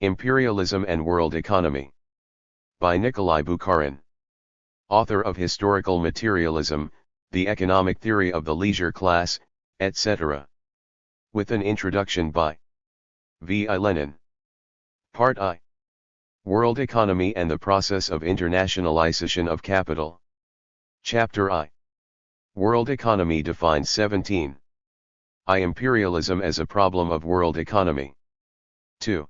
Imperialism and World Economy. By Nikolai Bukharin. Author of Historical Materialism, The Economic Theory of the Leisure Class, etc. With an introduction by V.I. Lenin. Part I. World Economy and the Process of Internationalization of Capital. Chapter I. World Economy defined 17. I. Imperialism as a problem of world economy. 2.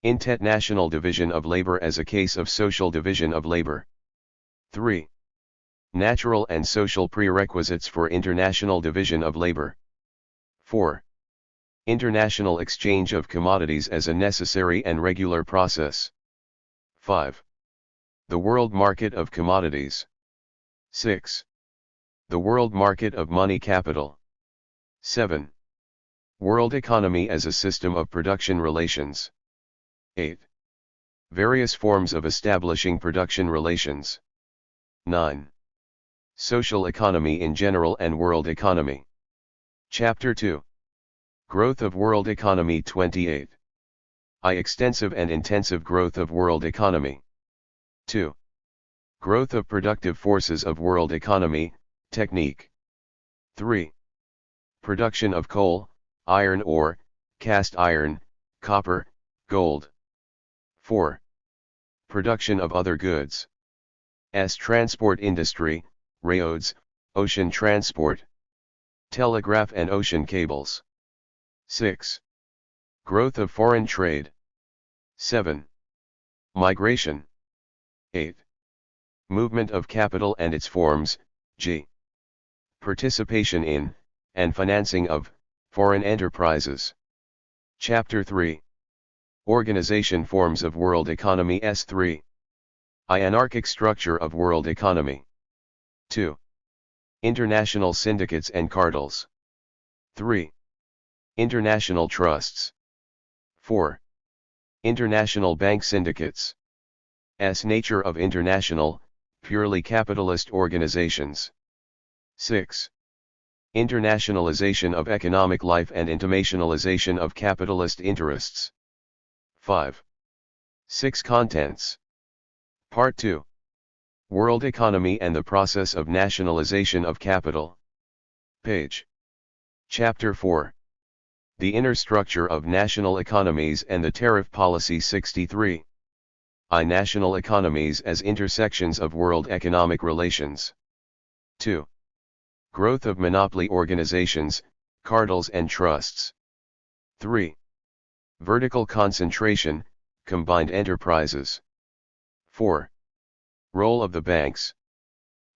International division of labor as a case of social division of labor. 3. Natural and social prerequisites for international division of labor. 4. International exchange of commodities as a necessary and regular process. 5. The world market of commodities. 6. The world market of money capital. 7. World economy as a system of production relations. 8. Various forms of establishing production relations. 9. Social economy in general and world economy. Chapter 2. Growth of world economy 28. I. Extensive and intensive growth of world economy. 2. Growth of productive forces of world economy, technique. 3. Production of coal, iron ore, cast iron, copper, gold. 4. Production of other goods. Transport industry, roads, ocean transport, telegraph and ocean cables. 6. Growth of foreign trade. 7. Migration. 8. Movement of capital and its forms, g. Participation in, and financing of, foreign enterprises. Chapter 3. Organization forms of world economy S3. I. Anarchic structure of world economy. 2. International syndicates and cartels. 3. International trusts. 4. International bank syndicates. Nature of international, purely capitalist organizations. 6. Internationalization of economic life and internationalization of capitalist interests. 5. 6. Contents. Part 2. World economy and the process of nationalization of capital. Page. Chapter 4. The inner structure of national economies and the tariff policy 63. I. National economies as intersections of world economic relations. 2. Growth of monopoly organizations, cartels and trusts. 3. Vertical concentration, combined enterprises. 4. Role of the banks.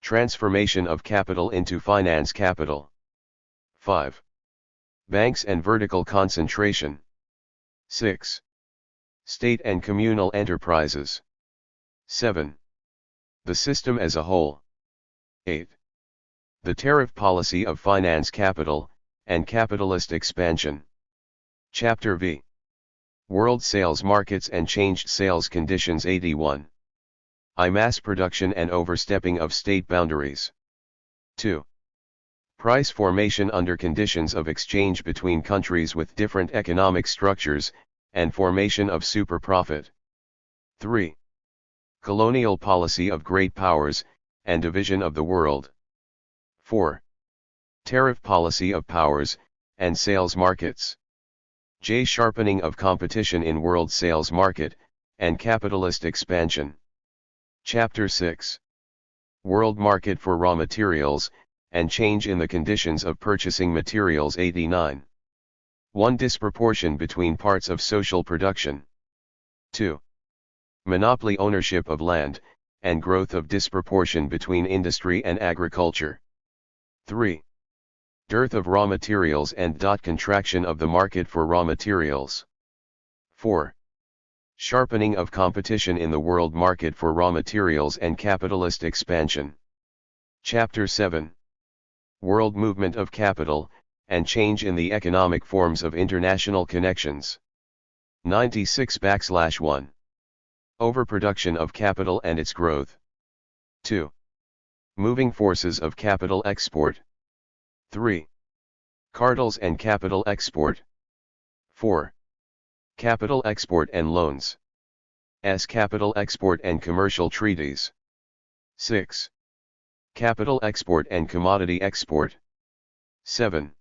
Transformation of capital into finance capital. 5. Banks and vertical concentration. 6. State and communal enterprises. 7. The system as a whole. 8. The tariff policy of finance capital, and capitalist expansion. Chapter V. World sales markets and changed sales conditions 81. I. Mass production and overstepping of state boundaries. 2. Price formation under conditions of exchange between countries with different economic structures, and formation of super profit. 3. Colonial policy of great powers, and division of the world. 4. Tariff policy of powers, and sales markets. J. Sharpening of competition in world sales market, and capitalist expansion. Chapter 6. World market for raw materials, and change in the conditions of purchasing materials 89. 1. Disproportion between parts of social production. 2. Monopoly ownership of land, and growth of disproportion between industry and agriculture. 3. Dearth of raw materials and contraction of the market for raw materials. 4. Sharpening of competition in the world market for raw materials and capitalist expansion. Chapter 7. World movement of capital, and change in the economic forms of international connections. 96/1. Overproduction of capital and its growth. 2. Moving forces of capital export. 3. Cartels and capital export. 4. Capital export and loans. S. Capital export and commercial treaties. 6. Capital export and commodity export. 7.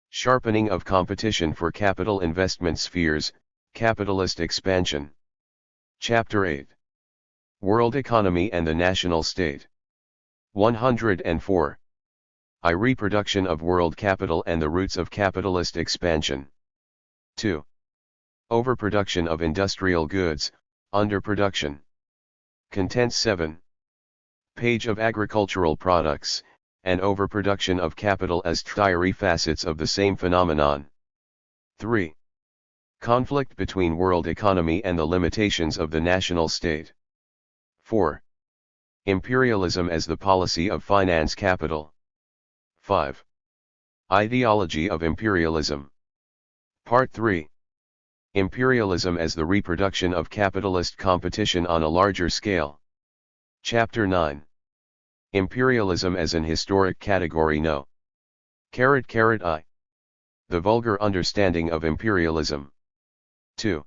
Sharpening of competition for capital investment spheres, capitalist expansion. Chapter 8. World economy and the national state. 104. I. Reproduction of world capital and the roots of capitalist expansion. 2. Overproduction of industrial goods, underproduction. Contents 7. Page of agricultural products, and overproduction of capital as three facets of the same phenomenon. 3. Conflict between world economy and the limitations of the national state. 4. Imperialism as the policy of finance capital. 5. Ideology of imperialism. Part 3. Imperialism as the reproduction of capitalist competition on a larger scale. Chapter 9. Imperialism as an historic category. No. I. The vulgar understanding of imperialism. 2.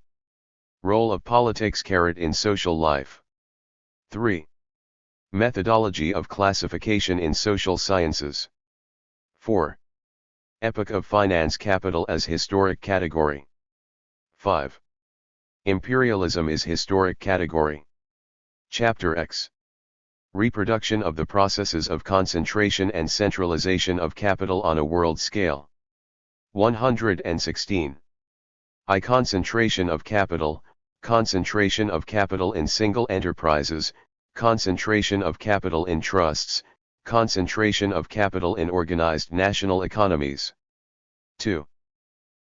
Role of politics in social life. 3. Methodology of classification in social sciences. 4. Epoch of finance capital as historic category. 5. Imperialism is historic category. Chapter X. Reproduction of the processes of concentration and centralization of capital on a world scale. 116. I. Concentration of capital in single enterprises, concentration of capital in trusts, concentration of capital in organized national economies. 2.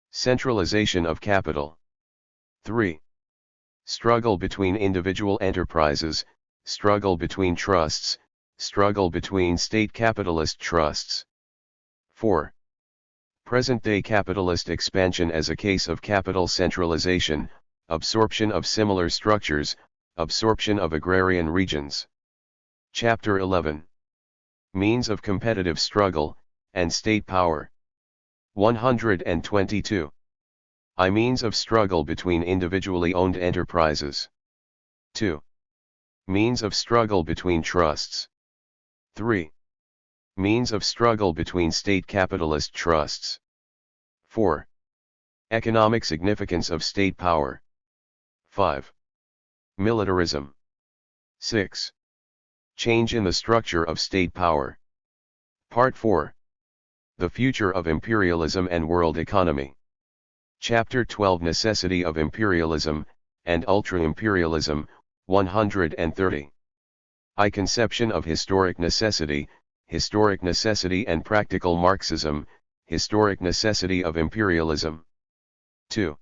Centralization of capital. 3. Struggle between individual enterprises, struggle between trusts, struggle between state capitalist trusts. 4. Present-day capitalist expansion as a case of capital centralization, absorption of similar structures, absorption of agrarian regions. Chapter 11. Means of competitive struggle, and state power. 122. I. Means of struggle between individually owned enterprises. 2. Means of struggle between trusts. 3. Means of struggle between state capitalist trusts. 4. Economic significance of state power. 5. Militarism. 6. Change in the structure of state power. Part 4. The future of imperialism and world economy. Chapter 12. Necessity of imperialism, and ultra-imperialism, 130. I. Conception of historic necessity and practical Marxism, historic necessity of imperialism. 2.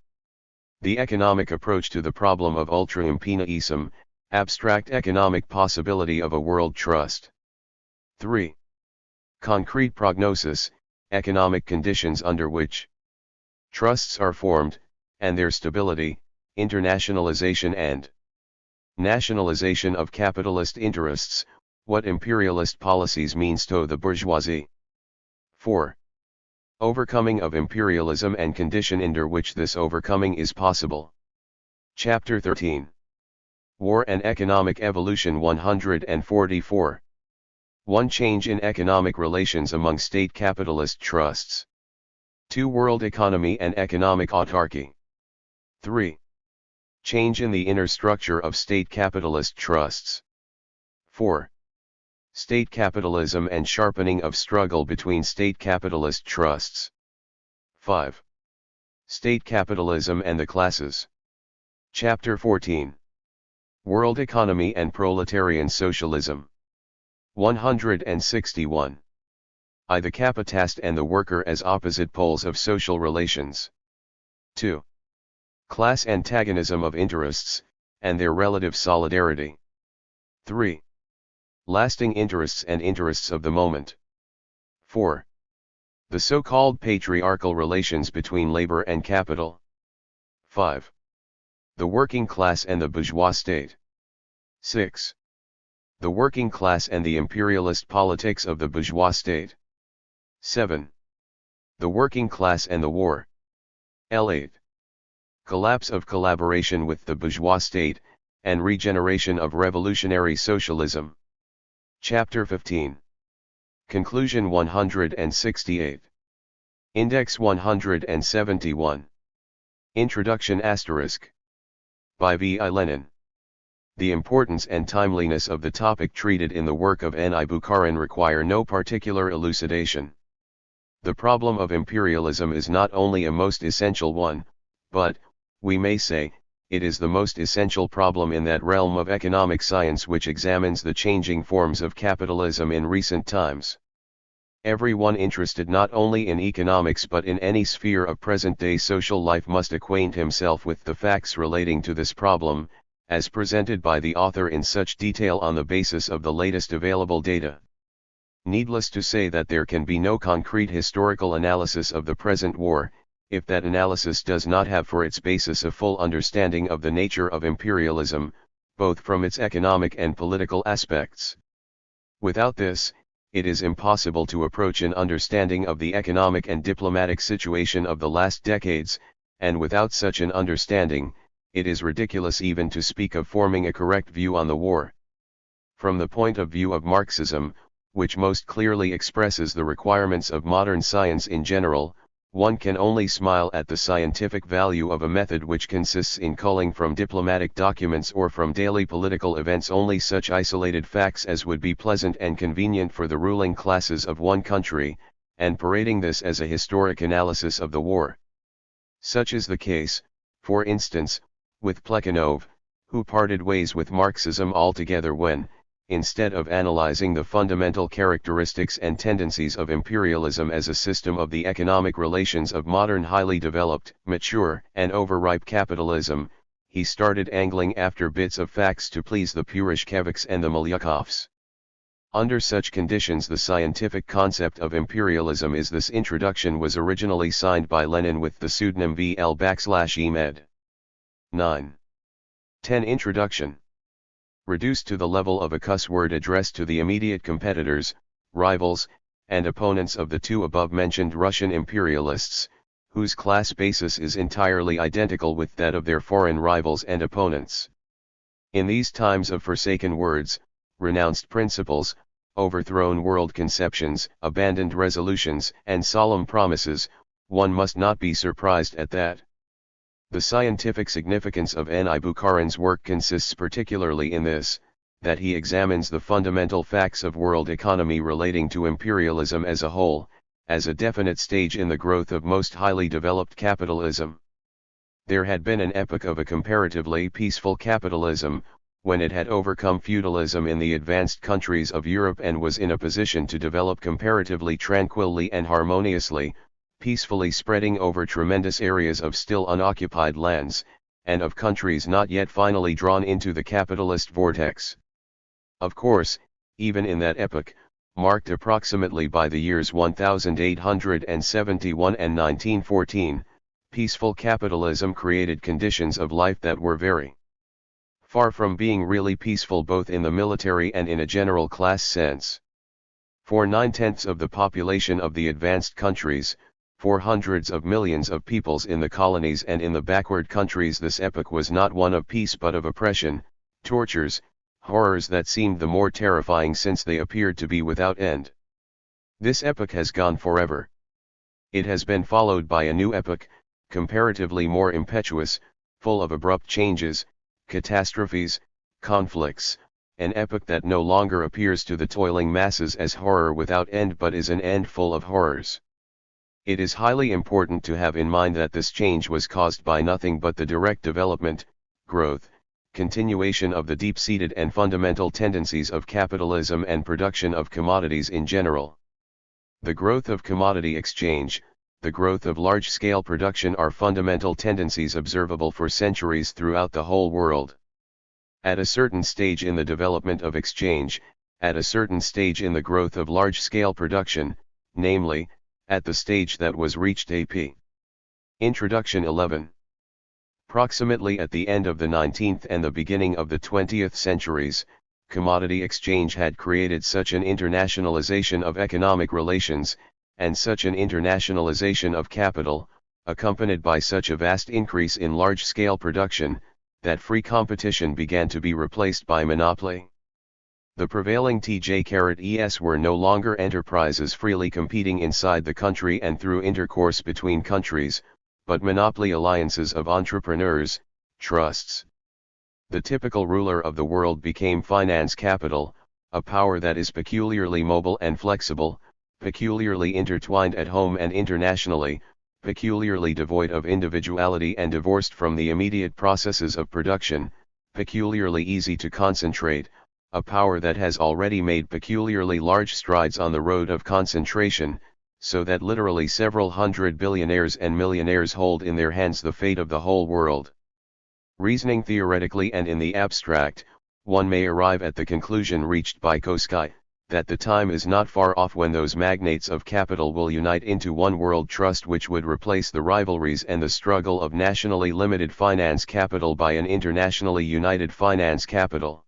The economic approach to the problem of ultra-imperialism, abstract economic possibility of a world trust. 3. Concrete prognosis, economic conditions under which trusts are formed, and their stability, internationalization and nationalization of capitalist interests, what imperialist policies means to the bourgeoisie. 4. Overcoming of imperialism and condition under which this overcoming is possible. Chapter 13. War and economic evolution. 144. 1. Change in economic relations among state capitalist trusts. 2. World economy and economic autarky. 3. Change in the inner structure of state capitalist trusts. 4. State capitalism and sharpening of struggle between state capitalist trusts. 5. State capitalism and the classes. Chapter 14. World economy and proletarian socialism. 161. I. The capitalist and the worker as opposite poles of social relations. 2. Class antagonism of interests, and their relative solidarity. 3. Lasting interests and interests of the moment. 4. The so-called patriarchal relations between labor and capital. 5. The working class and the bourgeois state. 6. The working class and the imperialist politics of the bourgeois state. 7. The working class and the war. L8. collapse of collaboration with the bourgeois state, and regeneration of revolutionary socialism. Chapter 15. Conclusion 168. Index 171. Introduction **. By V. I. Lenin. The importance and timeliness of the topic treated in the work of N. I. Bukharin require no particular elucidation. The problem of imperialism is not only a most essential one, but, we may say, it is the most essential problem in that realm of economic science which examines the changing forms of capitalism in recent times. Everyone interested not only in economics but in any sphere of present-day social life must acquaint himself with the facts relating to this problem, as presented by the author in such detail on the basis of the latest available data. Needless to say that there can be no concrete historical analysis of the present war, if that analysis does not have for its basis a full understanding of the nature of imperialism, both from its economic and political aspects. Without this, it is impossible to approach an understanding of the economic and diplomatic situation of the last decades, and without such an understanding, it is ridiculous even to speak of forming a correct view on the war. From the point of view of Marxism, which most clearly expresses the requirements of modern science in general, one can only smile at the scientific value of a method which consists in culling from diplomatic documents or from daily political events only such isolated facts as would be pleasant and convenient for the ruling classes of one country, and parading this as a historic analysis of the war. Such is the case, for instance, with Plekhanov, who parted ways with Marxism altogether when, instead of analyzing the fundamental characteristics and tendencies of imperialism as a system of the economic relations of modern highly developed, mature, and overripe capitalism, he started angling after bits of facts to please the Purishkeviks and the Milyukovs. Under such conditions the scientific concept of imperialism is this introduction was originally signed by Lenin with the pseudonym VL_Emed. 9. 10. Introduction. Reduced to the level of a cuss word addressed to the immediate competitors, rivals, and opponents of the two above-mentioned Russian imperialists, whose class basis is entirely identical with that of their foreign rivals and opponents. In these times of forsaken words, renounced principles, overthrown world conceptions, abandoned resolutions, and solemn promises, one must not be surprised at that. The scientific significance of N. I. Bukharin's work consists particularly in this, that he examines the fundamental facts of world economy relating to imperialism as a whole, as a definite stage in the growth of most highly developed capitalism. There had been an epoch of a comparatively peaceful capitalism, when it had overcome feudalism in the advanced countries of Europe and was in a position to develop comparatively tranquilly and harmoniously, peacefully spreading over tremendous areas of still unoccupied lands, and of countries not yet finally drawn into the capitalist vortex. Of course, even in that epoch, marked approximately by the years 1871 and 1914, peaceful capitalism created conditions of life that were very far from being really peaceful both in the military and in a general class sense. For 9/10 of the population of the advanced countries, for hundreds of millions of peoples in the colonies and in the backward countries, this epoch was not one of peace but of oppression, tortures, horrors that seemed the more terrifying since they appeared to be without end. This epoch has gone forever. It has been followed by a new epoch, comparatively more impetuous, full of abrupt changes, catastrophes, conflicts, an epoch that no longer appears to the toiling masses as horror without end but is an end full of horrors. It is highly important to have in mind that this change was caused by nothing but the direct development, growth, continuation of the deep-seated and fundamental tendencies of capitalism and production of commodities in general. The growth of commodity exchange, the growth of large-scale production are fundamental tendencies observable for centuries throughout the whole world. At a certain stage in the development of exchange, at a certain stage in the growth of large-scale production, namely, at the stage that was reached AP. Introduction 11. Approximately at the end of the 19th and the beginning of the 20th centuries, commodity exchange had created such an internationalization of economic relations, and such an internationalization of capital, accompanied by such a vast increase in large-scale production, that free competition began to be replaced by monopoly. The prevailing TJ-ES were no longer enterprises freely competing inside the country and through intercourse between countries, but monopoly alliances of entrepreneurs, trusts. The typical ruler of the world became finance capital, a power that is peculiarly mobile and flexible, peculiarly intertwined at home and internationally, peculiarly devoid of individuality and divorced from the immediate processes of production, peculiarly easy to concentrate, a power that has already made peculiarly large strides on the road of concentration, so that literally several hundred billionaires and millionaires hold in their hands the fate of the whole world. Reasoning theoretically and in the abstract, one may arrive at the conclusion reached by Koski, that the time is not far off when those magnates of capital will unite into one world trust which would replace the rivalries and the struggle of nationally limited finance capital by an internationally united finance capital.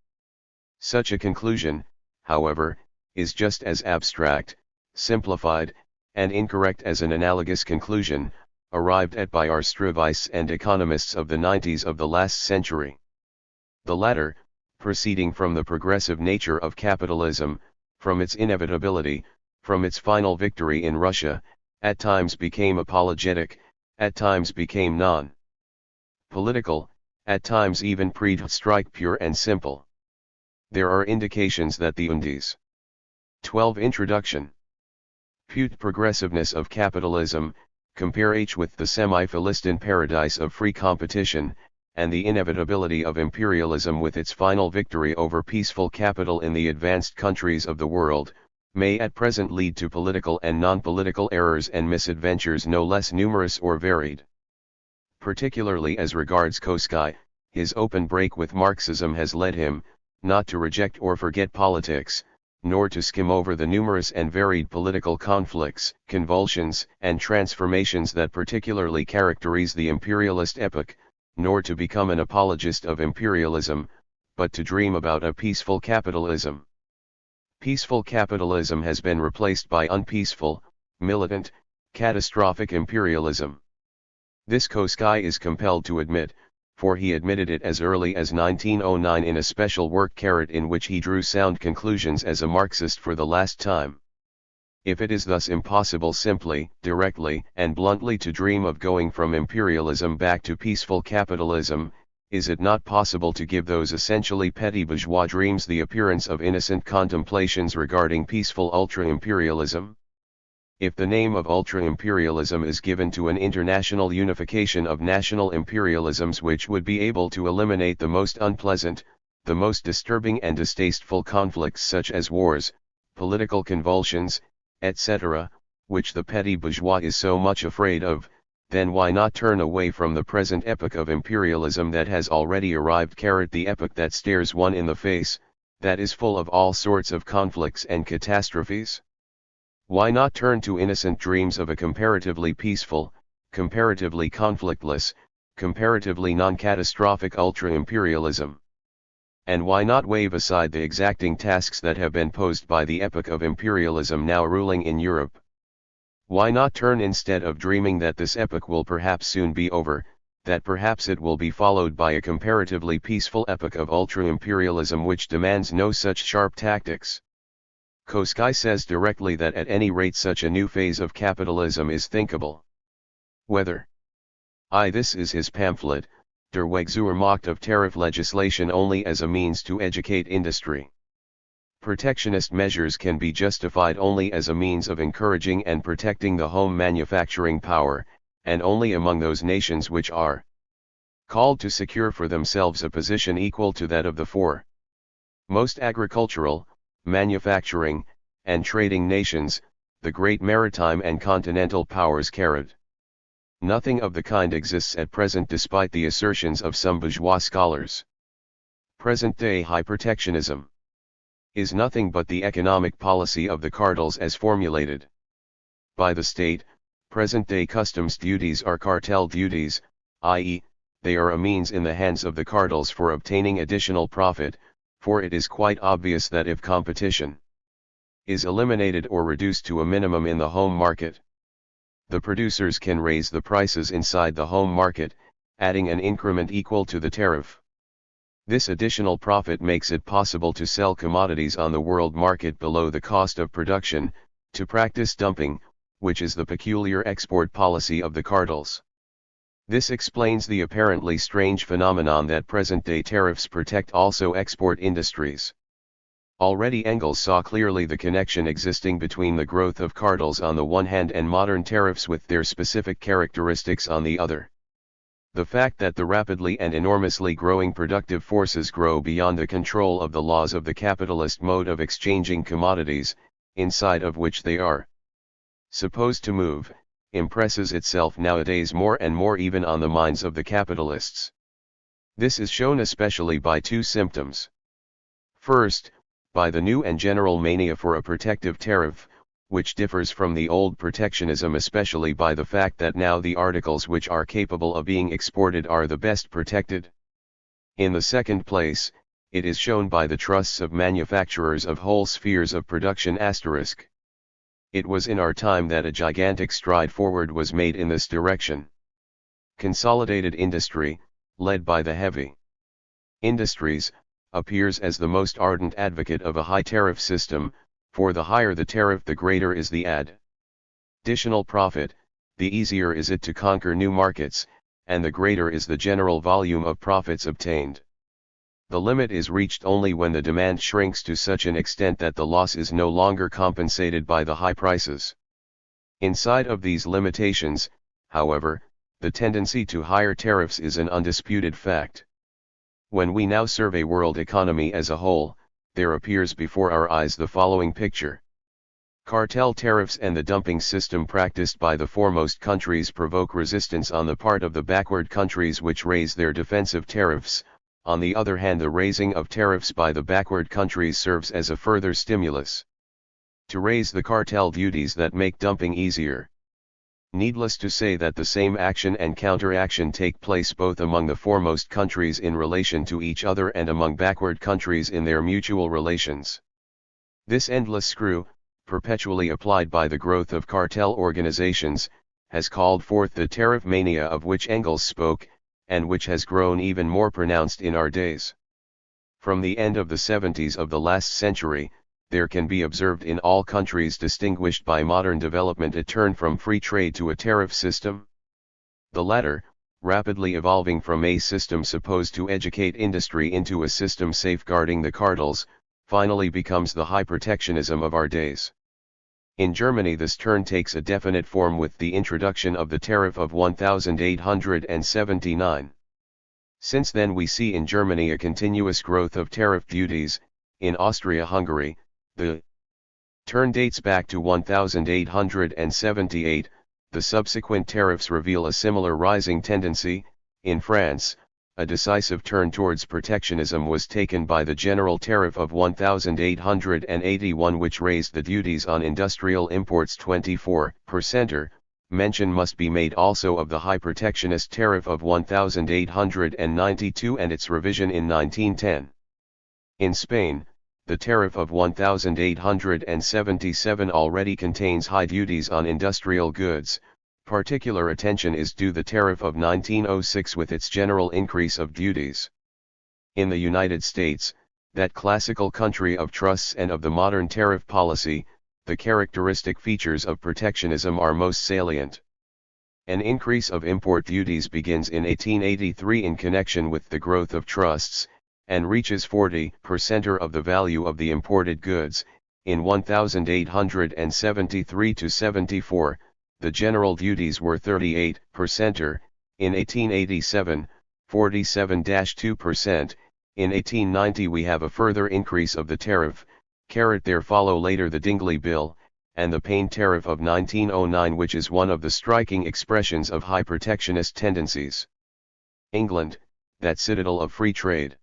Such a conclusion, however, is just as abstract, simplified, and incorrect as an analogous conclusion, arrived at by our Struvists and economists of the 90s of the last century. The latter, proceeding from the progressive nature of capitalism, from its inevitability, from its final victory in Russia, at times became apologetic, at times became non-political, at times even pre-strike pure and simple. There are indications that the Undies 12 Introduction. Pute progressiveness of capitalism, compare H with the semi-Philistine paradise of free competition, and the inevitability of imperialism with its final victory over peaceful capital in the advanced countries of the world, may at present lead to political and non-political errors and misadventures no less numerous or varied. Particularly as regards Koski, his open break with Marxism has led him, not to reject or forget politics, nor to skim over the numerous and varied political conflicts, convulsions, and transformations that particularly characterize the imperialist epoch, nor to become an apologist of imperialism, but to dream about a peaceful capitalism. Peaceful capitalism has been replaced by unpeaceful, militant, catastrophic imperialism. This Koski is compelled to admit, for he admitted it as early as 1909 in a special work in which he drew sound conclusions as a Marxist for the last time. If it is thus impossible simply, directly, and bluntly to dream of going from imperialism back to peaceful capitalism, is it not possible to give those essentially petty bourgeois dreams the appearance of innocent contemplations regarding peaceful ultra-imperialism? If the name of ultra-imperialism is given to an international unification of national imperialisms which would be able to eliminate the most unpleasant, the most disturbing and distasteful conflicts such as wars, political convulsions, etc., which the petty bourgeois is so much afraid of, then why not turn away from the present epoch of imperialism that has already arrived, the epoch that stares one in the face, that is full of all sorts of conflicts and catastrophes? Why not turn to innocent dreams of a comparatively peaceful, comparatively conflictless, comparatively non-catastrophic ultra-imperialism? And why not wave aside the exacting tasks that have been posed by the epoch of imperialism now ruling in Europe? Why not turn, instead of dreaming that this epoch will perhaps soon be over, that perhaps it will be followed by a comparatively peaceful epoch of ultra-imperialism which demands no such sharp tactics? Koski says directly that at any rate such a new phase of capitalism is thinkable. Whether this is his pamphlet, Der Weg zur Macht of tariff legislation only as a means to educate industry. Protectionist measures can be justified only as a means of encouraging and protecting the home manufacturing power, and only among those nations which are called to secure for themselves a position equal to that of the four most agricultural, manufacturing, and trading nations, the great maritime and continental powers. Nothing of the kind exists at present despite the assertions of some bourgeois scholars. Present-day high protectionism is nothing but the economic policy of the cartels as formulated by the state. Present-day customs duties are cartel duties, i.e., they are a means in the hands of the cartels for obtaining additional profit, for it is quite obvious that if competition is eliminated or reduced to a minimum in the home market, the producers can raise the prices inside the home market, adding an increment equal to the tariff. This additional profit makes it possible to sell commodities on the world market below the cost of production, to practice dumping, which is the peculiar export policy of the cartels. This explains the apparently strange phenomenon that present-day tariffs protect also export industries. Already Engels saw clearly the connection existing between the growth of cartels on the one hand and modern tariffs with their specific characteristics on the other. The fact that the rapidly and enormously growing productive forces grow beyond the control of the laws of the capitalist mode of exchanging commodities, inside of which they are supposed to move, impresses itself nowadays more and more even on the minds of the capitalists. This is shown especially by two symptoms. First, by the new and general mania for a protective tariff, which differs from the old protectionism especially by the fact that now the articles which are capable of being exported are the best protected. In the second place, it is shown by the trusts of manufacturers of whole spheres of production *. It was in our time that a gigantic stride forward was made in this direction. Consolidated industry, led by the heavy industries, appears as the most ardent advocate of a high tariff system, for the higher the tariff the greater is the additional profit, the easier is it to conquer new markets, and the greater is the general volume of profits obtained. The limit is reached only when the demand shrinks to such an extent that the loss is no longer compensated by the high prices. Inside of these limitations, however, the tendency to higher tariffs is an undisputed fact. When we now survey world economy as a whole, there appears before our eyes the following picture. Cartel tariffs and the dumping system practiced by the foremost countries provoke resistance on the part of the backward countries which raise their defensive tariffs. On the other hand, the raising of tariffs by the backward countries serves as a further stimulus to raise the cartel duties that make dumping easier. Needless to say that the same action and counteraction take place both among the foremost countries in relation to each other and among backward countries in their mutual relations. This endless screw, perpetually applied by the growth of cartel organizations, has called forth the tariff mania of which Engels spoke, and which has grown even more pronounced in our days. From the end of the 70s of the last century, there can be observed in all countries distinguished by modern development a turn from free trade to a tariff system. The latter, rapidly evolving from a system supposed to educate industry into a system safeguarding the cartels, finally becomes the high protectionism of our days. In Germany this turn takes a definite form with the introduction of the tariff of 1879. Since then we see in Germany a continuous growth of tariff duties. In Austria-Hungary, the turn dates back to 1878, the subsequent tariffs reveal a similar rising tendency. In France, a decisive turn towards protectionism was taken by the general tariff of 1881 which raised the duties on industrial imports 24%. Mention must be made also of the high protectionist tariff of 1892 and its revision in 1910. In Spain, the tariff of 1877 already contains high duties on industrial goods. Particular attention is due the tariff of 1906 with its general increase of duties. In the United States, that classical country of trusts and of the modern tariff policy, the characteristic features of protectionism are most salient. An increase of import duties begins in 1883 in connection with the growth of trusts, and reaches 40% of the value of the imported goods. In 1873–74, the general duties were 38%, in 1887, 47–2%, in 1890 we have a further increase of the tariff. There follow later the Dingley Bill, and the Payne Tariff of 1909 which is one of the striking expressions of high protectionist tendencies. England, that citadel of free trade,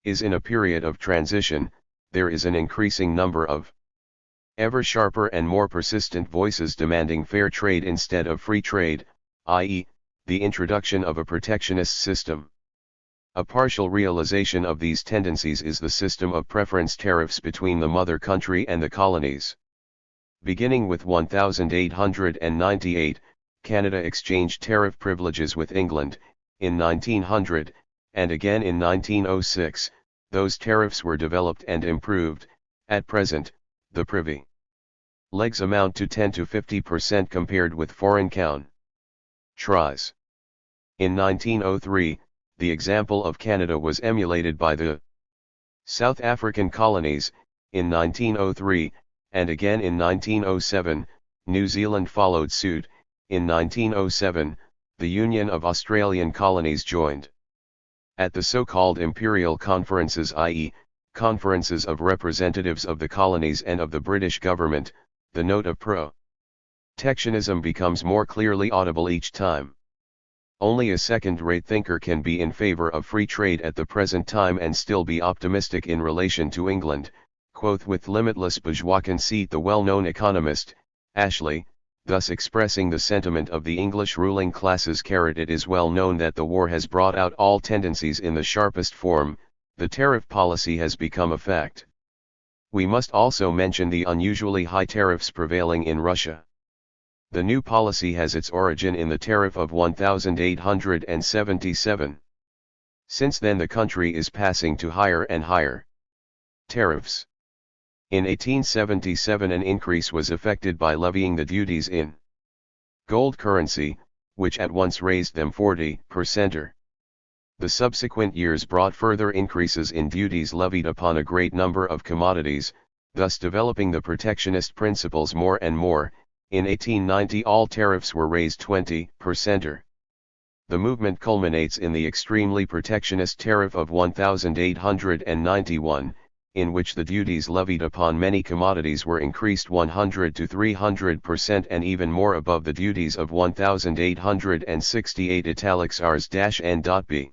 is in a period of transition. There is an increasing number of ever sharper and more persistent voices demanding fair trade instead of free trade, i.e., the introduction of a protectionist system. A partial realization of these tendencies is the system of preference tariffs between the mother country and the colonies. Beginning with 1898, Canada exchanged tariff privileges with England. In 1900, and again in 1906, those tariffs were developed and improved. At present, the privy legs amount to 10 to 50% compared with foreign countries. In 1903, the example of Canada was emulated by the South African colonies. In 1903, and again in 1907, New Zealand followed suit. In 1907, the Union of Australian Colonies joined. At the so-called imperial conferences, i.e., conferences of representatives of the colonies and of the British government, the note of protectionism becomes more clearly audible each time. Only a second-rate thinker can be in favor of free trade at the present time and still be optimistic in relation to England, quoth with limitless bourgeois conceit the well-known economist, Ashley, thus expressing the sentiment of the English ruling classes. It is well known that the war has brought out all tendencies in the sharpest form. The tariff policy has become a fact. We must also mention the unusually high tariffs prevailing in Russia. The new policy has its origin in the tariff of 1877. Since then the country is passing to higher and higher tariffs. In 1877 an increase was effected by levying the duties in gold currency, which at once raised them 40%. The subsequent years brought further increases in duties levied upon a great number of commodities, thus developing the protectionist principles more and more. In 1890 all tariffs were raised 20%. The movement culminates in the extremely protectionist tariff of 1891, in which the duties levied upon many commodities were increased 100 to 300% and even more above the duties of 1868 *Rs-N.B.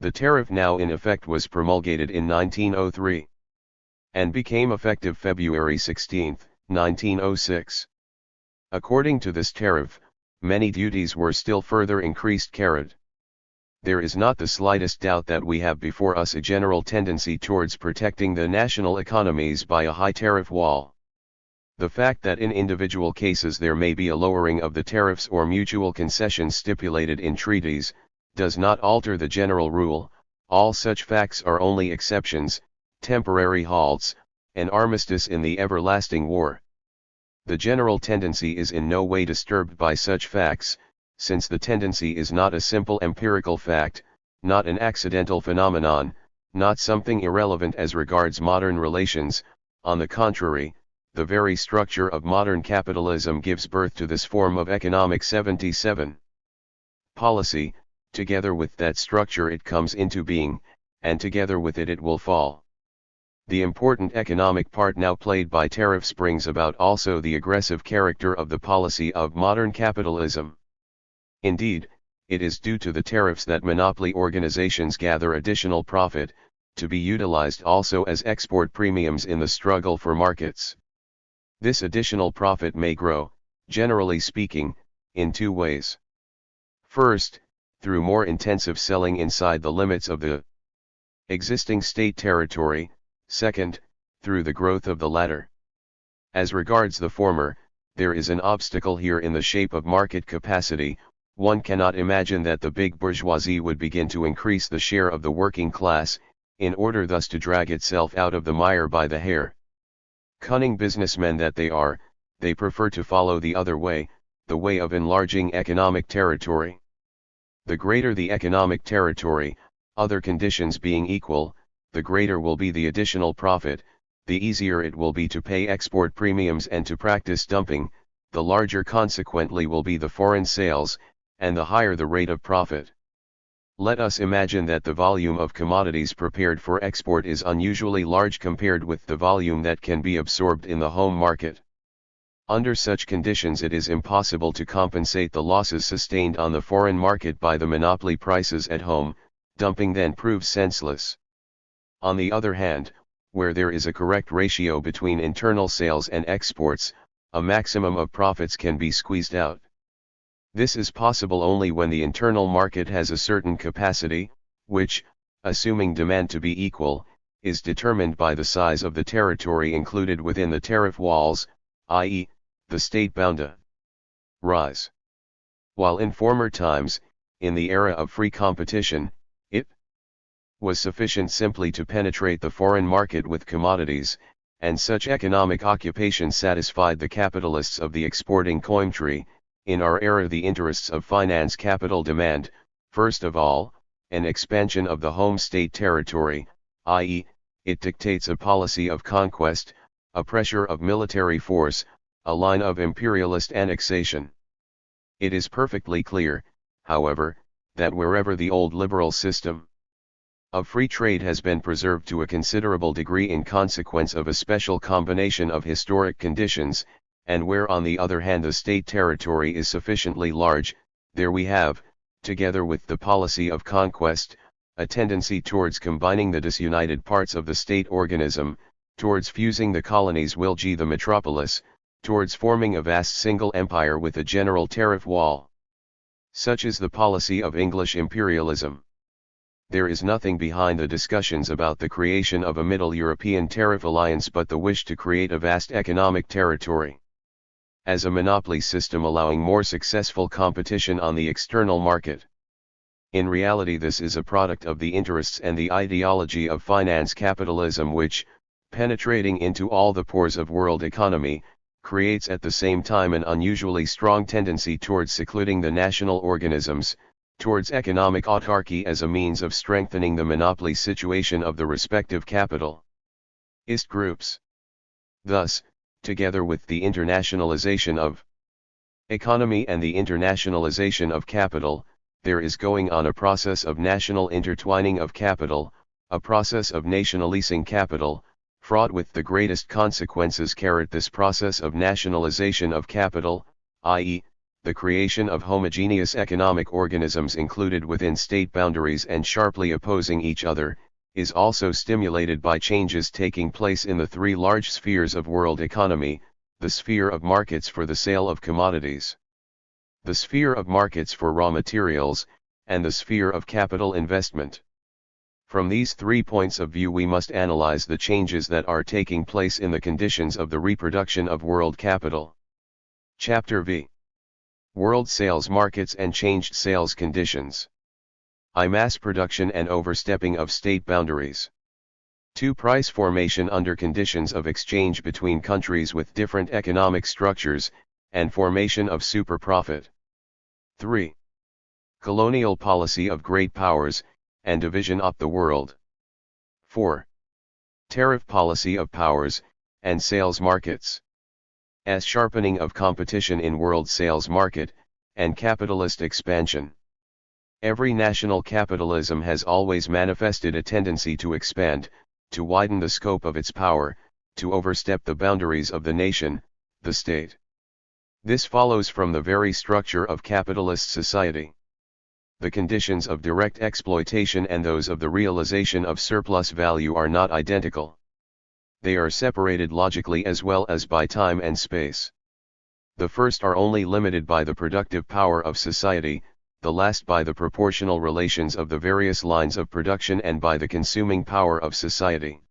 The tariff now in effect was promulgated in 1903 and became effective February 16, 1906. According to this tariff, many duties were still further increased. There is not the slightest doubt that we have before us a general tendency towards protecting the national economies by a high tariff wall. The fact that in individual cases there may be a lowering of the tariffs or mutual concessions stipulated in treaties, does not alter the general rule. All such facts are only exceptions, temporary halts, an armistice in the everlasting war. The general tendency is in no way disturbed by such facts, since the tendency is not a simple empirical fact, not an accidental phenomenon, not something irrelevant as regards modern relations. On the contrary, the very structure of modern capitalism gives birth to this form of economic 77 policy. Together with that structure it comes into being, and together with it it will fall. The important economic part now played by tariffs brings about also the aggressive character of the policy of modern capitalism. Indeed, it is due to the tariffs that monopoly organizations gather additional profit, to be utilized also as export premiums in the struggle for markets. This additional profit may grow, generally speaking, in two ways. First, through more intensive selling inside the limits of the existing state territory. Second, through the growth of the latter. As regards the former, there is an obstacle here in the shape of market capacity. One cannot imagine that the big bourgeoisie would begin to increase the share of the working class, in order thus to drag itself out of the mire by the hair. Cunning businessmen that they are, they prefer to follow the other way, the way of enlarging economic territory. The greater the economic territory, other conditions being equal, the greater will be the additional profit, the easier it will be to pay export premiums and to practice dumping, the larger consequently will be the foreign sales, and the higher the rate of profit. Let us imagine that the volume of commodities prepared for export is unusually large compared with the volume that can be absorbed in the home market. Under such conditions it is impossible to compensate the losses sustained on the foreign market by the monopoly prices at home. Dumping then proves senseless. On the other hand, where there is a correct ratio between internal sales and exports, a maximum of profits can be squeezed out. This is possible only when the internal market has a certain capacity, which, assuming demand to be equal, is determined by the size of the territory included within the tariff walls. i.e., the state bound to rise. While in former times, in the era of free competition, it was sufficient simply to penetrate the foreign market with commodities, and such economic occupation satisfied the capitalists of the exporting cointree. In our era the interests of finance capital demand, first of all, an expansion of the home state territory, i.e., it dictates a policy of conquest, a pressure of military force, a line of imperialist annexation. It is perfectly clear, however, that wherever the old liberal system of free trade has been preserved to a considerable degree in consequence of a special combination of historic conditions, and where on the other hand the state territory is sufficiently large, there we have, together with the policy of conquest, a tendency towards combining the disunited parts of the state organism, towards fusing the colonies will g the metropolis, towards forming a vast single empire with a general tariff wall. Such is the policy of English imperialism. There is nothing behind the discussions about the creation of a Middle European tariff alliance but the wish to create a vast economic territory as a monopoly system allowing more successful competition on the external market. In reality this is a product of the interests and the ideology of finance capitalism which, penetrating into all the pores of world economy, creates at the same time an unusually strong tendency towards secluding the national organisms, towards economic autarky as a means of strengthening the monopoly situation of the respective capitalist groups. Thus, together with the internationalization of economy and the internationalization of capital, there is going on a process of national intertwining of capital, a process of nationalizing capital, fraught with the greatest consequences. This process of nationalization of capital, i.e., the creation of homogeneous economic organisms included within state boundaries and sharply opposing each other, is also stimulated by changes taking place in the three large spheres of world economy: the sphere of markets for the sale of commodities, the sphere of markets for raw materials, and the sphere of capital investment. From these 3 points of view we must analyze the changes that are taking place in the conditions of the reproduction of world capital. Chapter V. World sales markets and changed sales conditions. I. Mass production and overstepping of state boundaries. 2. Price formation under conditions of exchange between countries with different economic structures, and formation of super profit. 3. Colonial policy of great powers, and division of the world. 4. Tariff policy of powers, and sales markets. S. Sharpening of competition in world sales market, and capitalist expansion. Every national capitalism has always manifested a tendency to expand, to widen the scope of its power, to overstep the boundaries of the nation, the state. This follows from the very structure of capitalist society. The conditions of direct exploitation and those of the realization of surplus value are not identical. They are separated logically as well as by time and space. The first are only limited by the productive power of society, the last by the proportional relations of the various lines of production and by the consuming power of society.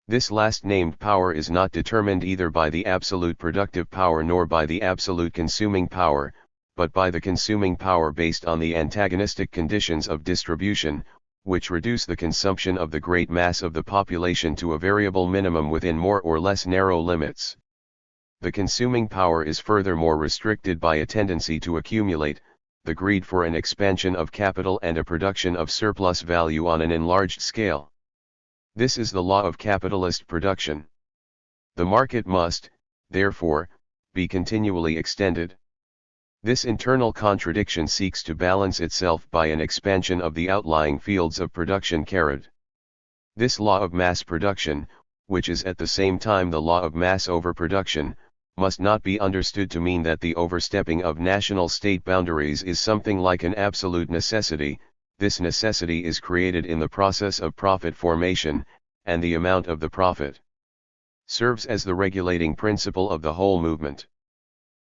This last named power is not determined either by the absolute productive power nor by the absolute consuming power, but by the consuming power based on the antagonistic conditions of distribution, which reduce the consumption of the great mass of the population to a variable minimum within more or less narrow limits. The consuming power is furthermore restricted by a tendency to accumulate, the greed for an expansion of capital and a production of surplus value on an enlarged scale. This is the law of capitalist production. The market must, therefore, be continually extended. This internal contradiction seeks to balance itself by an expansion of the outlying fields of production. This law of mass production, which is at the same time the law of mass overproduction, must not be understood to mean that the overstepping of national state boundaries is something like an absolute necessity. This necessity is created in the process of profit formation, and the amount of the profit serves as the regulating principle of the whole movement.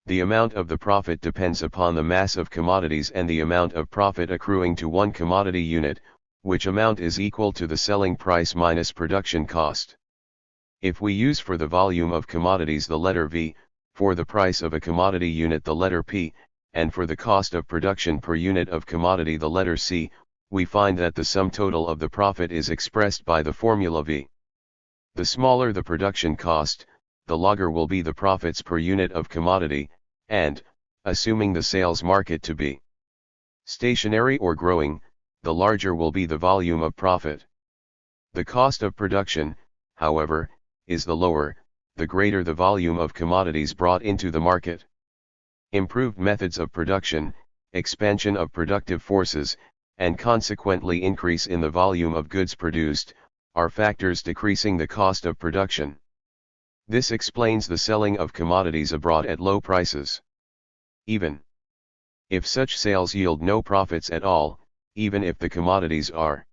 The amount of the profit depends upon the mass of commodities and the amount of profit accruing to one commodity unit, which amount is equal to the selling price minus production cost. If we use for the volume of commodities the letter V, for the price of a commodity unit the letter P, and for the cost of production per unit of commodity the letter C, we find that the sum total of the profit is expressed by the formula V. The smaller the production cost, the larger will be the profits per unit of commodity, and, assuming the sales market to be stationary or growing, the larger will be the volume of profit. The cost of production, however, is the lower, the greater the volume of commodities brought into the market. Improved methods of production, expansion of productive forces, and consequently increase in the volume of goods produced, are factors decreasing the cost of production. This explains the selling of commodities abroad at low prices. Even if such sales yield no profits at all, even if the commodities are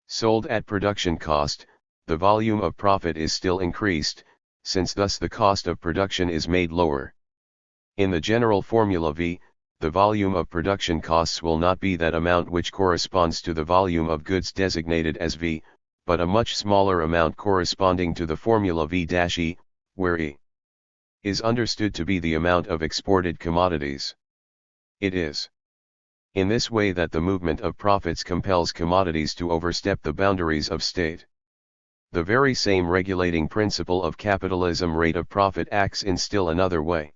sold at production cost, the volume of profit is still increased, since thus the cost of production is made lower. In the general formula V, the volume of production costs will not be that amount which corresponds to the volume of goods designated as V, but a much smaller amount corresponding to the formula V-E, where E is understood to be the amount of exported commodities. It is in this way that the movement of profits compels commodities to overstep the boundaries of state. The very same regulating principle of capitalism, rate of profit, acts in still another way.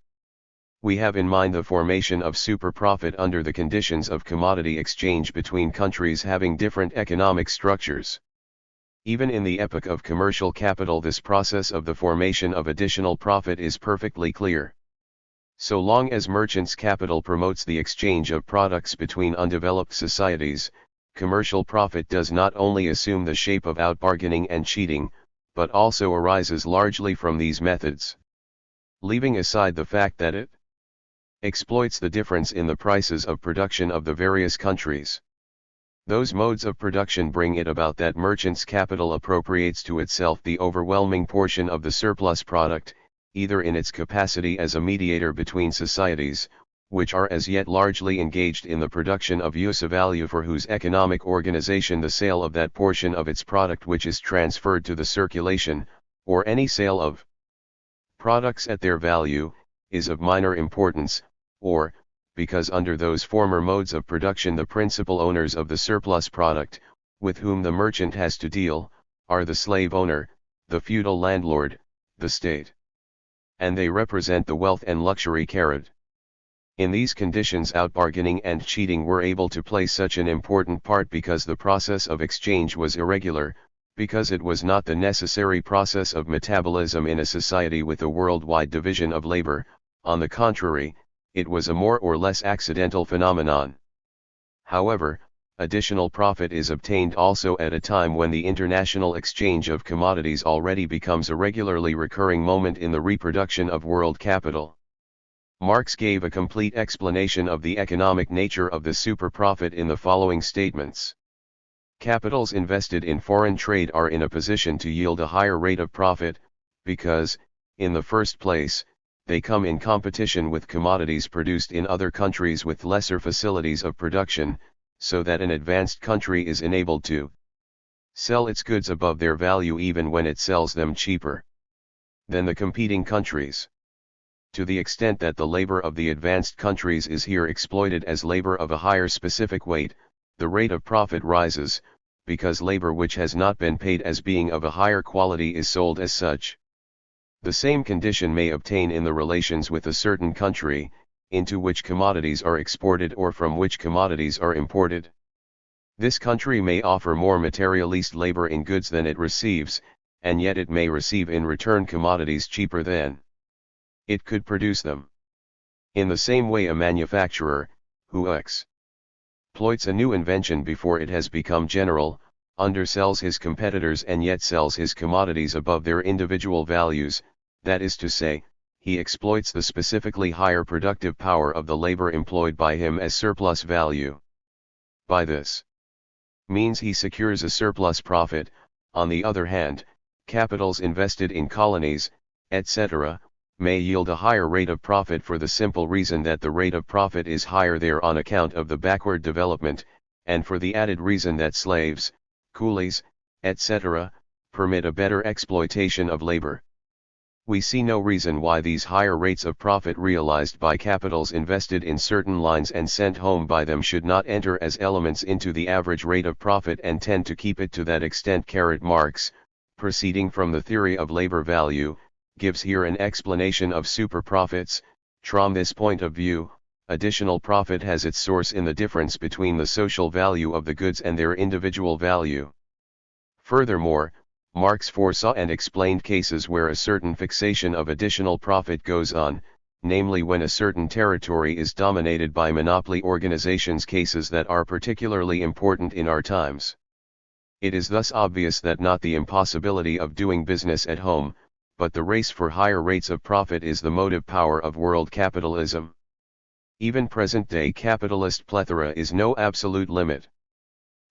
We have in mind the formation of super-profit under the conditions of commodity exchange between countries having different economic structures. Even in the epoch of commercial capital, this process of the formation of additional profit is perfectly clear. So long as merchants' capital promotes the exchange of products between undeveloped societies, commercial profit does not only assume the shape of outbargaining and cheating, but also arises largely from these methods. Leaving aside the fact that it exploits the difference in the prices of production of the various countries, those modes of production bring it about that merchants' capital appropriates to itself the overwhelming portion of the surplus product, either in its capacity as a mediator between societies, which are as yet largely engaged in the production of use of value, for whose economic organization the sale of that portion of its product which is transferred to the circulation, or any sale of products at their value, is of minor importance, or, because under those former modes of production the principal owners of the surplus product, with whom the merchant has to deal, are the slave owner, the feudal landlord, the state. And they represent the wealth and luxury carried. In these conditions outbargaining and cheating were able to play such an important part because the process of exchange was irregular, because it was not the necessary process of metabolism in a society with a worldwide division of labor. On the contrary, it was a more or less accidental phenomenon. However, additional profit is obtained also at a time when the international exchange of commodities already becomes a regularly recurring moment in the reproduction of world capital. Marx gave a complete explanation of the economic nature of the super-profit in the following statements. Capitals invested in foreign trade are in a position to yield a higher rate of profit, because, in the first place, they come in competition with commodities produced in other countries with lesser facilities of production, so that an advanced country is enabled to sell its goods above their value even when it sells them cheaper than the competing countries. To the extent that the labor of the advanced countries is here exploited as labor of a higher specific weight, the rate of profit rises, because labor which has not been paid as being of a higher quality is sold as such. The same condition may obtain in the relations with a certain country, into which commodities are exported or from which commodities are imported. This country may offer more materialist labor in goods than it receives, and yet it may receive in return commodities cheaper than it could produce them. In the same way, a manufacturer, who exploits a new invention before it has become general, undersells his competitors and yet sells his commodities above their individual values, that is to say, he exploits the specifically higher productive power of the labor employed by him as surplus value. By this means he secures a surplus profit. On the other hand, capitals invested in colonies, etc., may yield a higher rate of profit for the simple reason that the rate of profit is higher there on account of the backward development, and for the added reason that slaves, coolies, etc., permit a better exploitation of labor. We see no reason why these higher rates of profit realized by capitals invested in certain lines and sent home by them should not enter as elements into the average rate of profit and tend to keep it to that extent. Marx, proceeding from the theory of labor value, gives here an explanation of super profits. From this point of view, additional profit has its source in the difference between the social value of the goods and their individual value. Furthermore, Marx foresaw and explained cases where a certain fixation of additional profit goes on, namely when a certain territory is dominated by monopoly organizations, cases that are particularly important in our times. It is thus obvious that not the impossibility of doing business at home, but the race for higher rates of profit is the motive power of world capitalism. Even present-day capitalist plethora is no absolute limit.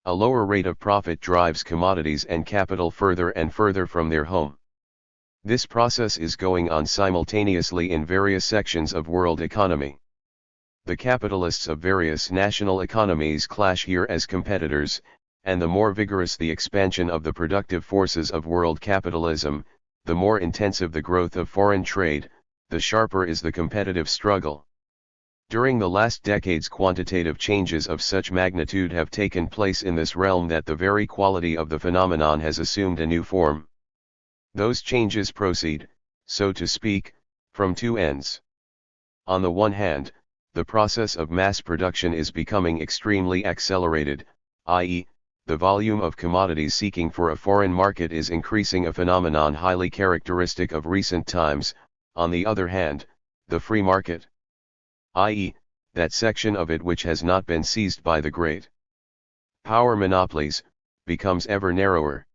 A lower rate of profit drives commodities and capital further and further from their home. This process is going on simultaneously in various sections of world economy. The capitalists of various national economies clash here as competitors, and the more vigorous the expansion of the productive forces of world capitalism, the more intensive the growth of foreign trade, the sharper is the competitive struggle. During the last decades, quantitative changes of such magnitude have taken place in this realm that the very quality of the phenomenon has assumed a new form. Those changes proceed, so to speak, from two ends. On the one hand, the process of mass production is becoming extremely accelerated, i.e., the volume of commodities seeking for a foreign market is increasing, a phenomenon highly characteristic of recent times. On the other hand, the free market, i.e., that section of it which has not been seized by the great power monopolies, becomes ever narrower.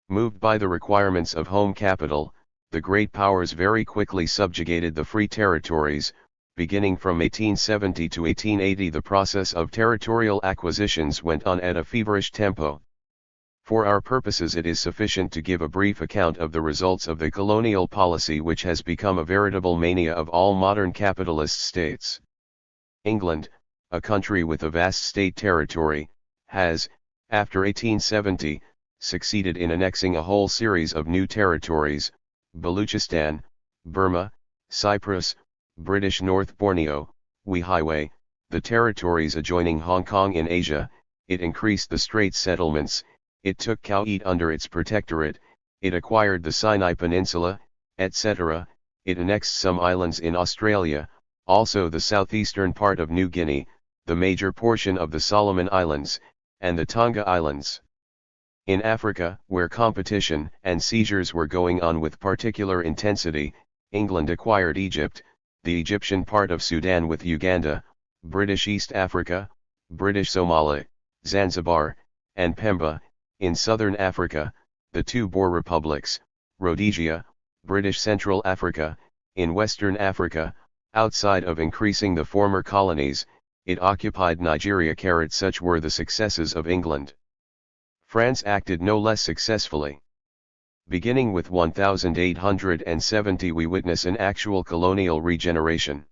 Moved by the requirements of home capital, the great powers very quickly subjugated the free territories. Beginning from 1870 to 1880, the process of territorial acquisitions went on at a feverish tempo. For our purposes it is sufficient to give a brief account of the results of the colonial policy, which has become a veritable mania of all modern capitalist states. England, a country with a vast state territory, has, after 1870, succeeded in annexing a whole series of new territories: Baluchistan, Burma, Cyprus, British North Borneo, Weihaiwei, the territories adjoining Hong Kong in Asia. It increased the Straits settlements, it took Khao under its protectorate, it acquired the Sinai Peninsula, etc., it annexed some islands in Australia, also the southeastern part of New Guinea, the major portion of the Solomon Islands, and the Tonga Islands. In Africa, where competition and seizures were going on with particular intensity, England acquired Egypt, the Egyptian part of Sudan with Uganda, British East Africa, British Somali, Zanzibar, and Pemba. In southern Africa, the two Boer republics, Rhodesia, British Central Africa. In western Africa, outside of increasing the former colonies, it occupied Nigeria. Such were the successes of England. France acted no less successfully. Beginning with 1870, we witness an actual colonial regeneration.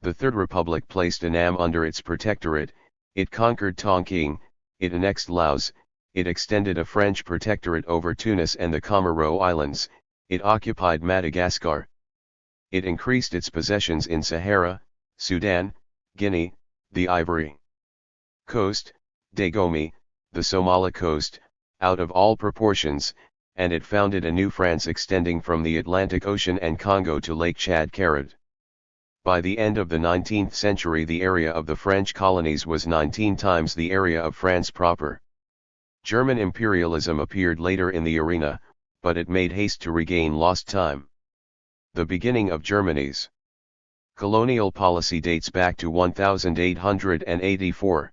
The Third Republic placed Annam under its protectorate, it conquered Tonkin, it annexed Laos, it extended a French protectorate over Tunis and the Comoro Islands, it occupied Madagascar. It increased its possessions in Sahara, Sudan, Guinea, the Ivory Coast, Dagombe, the Somali coast, out of all proportions, and it founded a new France extending from the Atlantic Ocean and Congo to Lake Chad. By the end of the 19th century, the area of the French colonies was 19 times the area of France proper. German imperialism appeared later in the arena, but it made haste to regain lost time. The beginning of Germany's colonial policy dates back to 1884.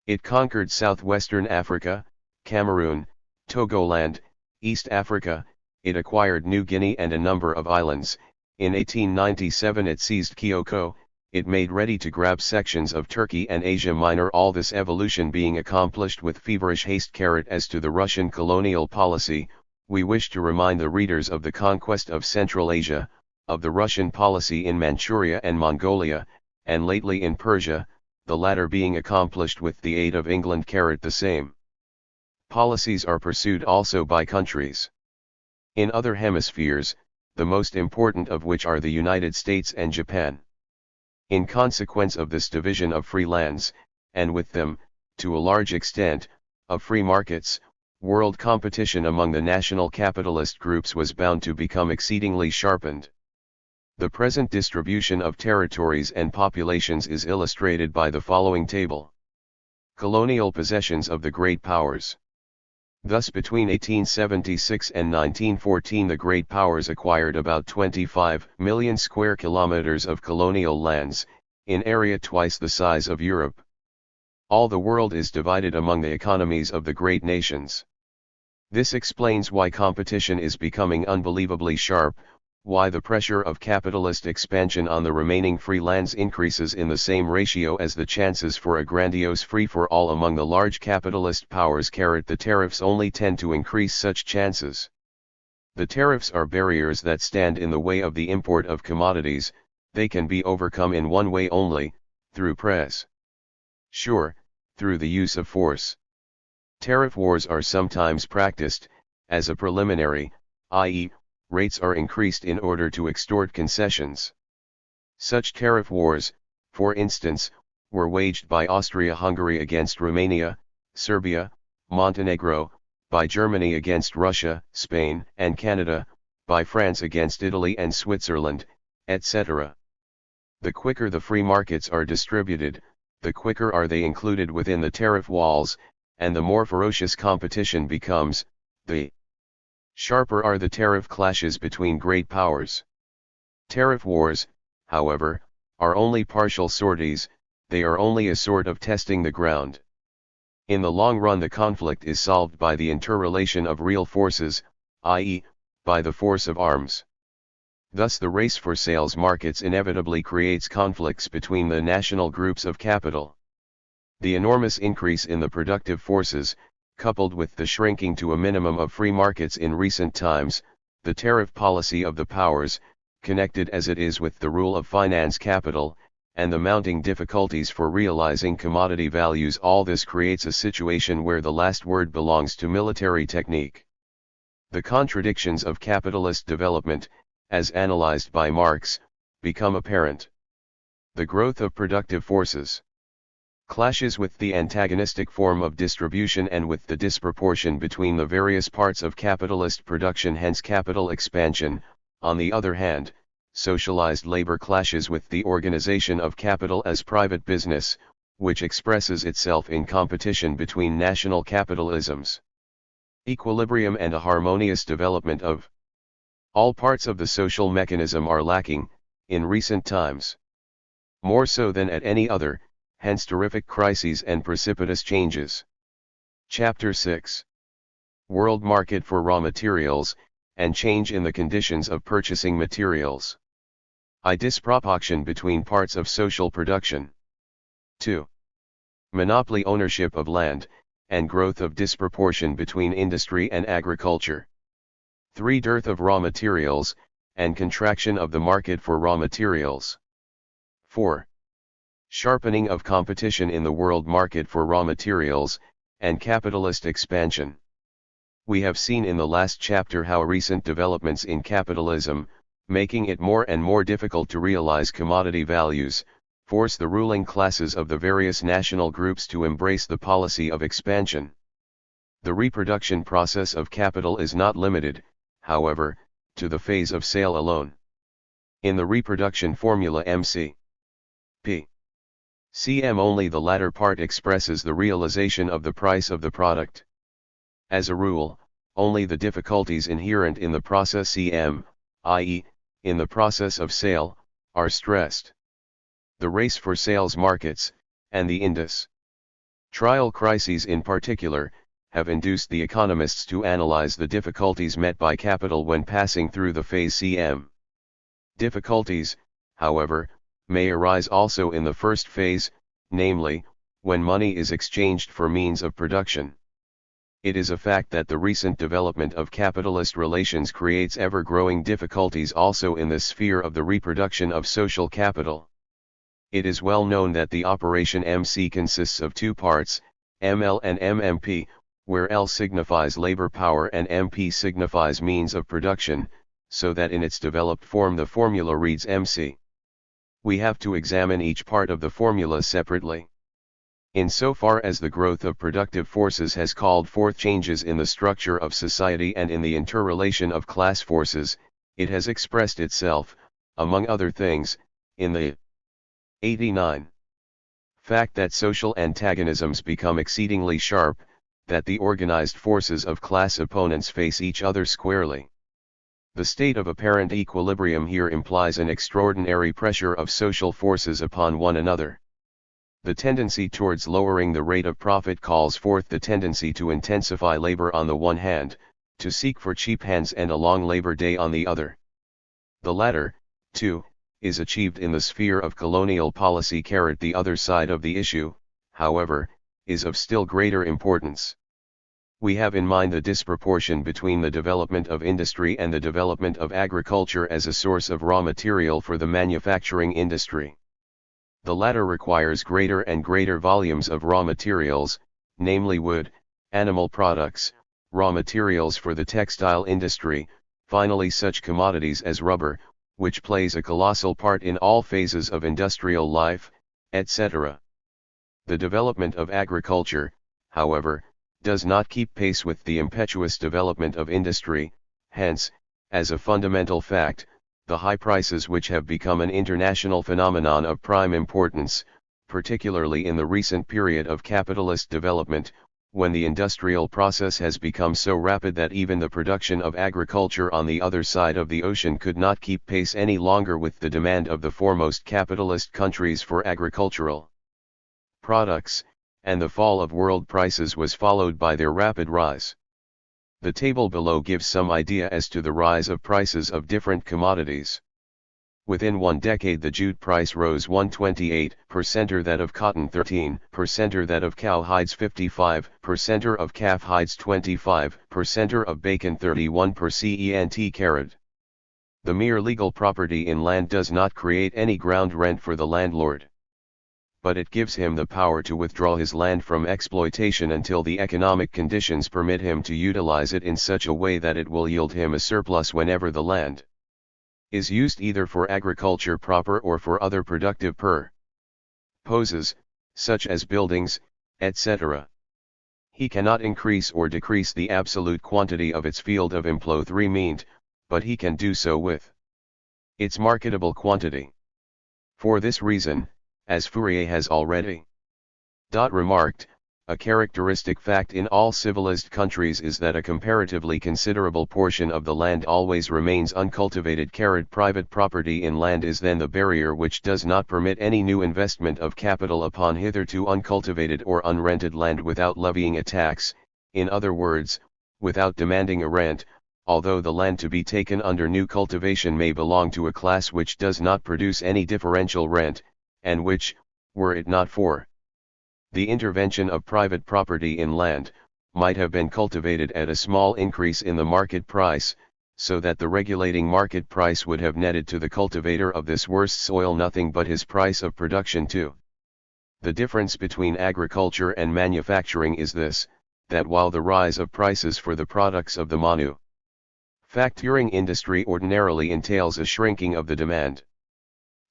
It conquered southwestern Africa, Cameroon, Togoland, East Africa, it acquired New Guinea and a number of islands. In 1897 it seized Kyoko, it made ready-to-grab sections of Turkey and Asia Minor, all this evolution being accomplished with feverish haste. As to the Russian colonial policy, we wish to remind the readers of the conquest of Central Asia, of the Russian policy in Manchuria and Mongolia, and lately in Persia, the latter being accomplished with the aid of England. The same policies are pursued also by countries in other hemispheres, the most important of which are the United States and Japan. In consequence of this division of free lands, and with them, to a large extent, of free markets, world competition among the national capitalist groups was bound to become exceedingly sharpened. The present distribution of territories and populations is illustrated by the following table. Colonial possessions of the great powers. Thus between 1876 and 1914 the great powers acquired about 25 million square kilometers of colonial lands, in area twice the size of Europe. All the world is divided among the economies of the great nations. This explains why competition is becoming unbelievably sharp, why the pressure of capitalist expansion on the remaining free lands increases in the same ratio as the chances for a grandiose free-for-all among the large capitalist powers. The tariffs only tend to increase such chances. The tariffs are barriers that stand in the way of the import of commodities. They can be overcome in one way only, through press. Sure, through the use of force. Tariff wars are sometimes practiced, as a preliminary, i.e., rates are increased in order to extort concessions. Such tariff wars, for instance, were waged by Austria-Hungary against Romania, Serbia, Montenegro, by Germany against Russia, Spain and Canada, by France against Italy and Switzerland, etc. The quicker the free markets are distributed, the quicker are they included within the tariff walls, and the more ferocious competition becomes, the sharper are the tariff clashes between great powers. Tariff wars, however, are only partial sorties, they are only a sort of testing the ground. In the long run the conflict is solved by the interrelation of real forces, i.e., by the force of arms. Thus the race for sales markets inevitably creates conflicts between the national groups of capital. The enormous increase in the productive forces, coupled with the shrinking to a minimum of free markets in recent times, the tariff policy of the powers, connected as it is with the rule of finance capital, and the mounting difficulties for realizing commodity values, all this creates a situation where the last word belongs to military technique. The contradictions of capitalist development, as analyzed by Marx, become apparent. The growth of productive forces clashes with the antagonistic form of distribution and with the disproportion between the various parts of capitalist production, hence capital expansion. On the other hand, socialized labor clashes with the organization of capital as private business, which expresses itself in competition between national capitalisms. Equilibrium and a harmonious development of all parts of the social mechanism are lacking, in recent times. More so than at any other, hence terrific crises and precipitous changes. Chapter 6. World market for raw materials, and change in the conditions of purchasing materials. I. Disproportion between parts of social production. 2. Monopoly ownership of land, and growth of disproportion between industry and agriculture. 3. Dearth of raw materials, and contraction of the market for raw materials. 4. Sharpening of competition in the world market for raw materials, and capitalist expansion. We have seen in the last chapter how recent developments in capitalism, making it more and more difficult to realize commodity values, force the ruling classes of the various national groups to embrace the policy of expansion. The reproduction process of capital is not limited, however, to the phase of sale alone. In the reproduction formula MC. P. CM only the latter part expresses the realization of the price of the product. As a rule, only the difficulties inherent in the process CM, i.e., in the process of sale, are stressed. The race for sales markets, and the industrial crises in particular, have induced the economists to analyze the difficulties met by capital when passing through the phase CM. Difficulties, however, may arise also in the first phase, namely, when money is exchanged for means of production. It is a fact that the recent development of capitalist relations creates ever-growing difficulties also in the sphere of the reproduction of social capital. It is well known that the operation MC consists of two parts, ML and MMP, where L signifies labor power and MP signifies means of production. so that in its developed form the formula reads MC. We have to examine each part of the formula separately. Insofar as the growth of productive forces has called forth changes in the structure of society and in the interrelation of class forces, it has expressed itself, among other things, in the 89. Fact that social antagonisms become exceedingly sharp, that the organized forces of class opponents face each other squarely. The state of apparent equilibrium here implies an extraordinary pressure of social forces upon one another. The tendency towards lowering the rate of profit calls forth the tendency to intensify labor on the one hand, to seek for cheap hands and a long labor day on the other. The latter, too, is achieved in the sphere of colonial policy. The other side of the issue, however, is of still greater importance. We have in mind the disproportion between the development of industry and the development of agriculture as a source of raw material for the manufacturing industry. The latter requires greater and greater volumes of raw materials, namely wood, animal products, raw materials for the textile industry, finally such commodities as rubber, which plays a colossal part in all phases of industrial life, etc. The development of agriculture, however, does not keep pace with the impetuous development of industry, hence, as a fundamental fact, the high prices which have become an international phenomenon of prime importance, particularly in the recent period of capitalist development, when the industrial process has become so rapid that even the production of agriculture on the other side of the ocean could not keep pace any longer with the demand of the foremost capitalist countries for agricultural products, and the fall of world prices was followed by their rapid rise. The table below gives some idea as to the rise of prices of different commodities. Within 1 decade the jute price rose 128%, or that of cotton 13%, or that of cow hides 55%, or of calf hides 25%, or of bacon 31%. The mere legal property in land does not create any ground rent for the landlord. But it gives him the power to withdraw his land from exploitation until the economic conditions permit him to utilize it in such a way that it will yield him a surplus whenever the land is used either for agriculture proper or for other productive purposes, such as buildings, etc. He cannot increase or decrease the absolute quantity of its field of employment, but he can do so with its marketable quantity. For this reason, as Fourier has already remarked, a characteristic fact in all civilized countries is that a comparatively considerable portion of the land always remains uncultivated. Private property in land is then the barrier which does not permit any new investment of capital upon hitherto uncultivated or unrented land without levying a tax, in other words, without demanding a rent, although the land to be taken under new cultivation may belong to a class which does not produce any differential rent, and which, were it not for the intervention of private property in land, might have been cultivated at a small increase in the market price, so that the regulating market price would have netted to the cultivator of this worst soil nothing but his price of production too. The difference between agriculture and manufacturing is this, that while the rise of prices for the products of the manufacturing industry ordinarily entails a shrinking of the demand,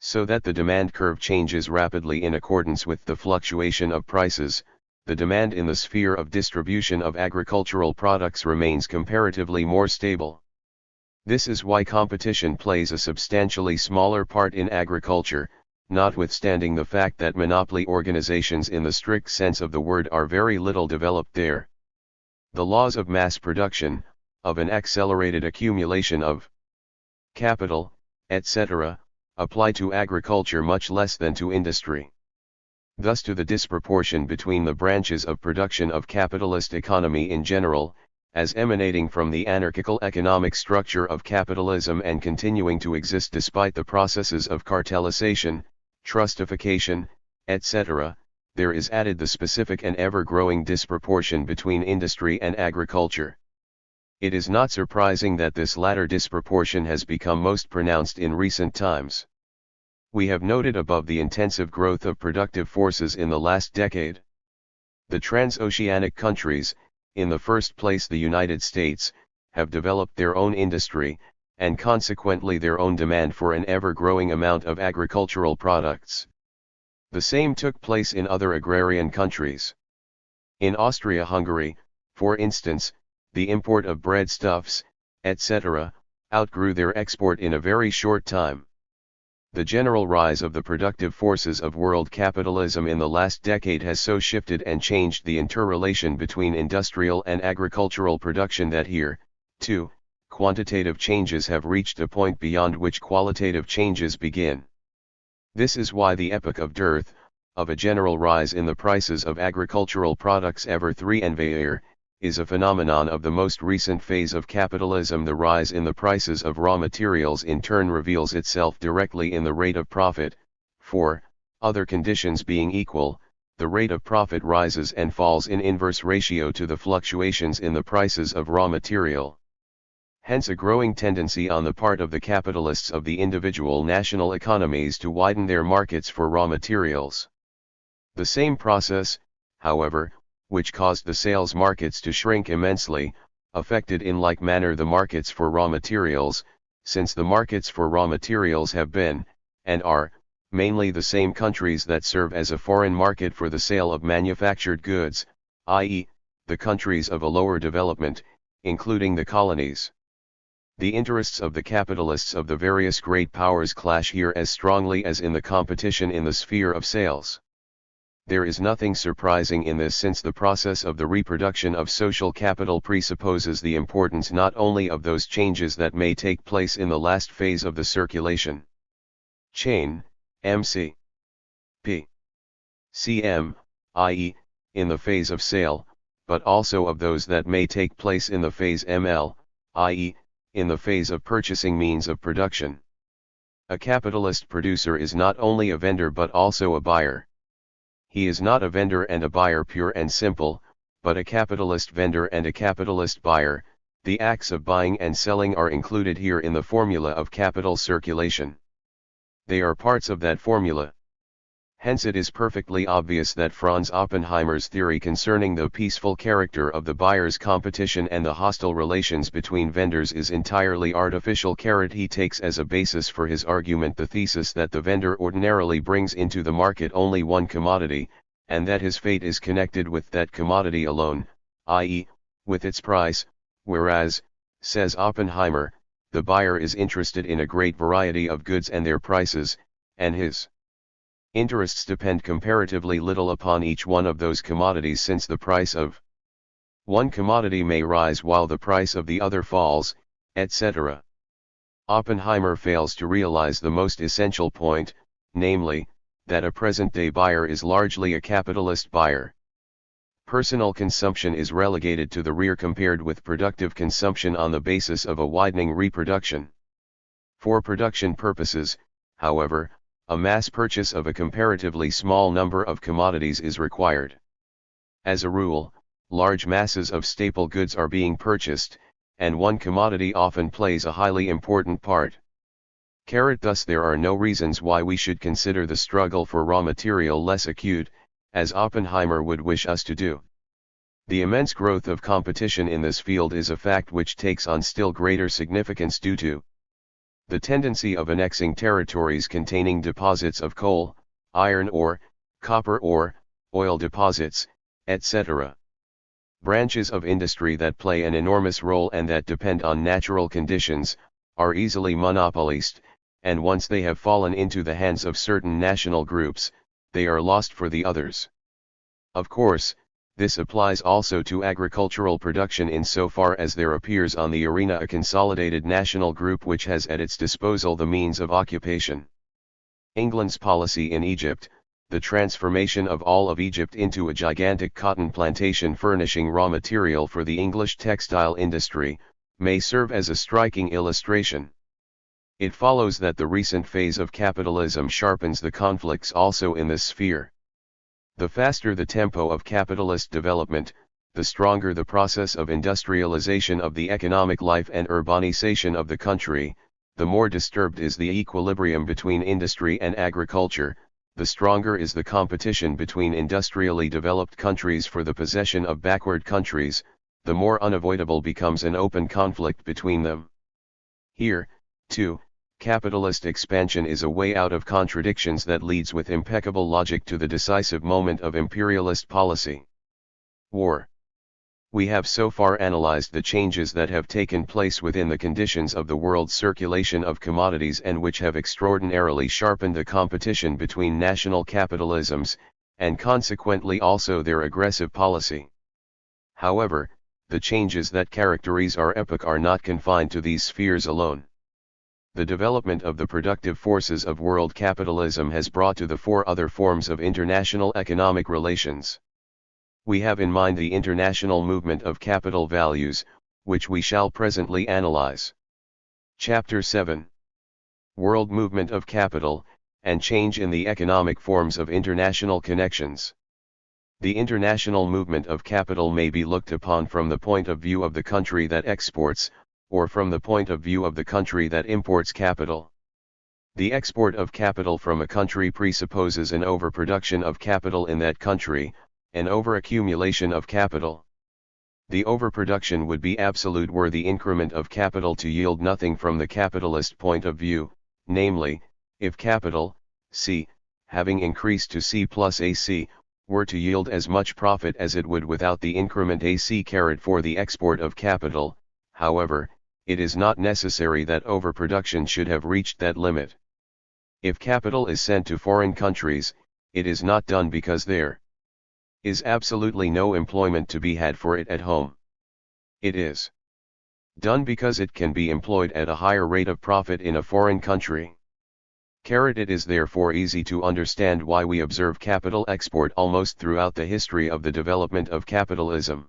so that the demand curve changes rapidly in accordance with the fluctuation of prices, the demand in the sphere of distribution of agricultural products remains comparatively more stable. This is why competition plays a substantially smaller part in agriculture, notwithstanding the fact that monopoly organizations in the strict sense of the word are very little developed there. The laws of mass production, of an accelerated accumulation of capital, etc., apply to agriculture much less than to industry. Thus to the disproportion between the branches of production of capitalist economy in general, as emanating from the anarchical economic structure of capitalism and continuing to exist despite the processes of cartelization, trustification, etc., there is added the specific and ever-growing disproportion between industry and agriculture. It is not surprising that this latter disproportion has become most pronounced in recent times. We have noted above the intensive growth of productive forces in the last decade. The transoceanic countries, in the first place the United States, have developed their own industry, and consequently their own demand for an ever-growing amount of agricultural products. The same took place in other agrarian countries. In Austria-Hungary, for instance, the import of breadstuffs, etc., outgrew their export in a very short time. The general rise of the productive forces of world capitalism in the last decade has so shifted and changed the interrelation between industrial and agricultural production that here, too, quantitative changes have reached a point beyond which qualitative changes begin. This is why the epoch of dearth, of a general rise in the prices of agricultural products ever threevenveer, is a phenomenon of the most recent phase of capitalism. The rise in the prices of raw materials in turn reveals itself directly in the rate of profit, for, other conditions being equal, the rate of profit rises and falls in inverse ratio to the fluctuations in the prices of raw material. Hence a growing tendency on the part of the capitalists of the individual national economies to widen their markets for raw materials. The same process, however, which caused the sales markets to shrink immensely, affected in like manner the markets for raw materials, since the markets for raw materials have been, and are, mainly the same countries that serve as a foreign market for the sale of manufactured goods, i.e., the countries of a lower development, including the colonies. The interests of the capitalists of the various great powers clash here as strongly as in the competition in the sphere of sales. There is nothing surprising in this, since the process of the reproduction of social capital presupposes the importance not only of those changes that may take place in the last phase of the circulation chain, MC, P, CM, i.e., in the phase of sale, but also of those that may take place in the phase ML, i.e., in the phase of purchasing means of production. A capitalist producer is not only a vendor but also a buyer. He is not a vendor and a buyer pure and simple, but a capitalist vendor and a capitalist buyer. The acts of buying and selling are included here in the formula of capital circulation. They are parts of that formula. Hence it is perfectly obvious that Franz Oppenheimer's theory concerning the peaceful character of the buyer's competition and the hostile relations between vendors is entirely artificial. He takes as a basis for his argument the thesis that the vendor ordinarily brings into the market only one commodity, and that his fate is connected with that commodity alone, i.e., with its price, whereas, says Oppenheimer, the buyer is interested in a great variety of goods and their prices, and his interests depend comparatively little upon each one of those commodities, since the price of one commodity may rise while the price of the other falls, etc. Oppenheimer fails to realize the most essential point, namely, that a present-day buyer is largely a capitalist buyer. Personal consumption is relegated to the rear compared with productive consumption on the basis of a widening reproduction. For production purposes, however, a mass purchase of a comparatively small number of commodities is required. As a rule, large masses of staple goods are being purchased, and one commodity often plays a highly important part. Thus there are no reasons why we should consider the struggle for raw material less acute, as Oppenheimer would wish us to do. The immense growth of competition in this field is a fact which takes on still greater significance due to the tendency of annexing territories containing deposits of coal, iron ore, copper ore, oil deposits, etc. Branches of industry that play an enormous role and that depend on natural conditions, are easily monopolized, and once they have fallen into the hands of certain national groups, they are lost for the others. Of course, this applies also to agricultural production insofar as there appears on the arena a consolidated national group which has at its disposal the means of occupation. England's policy in Egypt, the transformation of all of Egypt into a gigantic cotton plantation furnishing raw material for the English textile industry, may serve as a striking illustration. It follows that the recent phase of capitalism sharpens the conflicts also in this sphere. The faster the tempo of capitalist development, the stronger the process of industrialization of the economic life and urbanization of the country, the more disturbed is the equilibrium between industry and agriculture, the stronger is the competition between industrially developed countries for the possession of backward countries, the more unavoidable becomes an open conflict between them. Here, too, capitalist expansion is a way out of contradictions that leads with impeccable logic to the decisive moment of imperialist policy. War. We have so far analyzed the changes that have taken place within the conditions of the world's circulation of commodities and which have extraordinarily sharpened the competition between national capitalisms, and consequently also their aggressive policy. However, the changes that characterize our epoch are not confined to these spheres alone. The development of the productive forces of world capitalism has brought to the fore other forms of international economic relations. We have in mind the international movement of capital values, which we shall presently analyze. Chapter 7. World Movement of Capital, and Change in the Economic Forms of International Connections. The international movement of capital may be looked upon from the point of view of the country that exports, or from the point of view of the country that imports capital. The export of capital from a country presupposes an overproduction of capital in that country, an overaccumulation of capital. The overproduction would be absolute were the increment of capital to yield nothing from the capitalist point of view, namely, if capital, C, having increased to C plus AC, were to yield as much profit as it would without the increment AC carried for the export of capital. However, it is not necessary that overproduction should have reached that limit. If capital is sent to foreign countries, it is not done because there is absolutely no employment to be had for it at home. It is done because it can be employed at a higher rate of profit in a foreign country. It is therefore easy to understand why we observe capital export almost throughout the history of the development of capitalism.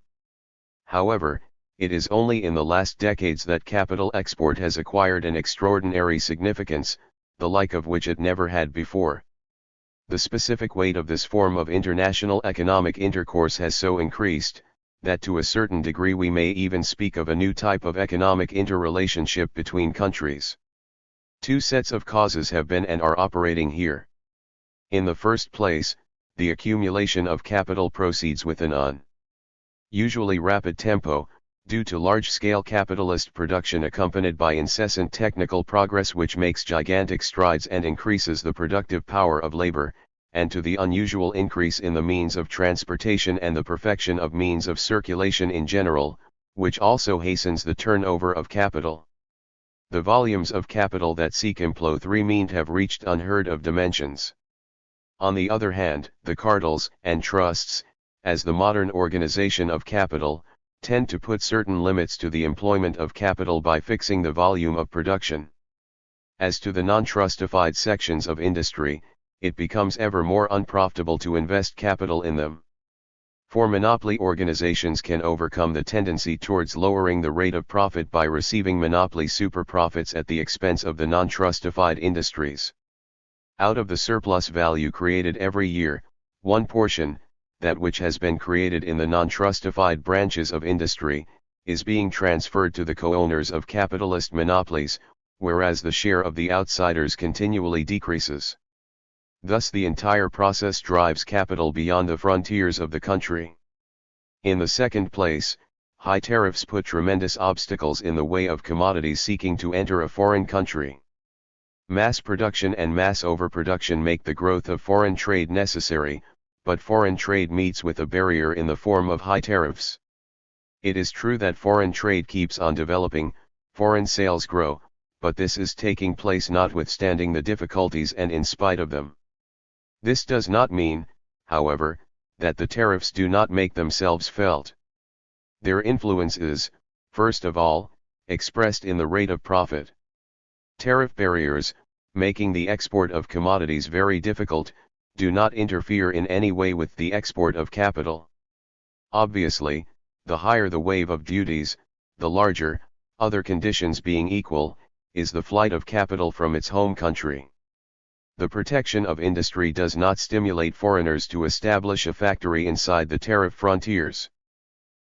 However, it is only in the last decades that capital export has acquired an extraordinary significance, the like of which it never had before. The specific weight of this form of international economic intercourse has so increased, that to a certain degree we may even speak of a new type of economic interrelationship between countries. Two sets of causes have been and are operating here. In the first place, the accumulation of capital proceeds with an unusually rapid tempo, due to large-scale capitalist production accompanied by incessant technical progress which makes gigantic strides and increases the productive power of labor, and to the unusual increase in the means of transportation and the perfection of means of circulation in general, which also hastens the turnover of capital. The volumes of capital that seek employ 3 mean have reached unheard of dimensions. On the other hand, the cartels and trusts, as the modern organization of capital, tend to put certain limits to the employment of capital by fixing the volume of production. As to the non-trustified sections of industry, it becomes ever more unprofitable to invest capital in them. For monopoly organizations can overcome the tendency towards lowering the rate of profit by receiving monopoly super-profits at the expense of the non-trustified industries. Out of the surplus value created every year, one portion, that which has been created in the non-trustified branches of industry, is being transferred to the co-owners of capitalist monopolies, whereas the share of the outsiders continually decreases. Thus the entire process drives capital beyond the frontiers of the country. In the second place, high tariffs put tremendous obstacles in the way of commodities seeking to enter a foreign country. Mass production and mass overproduction make the growth of foreign trade necessary, but foreign trade meets with a barrier in the form of high tariffs. It is true that foreign trade keeps on developing, foreign sales grow, but this is taking place notwithstanding the difficulties and in spite of them. This does not mean, however, that the tariffs do not make themselves felt. Their influence is, first of all, expressed in the rate of profit. Tariff barriers, making the export of commodities very difficult, do not interfere in any way with the export of capital. Obviously, the higher the wave of duties, the larger, other conditions being equal, is the flight of capital from its home country. The protection of industry does not stimulate foreigners to establish a factory inside the tariff frontiers.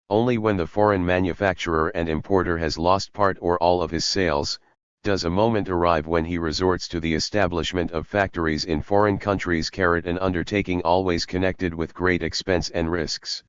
Only when the foreign manufacturer and importer has lost part or all of his sales, does a moment arrive when he resorts to the establishment of factories in foreign countries, an undertaking always connected with great expense and risks.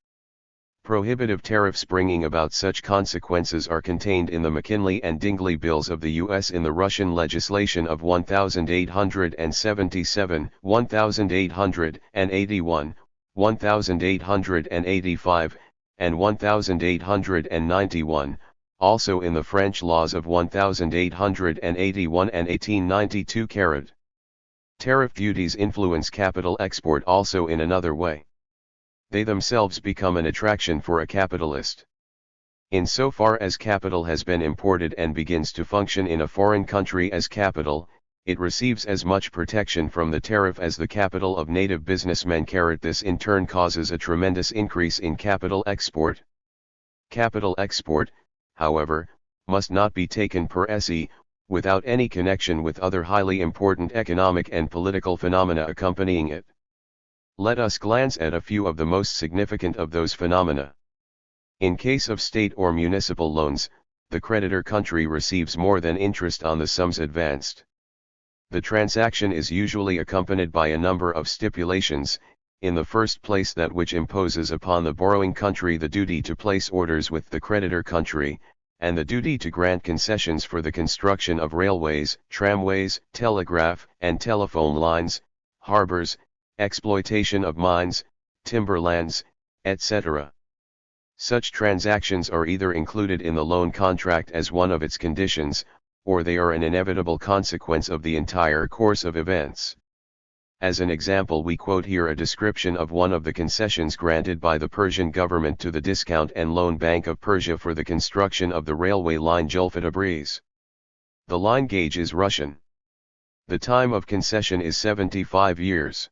Prohibitive tariffs bringing about such consequences are contained in the McKinley and Dingley bills of the U.S. in the Russian legislation of 1877, 1881, 1885, and 1891, also in the French laws of 1881 and 1892. Tariff duties influence capital export also in another way. They themselves become an attraction for a capitalist. Insofar as capital has been imported and begins to function in a foreign country as capital, it receives as much protection from the tariff as the capital of native businessmen. This in turn causes a tremendous increase in capital export. Capital export, however, must not be taken per se, without any connection with other highly important economic and political phenomena accompanying it. Let us glance at a few of the most significant of those phenomena. In case of state or municipal loans, the creditor country receives more than interest on the sums advanced. The transaction is usually accompanied by a number of stipulations, in the first place that which imposes upon the borrowing country the duty to place orders with the creditor country, and the duty to grant concessions for the construction of railways, tramways, telegraph and telephone lines, harbors, exploitation of mines, timberlands, etc. Such transactions are either included in the loan contract as one of its conditions, or they are an inevitable consequence of the entire course of events. As an example, we quote here a description of one of the concessions granted by the Persian government to the Discount and Loan Bank of Persia for the construction of the railway line Julfa-Tabriz. The line gauge is Russian. The time of concession is 75 years.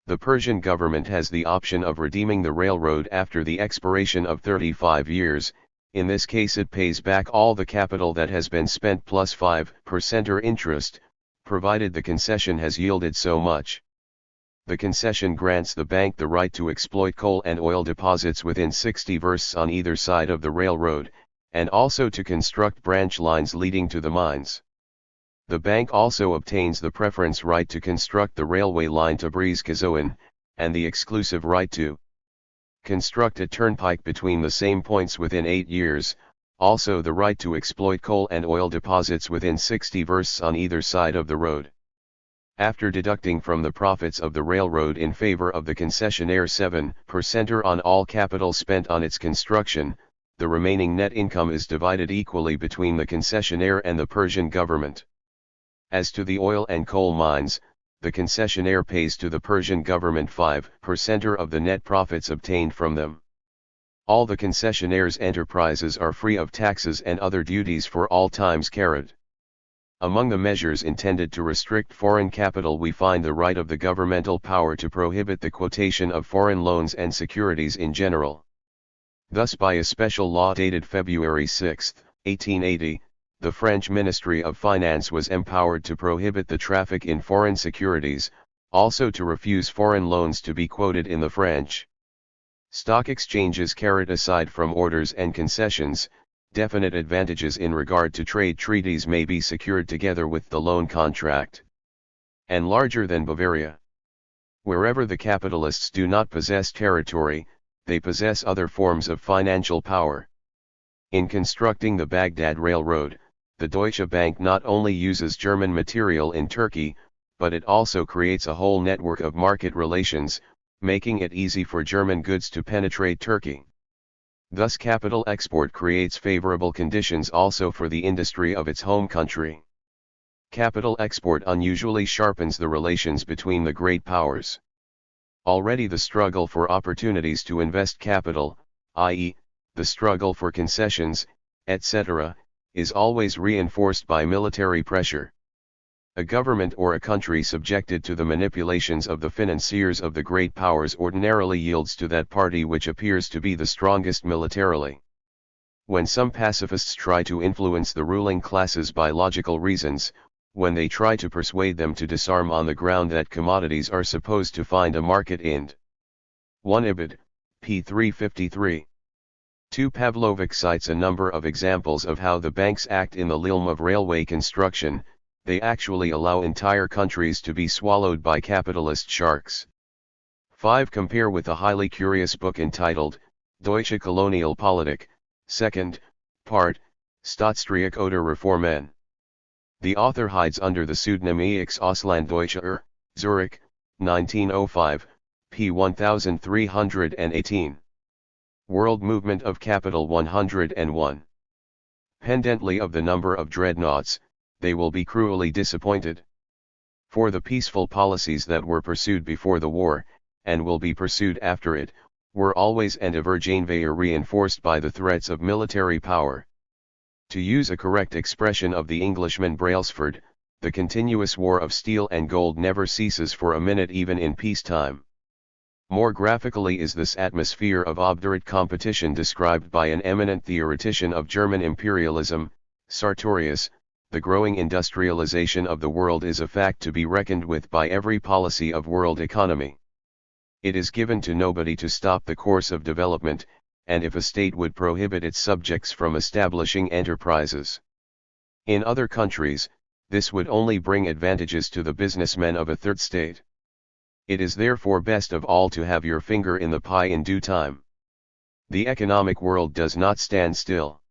The Persian government has the option of redeeming the railroad after the expiration of 35 years, in this case it pays back all the capital that has been spent plus 5% or interest, provided the concession has yielded so much. The concession grants the bank the right to exploit coal and oil deposits within 60 versts on either side of the railroad, and also to construct branch lines leading to the mines. The bank also obtains the preference right to construct the railway line Tabriz-Kazan, and the exclusive right to construct a turnpike between the same points within 8 years, also the right to exploit coal and oil deposits within 60 versts on either side of the road. After deducting from the profits of the railroad in favor of the concessionaire 7% on all capital spent on its construction, the remaining net income is divided equally between the concessionaire and the Persian government. As to the oil and coal mines, the concessionaire pays to the Persian government 5% of the net profits obtained from them. All the concessionaire's enterprises are free of taxes and other duties for all times. Among the measures intended to restrict foreign capital we find the right of the governmental power to prohibit the quotation of foreign loans and securities in general. Thus by a special law dated February 6, 1880, the French Ministry of Finance was empowered to prohibit the traffic in foreign securities, also to refuse foreign loans to be quoted in the French stock exchanges. Aside from orders and concessions, definite advantages in regard to trade treaties may be secured together with the loan contract. And larger than Bavaria. Wherever the capitalists do not possess territory, they possess other forms of financial power. In constructing the Baghdad Railroad, the Deutsche Bank not only uses German material in Turkey, but it also creates a whole network of market relations, making it easy for German goods to penetrate Turkey. Thus capital export creates favorable conditions also for the industry of its home country. Capital export unusually sharpens the relations between the great powers. Already the struggle for opportunities to invest capital, i.e., the struggle for concessions, etc., is always reinforced by military pressure. A government or a country subjected to the manipulations of the financiers of the great powers ordinarily yields to that party which appears to be the strongest militarily. When some pacifists try to influence the ruling classes by logical reasons, when they try to persuade them to disarm on the ground that commodities are supposed to find a market in 1 Ibid, p. 353. 2 Pavlovic cites a number of examples of how the banks act in the realm of railway construction. They actually allow entire countries to be swallowed by capitalist sharks. 5 Compare with a highly curious book entitled, Deutsche Kolonialpolitik, 2nd, part, Staatsstreik oder Reformen. The author hides under the pseudonym Ex Auslanddeutscher, Zurich, 1905, p. 1318. World Movement of Capital 101. Pendently of the number of dreadnoughts, they will be cruelly disappointed. For the peaceful policies that were pursued before the war, and will be pursued after it, were always and ever reinforced by the threats of military power. To use a correct expression of the Englishman Brailsford, the continuous war of steel and gold never ceases for a minute even in peacetime. More graphically is this atmosphere of obdurate competition described by an eminent theoretician of German imperialism, Sartorius. The growing industrialization of the world is a fact to be reckoned with by every policy of world economy. It is given to nobody to stop the course of development, and if a state would prohibit its subjects from establishing enterprises. In other countries, this would only bring advantages to the businessmen of a third state. It is therefore best of all to have your finger in the pie in due time. The economic world does not stand still.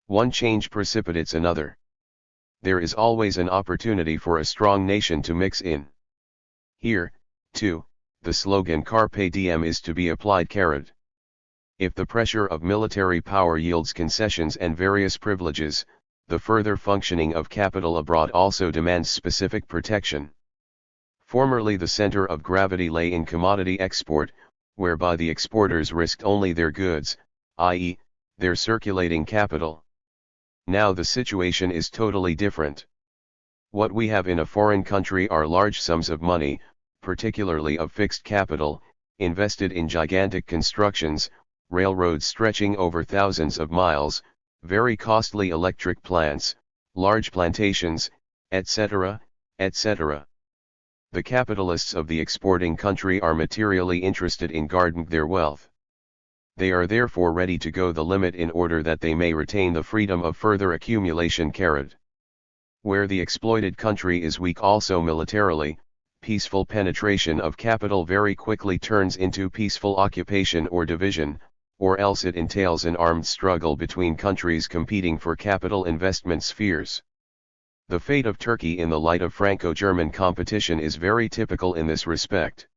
One change precipitates another. There is always an opportunity for a strong nation to mix in. Here, too, the slogan Carpe Diem is to be applied. If the pressure of military power yields concessions and various privileges, the further functioning of capital abroad also demands specific protection. Formerly the center of gravity lay in commodity export, whereby the exporters risked only their goods, i.e., their circulating capital. Now the situation is totally different. What we have in a foreign country are large sums of money, particularly of fixed capital, invested in gigantic constructions, railroads stretching over thousands of miles, very costly electric plants, large plantations, etc., etc. The capitalists of the exporting country are materially interested in guarding their wealth. They are therefore ready to go the limit in order that they may retain the freedom of further accumulation. Where the exploited country is weak also militarily, peaceful penetration of capital very quickly turns into peaceful occupation or division, or else it entails an armed struggle between countries competing for capital investment spheres. The fate of Turkey in the light of Franco-German competition is very typical in this respect.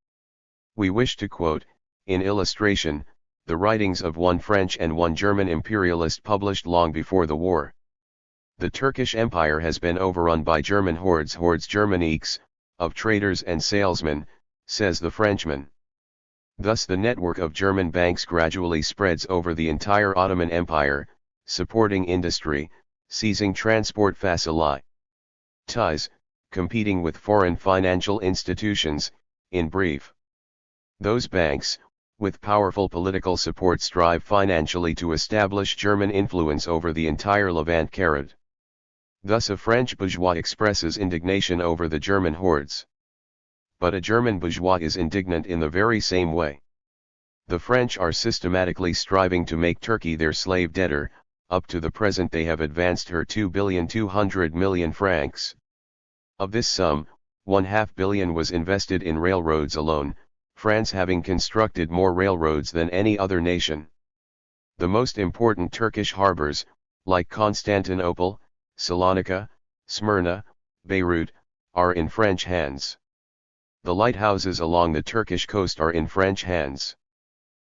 We wish to quote, in illustration, the writings of one French and one German imperialist published long before the war. The Turkish Empire has been overrun by German hordes Germaniques, of traders and salesmen, says the Frenchman. Thus the network of German banks gradually spreads over the entire Ottoman Empire, supporting industry, seizing transport facility, competing with foreign financial institutions, in brief. Those banks, with powerful political support, strive financially to establish German influence over the entire Levant. Thus a French bourgeois expresses indignation over the German hordes. But a German bourgeois is indignant in the very same way. The French are systematically striving to make Turkey their slave debtor. Up to the present they have advanced her 2,200,000,000 francs. Of this sum, 1/2 billion was invested in railroads alone, France having constructed more railroads than any other nation. The most important Turkish harbors, like Constantinople, Salonika, Smyrna, Beirut, are in French hands. The lighthouses along the Turkish coast are in French hands.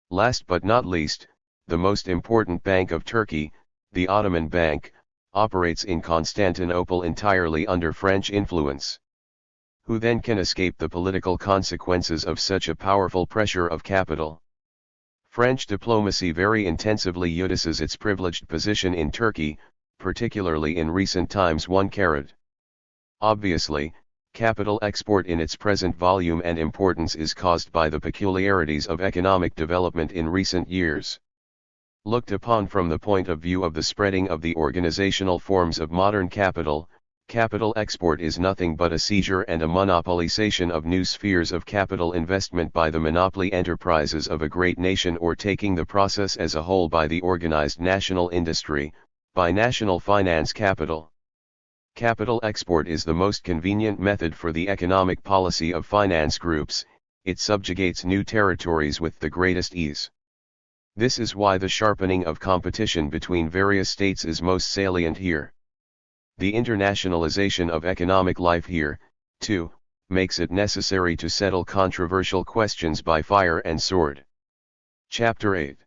Last but not least, the most important bank of Turkey, the Ottoman Bank, operates in Constantinople entirely under French influence. Who then can escape the political consequences of such a powerful pressure of capital? French diplomacy very intensively utilizes its privileged position in Turkey, particularly in recent times. Obviously, capital export in its present volume and importance is caused by the peculiarities of economic development in recent years. Looked upon from the point of view of the spreading of the organizational forms of modern capital, capital export is nothing but a seizure and a monopolization of new spheres of capital investment by the monopoly enterprises of a great nation, or taking the process as a whole by the organized national industry, by national finance capital. Capital export is the most convenient method for the economic policy of finance groups. It subjugates new territories with the greatest ease. This is why the sharpening of competition between various states is most salient here. The internationalization of economic life here, too, makes it necessary to settle controversial questions by fire and sword. Chapter 8.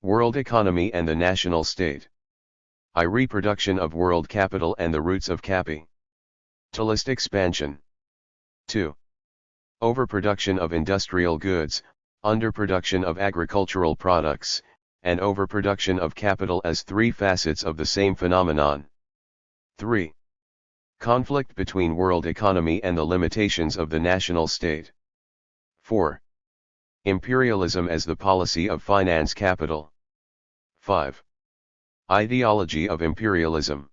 World Economy and the National State. Reproduction of world capital and the roots of capitalist expansion. 2. Overproduction of industrial goods, underproduction of agricultural products, and overproduction of capital as three facets of the same phenomenon. 3. Conflict between world economy and the limitations of the national state. 4. Imperialism as the policy of finance capital. 5. Ideology of imperialism.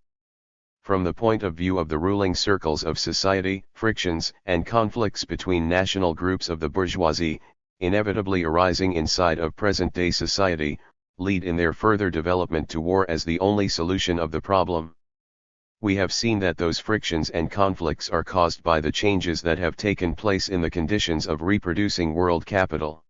From the point of view of the ruling circles of society, frictions and conflicts between national groups of the bourgeoisie, inevitably arising inside of present-day society, lead in their further development to war as the only solution of the problem. We have seen that those frictions and conflicts are caused by the changes that have taken place in the conditions of reproducing world capital.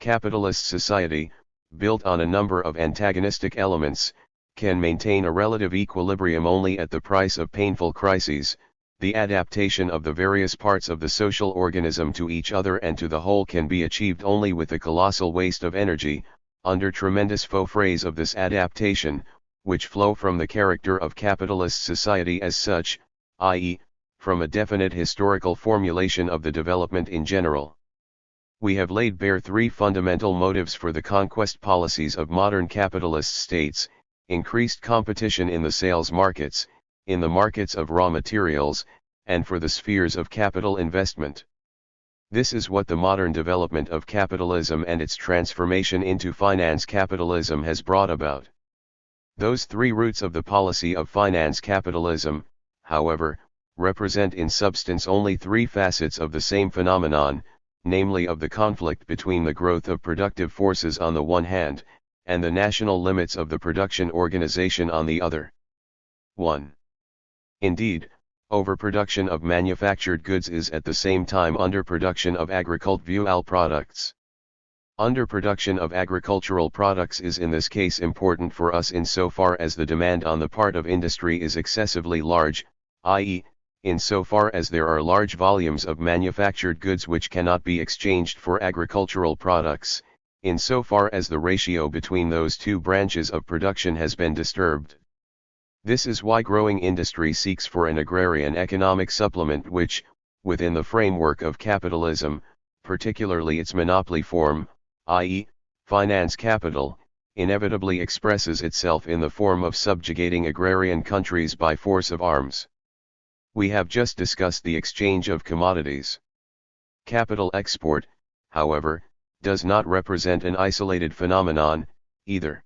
Capitalist society, built on a number of antagonistic elements, can maintain a relative equilibrium only at the price of painful crises. The adaptation of the various parts of the social organism to each other and to the whole can be achieved only with a colossal waste of energy, under tremendous faux phrase of this adaptation, which flow from the character of capitalist society as such, i.e., from a definite historical formulation of the development in general. We have laid bare three fundamental motives for the conquest policies of modern capitalist states: increased competition in the sales markets, in the markets of raw materials, and for the spheres of capital investment. This is what the modern development of capitalism and its transformation into finance capitalism has brought about. Those three roots of the policy of finance capitalism, however, represent in substance only three facets of the same phenomenon, namely of the conflict between the growth of productive forces on the one hand, and the national limits of the production organization on the other. 1. Indeed, overproduction of manufactured goods is at the same time underproduction of agricultural products. Underproduction of agricultural products is in this case important for us insofar as the demand on the part of industry is excessively large, i.e., insofar as there are large volumes of manufactured goods which cannot be exchanged for agricultural products, insofar as the ratio between those two branches of production has been disturbed. This is why growing industry seeks for an agrarian economic supplement which, within the framework of capitalism, particularly its monopoly form, i.e., finance capital, inevitably expresses itself in the form of subjugating agrarian countries by force of arms. We have just discussed the exchange of commodities. Capital export, however, does not represent an isolated phenomenon, either.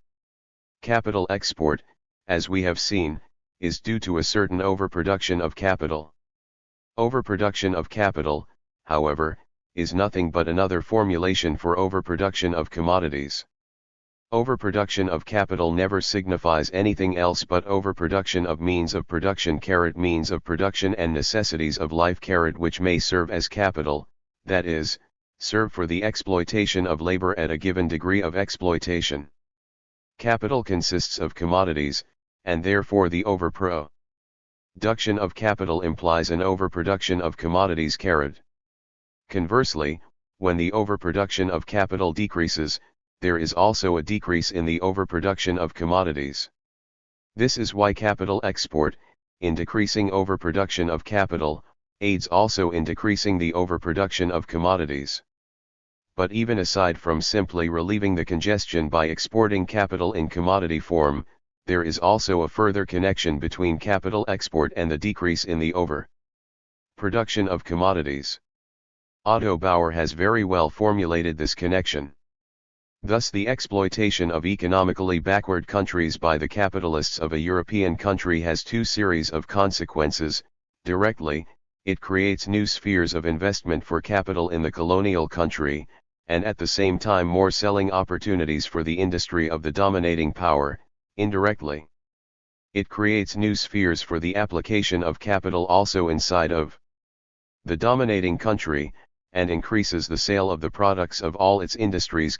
Capital export, as we have seen, is due to a certain overproduction of capital. Overproduction of capital, however, is nothing but another formulation for overproduction of commodities. Overproduction of capital never signifies anything else but overproduction of means of production means of production and necessities of life which may serve as capital, that is, serve for the exploitation of labor at a given degree of exploitation. Capital consists of commodities, and therefore the overproduction of capital implies an overproduction of commodities. Conversely, when the overproduction of capital decreases, there is also a decrease in the overproduction of commodities. This is why capital export, in decreasing overproduction of capital, aids also in decreasing the overproduction of commodities. But even aside from simply relieving the congestion by exporting capital in commodity form, there is also a further connection between capital export and the decrease in the overproduction of commodities. Otto Bauer has very well formulated this connection. Thus the exploitation of economically backward countries by the capitalists of a European country has two series of consequences. Directly, it creates new spheres of investment for capital in the colonial country, and at the same time more selling opportunities for the industry of the dominating power. Indirectly, it creates new spheres for the application of capital also inside of the dominating country, and increases the sale of the products of all its industries.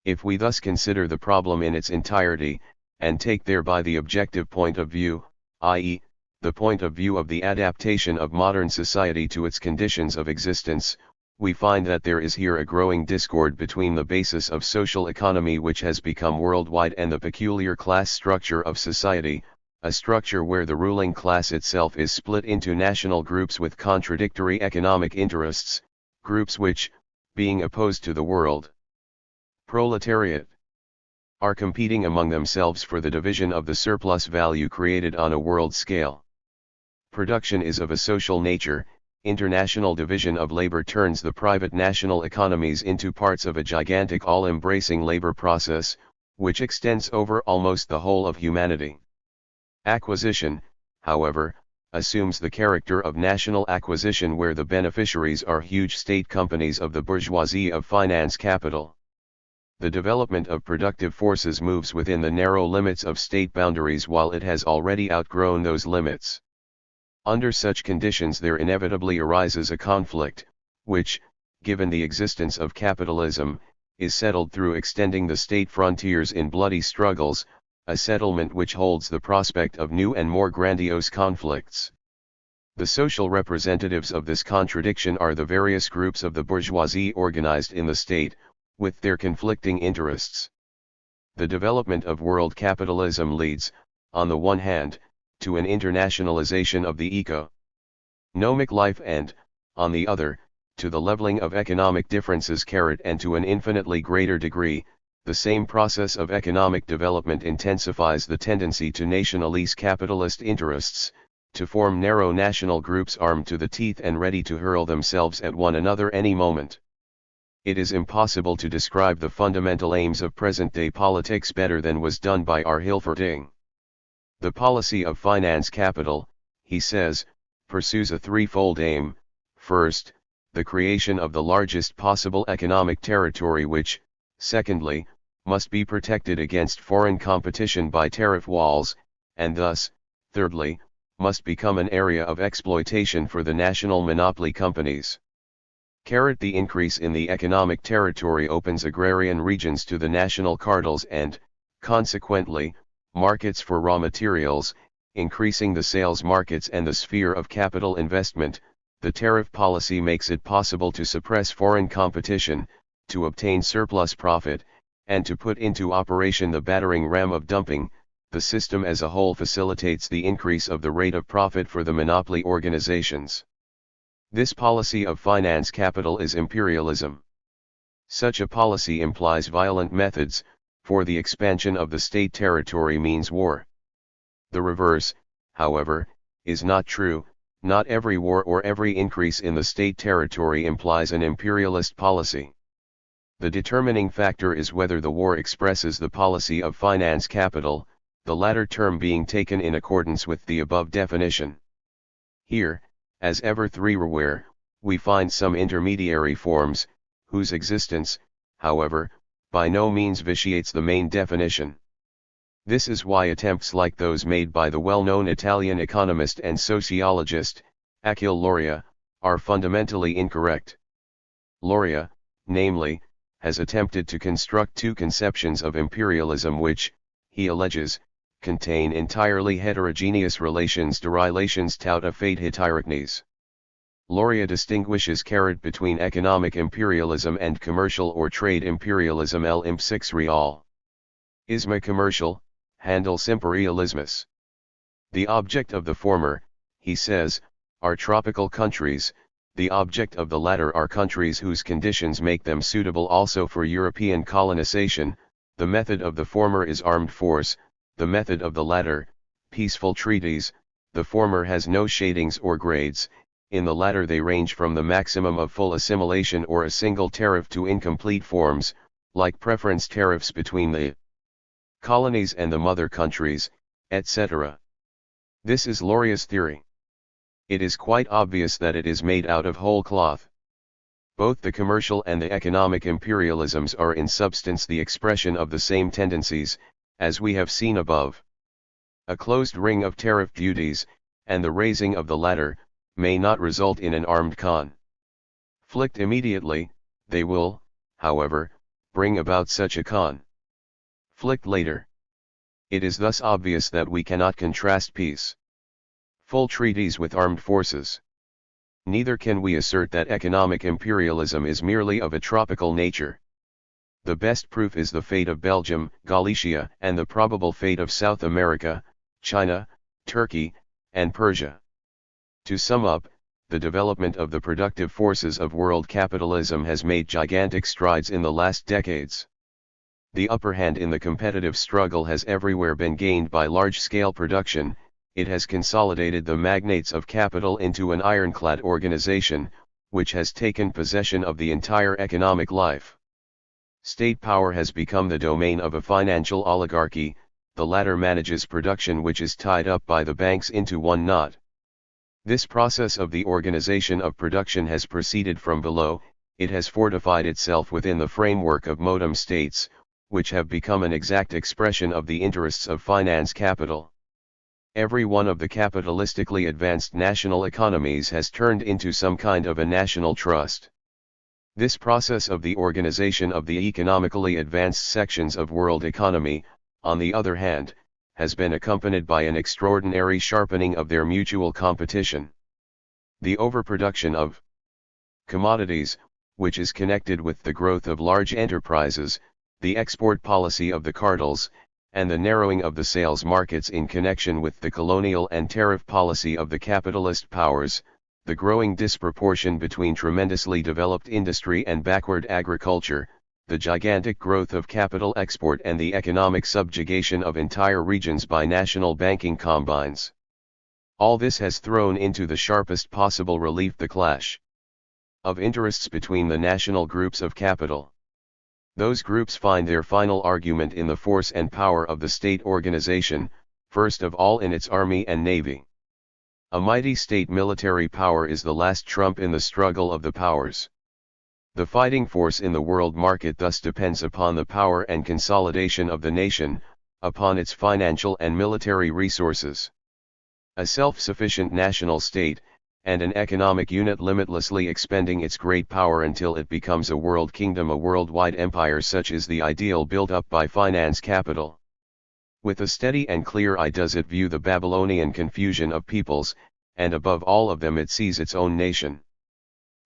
If we thus consider the problem in its entirety, and take thereby the objective point of view, i.e., the point of view of the adaptation of modern society to its conditions of existence, we find that there is here a growing discord between the basis of social economy which has become worldwide and the peculiar class structure of society, a structure where the ruling class itself is split into national groups with contradictory economic interests, groups which, being opposed to the world proletariat, are competing among themselves for the division of the surplus value created on a world scale. Production is of a social nature. International division of labor turns the private national economies into parts of a gigantic all-embracing labor process, which extends over almost the whole of humanity. Acquisition, however, assumes the character of national acquisition where the beneficiaries are huge state companies of the bourgeoisie of finance capital. The development of productive forces moves within the narrow limits of state boundaries while it has already outgrown those limits. Under such conditions there inevitably arises a conflict, which, given the existence of capitalism, is settled through extending the state frontiers in bloody struggles, a settlement which holds the prospect of new and more grandiose conflicts. The social representatives of this contradiction are the various groups of the bourgeoisie organized in the state, with their conflicting interests. The development of world capitalism leads, on the one hand, to an internationalization of the economic life and, on the other, to the leveling of economic differences and to an infinitely greater degree, the same process of economic development intensifies the tendency to nationalise capitalist interests, to form narrow national groups armed to the teeth and ready to hurl themselves at one another any moment. It is impossible to describe the fundamental aims of present-day politics better than was done by R. Hilferding. The policy of finance capital, he says, pursues a threefold aim: first, the creation of the largest possible economic territory which, secondly, must be protected against foreign competition by tariff walls, and thus, thirdly, must become an area of exploitation for the national monopoly companies. The increase in the economic territory opens agrarian regions to the national cartels and, consequently, markets for raw materials, increasing the sales markets and the sphere of capital investment. The tariff policy makes it possible to suppress foreign competition, to obtain surplus profit, and to put into operation the battering ram of dumping. The system as a whole facilitates the increase of the rate of profit for the monopoly organizations. This policy of finance capital is imperialism. Such a policy implies violent methods, for the expansion of the state territory means war. The reverse, however, is not true. Not every war or every increase in the state territory implies an imperialist policy. The determining factor is whether the war expresses the policy of finance capital, the latter term being taken in accordance with the above definition. Here, as everywhere, we find some intermediary forms, whose existence, however, by no means vitiates the main definition. This is why attempts like those made by the well-known Italian economist and sociologist, Achille Lauro, are fundamentally incorrect. Lauro, namely, has attempted to construct two conceptions of imperialism which, he alleges, contain entirely heterogeneous relations tout a fate heterogenes. Lauro distinguishes between economic imperialism and commercial or trade imperialism. Imp 6 real. Isma commercial, Handels imperialismus. The object of the former, he says, are tropical countries, the object of the latter are countries whose conditions make them suitable also for European colonization. The method of the former is armed force, the method of the latter, peaceful treaties. The former has no shadings or grades, in the latter they range from the maximum of full assimilation or a single tariff to incomplete forms, like preference tariffs between the colonies and the mother countries, etc. This is Laurio's theory. It is quite obvious that it is made out of whole cloth. Both the commercial and the economic imperialisms are in substance the expression of the same tendencies, as we have seen above. A closed ring of tariff duties, and the raising of the latter, may not result in an armed conflict immediately. They will, however, bring about such a conflict later. It is thus obvious that we cannot contrast peaceful treaties with armed forces. Neither can we assert that economic imperialism is merely of a tropical nature. The best proof is the fate of Belgium, Galicia, and the probable fate of South America, China, Turkey, and Persia. To sum up, the development of the productive forces of world capitalism has made gigantic strides in the last decades. The upper hand in the competitive struggle has everywhere been gained by large-scale production. It has consolidated the magnates of capital into an ironclad organization, which has taken possession of the entire economic life. State power has become the domain of a financial oligarchy. The latter manages production which is tied up by the banks into one knot. This process of the organization of production has proceeded from below. It has fortified itself within the framework of modem states, which have become an exact expression of the interests of finance capital. Every one of the capitalistically advanced national economies has turned into some kind of a national trust. This process of the organization of the economically advanced sections of world economy, on the other hand, has been accompanied by an extraordinary sharpening of their mutual competition. The overproduction of commodities, which is connected with the growth of large enterprises, the export policy of the cartels, and the narrowing of the sales markets in connection with the colonial and tariff policy of the capitalist powers, the growing disproportion between tremendously developed industry and backward agriculture, the gigantic growth of capital export and the economic subjugation of entire regions by national banking combines. All this has thrown into the sharpest possible relief the clash of interests between the national groups of capital. Those groups find their final argument in the force and power of the state organization, first of all in its army and navy. A mighty state military power is the last trump in the struggle of the powers. The fighting force in the world market thus depends upon the power and consolidation of the nation, upon its financial and military resources. A self-sufficient national state, and an economic unit limitlessly expending its great power until it becomes a world kingdom, a worldwide empire, such is the ideal built up by finance capital. With a steady and clear eye does it view the Babylonian confusion of peoples, and above all of them it sees its own nation.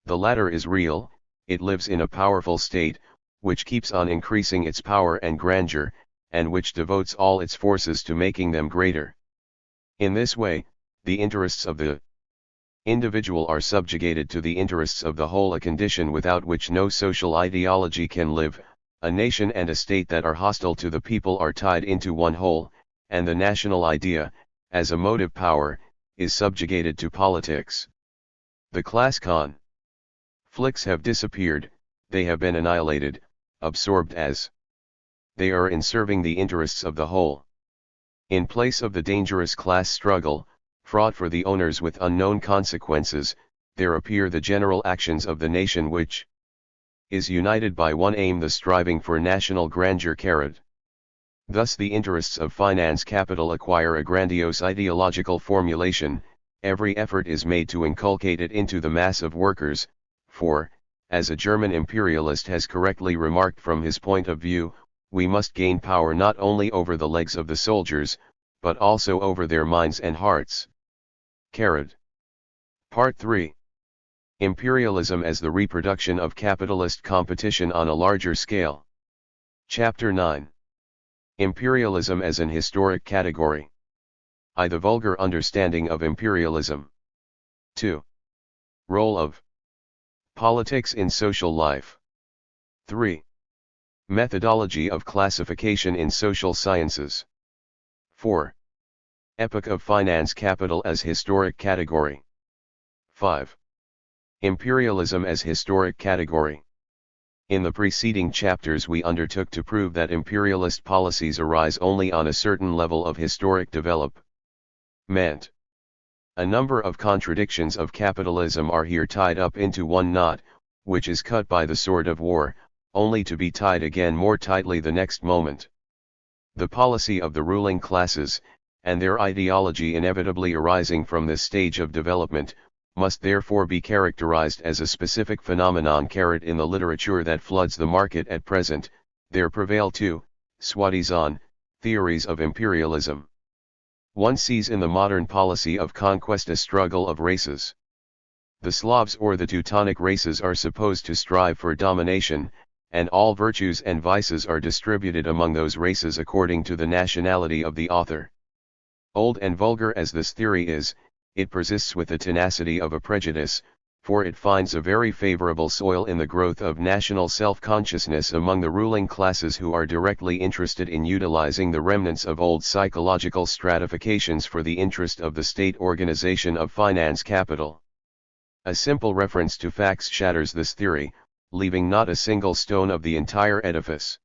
The latter is real, it lives in a powerful state, which keeps on increasing its power and grandeur, and which devotes all its forces to making them greater. In this way, the interests of the individual are subjugated to the interests of the whole, a condition without which no social ideology can live. A nation and a state that are hostile to the people are tied into one whole, and the national idea, as a motive power, is subjugated to politics. The class conflicts have disappeared, they have been annihilated, absorbed as they are in serving the interests of the whole. In place of the dangerous class struggle, fraught for the owners with unknown consequences, there appear the general actions of the nation which is united by one aim, the striving for national grandeur. Thus the interests of finance capital acquire a grandiose ideological formulation, every effort is made to inculcate it into the mass of workers, for, as a German imperialist has correctly remarked from his point of view, we must gain power not only over the legs of the soldiers, but also over their minds and hearts. Part 3. Imperialism as the reproduction of capitalist competition on a larger scale. Chapter 9. Imperialism as an historic category. I. The vulgar understanding of imperialism. 2. Role of politics in social life. 3. Methodology of classification in social sciences. 4. Epoch of finance capital as historic category. 5. Imperialism as historic category. In the preceding chapters we undertook to prove that imperialist policies arise only on a certain level of historic development. A number of contradictions of capitalism are here tied up into one knot, which is cut by the sword of war, only to be tied again more tightly the next moment. The policy of the ruling classes, and their ideology inevitably arising from this stage of development, must therefore be characterized as a specific phenomenon in the literature that floods the market at present, There prevail two, soi-disant, theories of imperialism. One sees in the modern policy of conquest a struggle of races. The Slavs or the Teutonic races are supposed to strive for domination, and all virtues and vices are distributed among those races according to the nationality of the author. Old and vulgar as this theory is, it persists with the tenacity of a prejudice, for it finds a very favorable soil in the growth of national self-consciousness among the ruling classes who are directly interested in utilizing the remnants of old psychological stratifications for the interest of the state organization of finance capital. A simple reference to facts shatters this theory, leaving not a single stone of the entire edifice.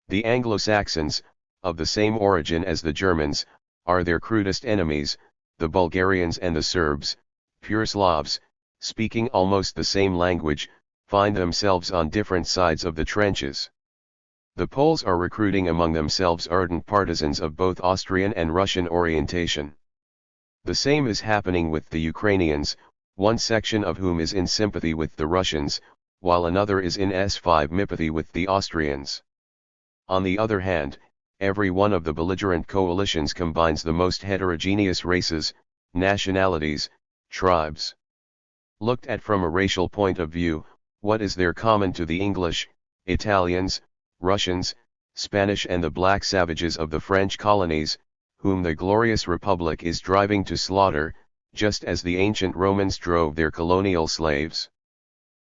The Anglo-Saxons, of the same origin as the Germans, are their crudest enemies. The Bulgarians and the Serbs, pure Slavs, speaking almost the same language, find themselves on different sides of the trenches. The Poles are recruiting among themselves ardent partisans of both Austrian and Russian orientation. The same is happening with the Ukrainians, one section of whom is in sympathy with the Russians, while another is in sympathy with the Austrians. On the other hand, every one of the belligerent coalitions combines the most heterogeneous races, nationalities, tribes. Looked at from a racial point of view, what is there common to the English, Italians, Russians, Spanish and the black savages of the French colonies, whom the glorious Republic is driving to slaughter, just as the ancient Romans drove their colonial slaves?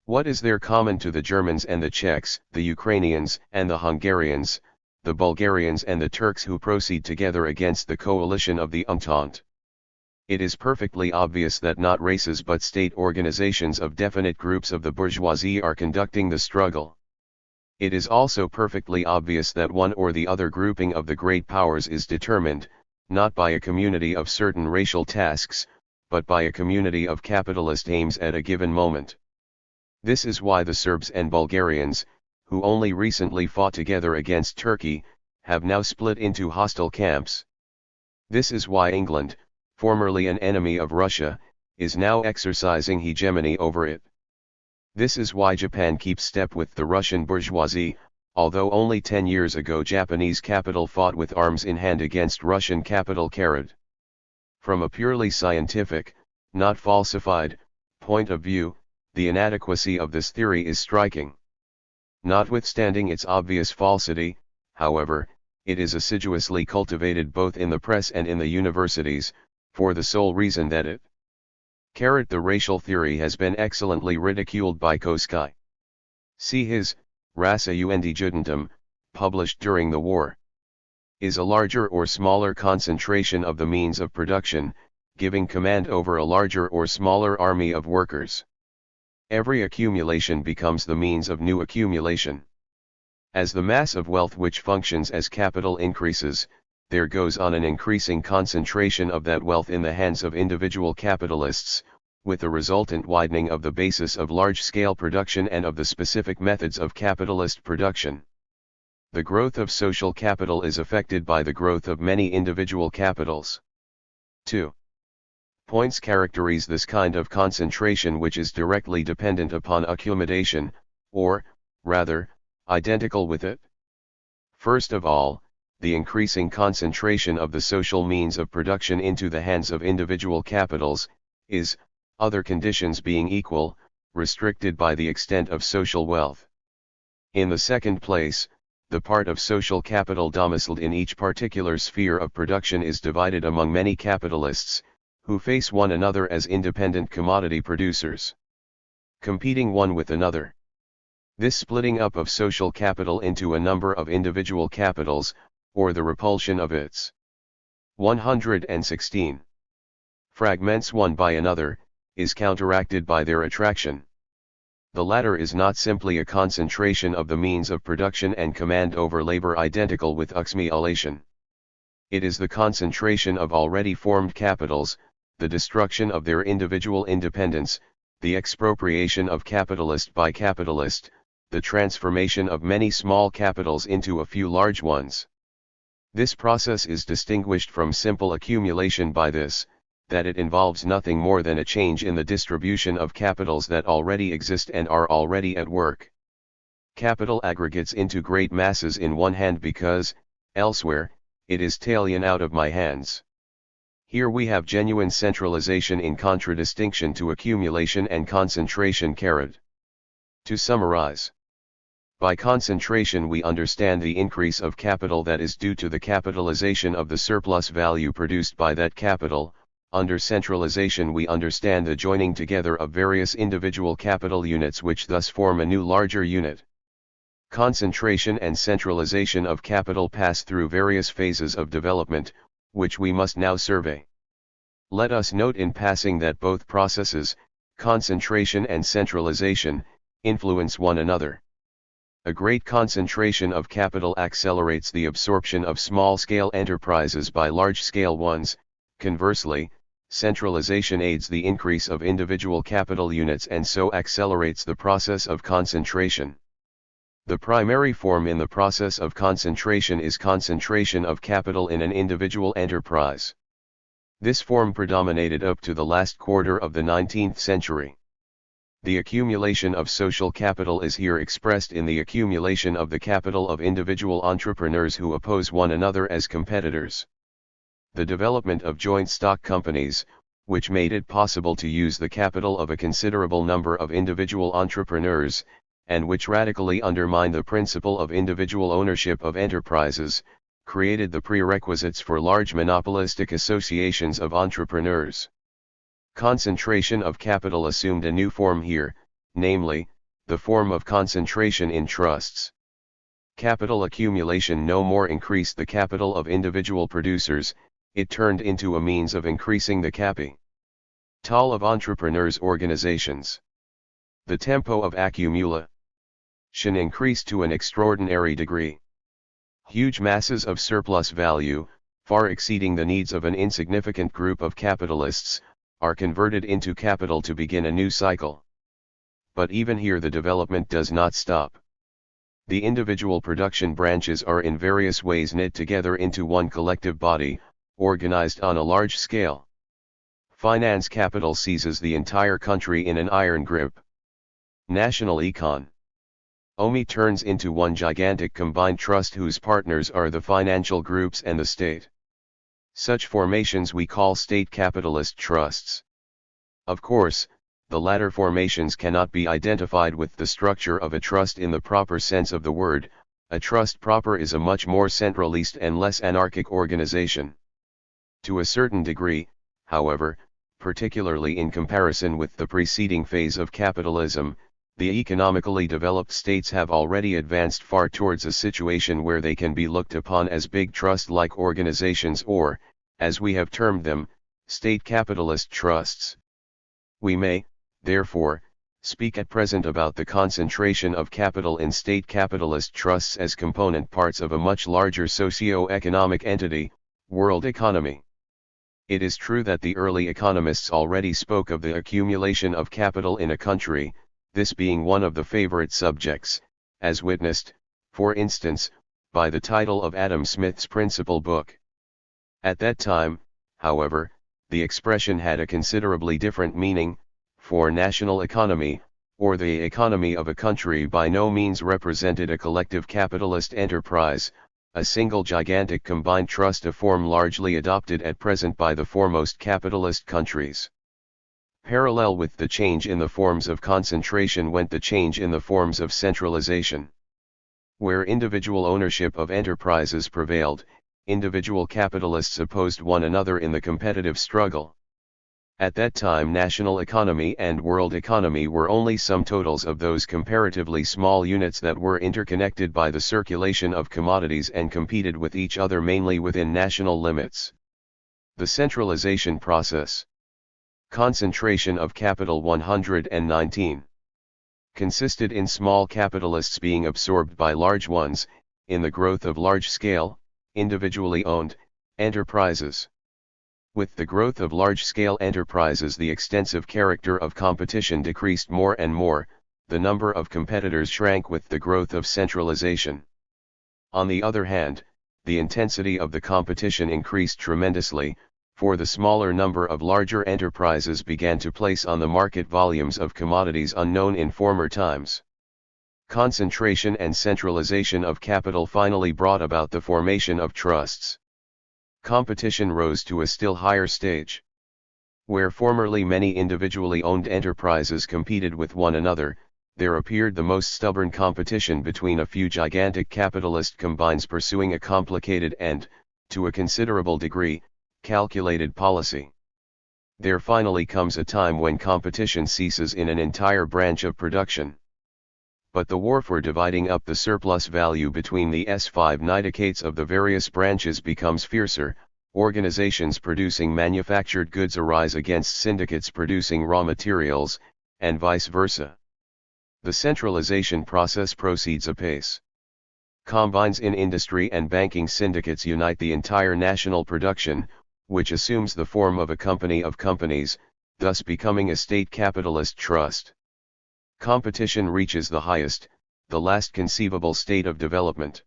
What is there common to the Germans and the Czechs, the Ukrainians and the Hungarians, the Bulgarians and the Turks who proceed together against the coalition of the Entente? It is perfectly obvious that not races but state organizations of definite groups of the bourgeoisie are conducting the struggle. It is also perfectly obvious that one or the other grouping of the great powers is determined, not by a community of certain racial tasks, but by a community of capitalist aims at a given moment. This is why the Serbs and Bulgarians, who only recently fought together against Turkey, have now split into hostile camps. This is why England, formerly an enemy of Russia, is now exercising hegemony over it. This is why Japan keeps step with the Russian bourgeoisie, although only 10 years ago Japanese capital fought with arms in hand against Russian capital carried. From a purely scientific, not falsified, point of view, the inadequacy of this theory is striking. Notwithstanding its obvious falsity, however, it is assiduously cultivated both in the press and in the universities, for the sole reason that it. The racial theory has been excellently ridiculed by Koski. See his Rasa und Judentum, published during the war. Is a larger or smaller concentration of the means of production, giving command over a larger or smaller army of workers. Every accumulation becomes the means of new accumulation. As the mass of wealth which functions as capital increases, there goes on an increasing concentration of that wealth in the hands of individual capitalists, with a resultant widening of the basis of large-scale production and of the specific methods of capitalist production. The growth of social capital is affected by the growth of many individual capitals. 2. Points characterize this kind of concentration which is directly dependent upon accumulation, or, rather, identical with it. First of all, the increasing concentration of the social means of production into the hands of individual capitals, is, other conditions being equal, restricted by the extent of social wealth. In the second place, the part of social capital domiciled in each particular sphere of production is divided among many capitalists, who face one another as independent commodity producers, competing one with another. This splitting up of social capital into a number of individual capitals, or the repulsion of its 116 fragments one by another, is counteracted by their attraction. The latter is not simply a concentration of the means of production and command over labor identical with accumulation. It is the concentration of already formed capitals, the destruction of their individual independence, the expropriation of capitalist by capitalist, the transformation of many small capitals into a few large ones. This process is distinguished from simple accumulation by this, that it involves nothing more than a change in the distribution of capitals that already exist and are already at work. Capital aggregates into great masses in one hand because, elsewhere, it is taken out of my hands. Here we have genuine centralization in contradistinction to accumulation and concentration. To summarize, by concentration we understand the increase of capital that is due to the capitalization of the surplus value produced by that capital. Under centralization we understand the joining together of various individual capital units which thus form a new larger unit. Concentration and centralization of capital pass through various phases of development, which we must now survey. Let us note in passing that both processes, concentration and centralization, influence one another. A great concentration of capital accelerates the absorption of small-scale enterprises by large-scale ones. Conversely, centralization aids the increase of individual capital units and so accelerates the process of concentration. The primary form in the process of concentration is concentration of capital in an individual enterprise. This form predominated up to the last quarter of the 19th century. The accumulation of social capital is here expressed in the accumulation of the capital of individual entrepreneurs who oppose one another as competitors. The development of joint stock companies, which made it possible to use the capital of a considerable number of individual entrepreneurs, and which radically undermined the principle of individual ownership of enterprises, created the prerequisites for large monopolistic associations of entrepreneurs. Concentration of capital assumed a new form here, namely, the form of concentration in trusts. Capital accumulation no more increased the capital of individual producers, it turned into a means of increasing the capital of entrepreneurs' organizations. The tempo of accumulation increased to an extraordinary degree. Huge masses of surplus value, far exceeding the needs of an insignificant group of capitalists, are converted into capital to begin a new cycle. But even here the development does not stop. The individual production branches are in various ways knit together into one collective body, organized on a large scale. Finance capital seizes the entire country in an iron grip. National economy turns into one gigantic combined trust whose partners are the financial groups and the state. Such formations we call state capitalist trusts. Of course, the latter formations cannot be identified with the structure of a trust in the proper sense of the word. A trust proper is a much more centralist and less anarchic organization. To a certain degree, however, particularly in comparison with the preceding phase of capitalism, the economically developed states have already advanced far towards a situation where they can be looked upon as big trust-like organizations or, as we have termed them, state capitalist trusts. We may, therefore, speak at present about the concentration of capital in state capitalist trusts as component parts of a much larger socio-economic entity, world economy. It is true that the early economists already spoke of the accumulation of capital in a country, this being one of the favorite subjects, as witnessed, for instance, by the title of Adam Smith's principal book. At that time, however, the expression had a considerably different meaning, for national economy, or the economy of a country by no means represented a collective capitalist enterprise, a single gigantic combined trust, a form largely adopted at present by the foremost capitalist countries. Parallel with the change in the forms of concentration went the change in the forms of centralization. Where individual ownership of enterprises prevailed, individual capitalists opposed one another in the competitive struggle. At that time national economy and world economy were only sum totals of those comparatively small units that were interconnected by the circulation of commodities and competed with each other mainly within national limits. The centralization process. Concentration of capital 119. Consisted in small capitalists being absorbed by large ones, in the growth of large-scale, individually owned, enterprises. With the growth of large-scale enterprises the extensive character of competition decreased more and more, the number of competitors shrank with the growth of centralization. On the other hand, the intensity of the competition increased tremendously, for the smaller number of larger enterprises began to place on the market volumes of commodities unknown in former times. Concentration and centralization of capital finally brought about the formation of trusts. Competition rose to a still higher stage. Where formerly many individually owned enterprises competed with one another, there appeared the most stubborn competition between a few gigantic capitalist combines pursuing a complicated and, to a considerable degree, calculated policy. There finally comes a time when competition ceases in an entire branch of production. But the war for dividing up the surplus value between the S5 indicates of the various branches becomes fiercer. Organizations producing manufactured goods arise against syndicates producing raw materials, and vice versa. The centralization process proceeds apace. Combines in industry and banking syndicates unite the entire national production, which assumes the form of a company of companies, thus becoming a state capitalist trust. Competition reaches the highest, the last conceivable state of development.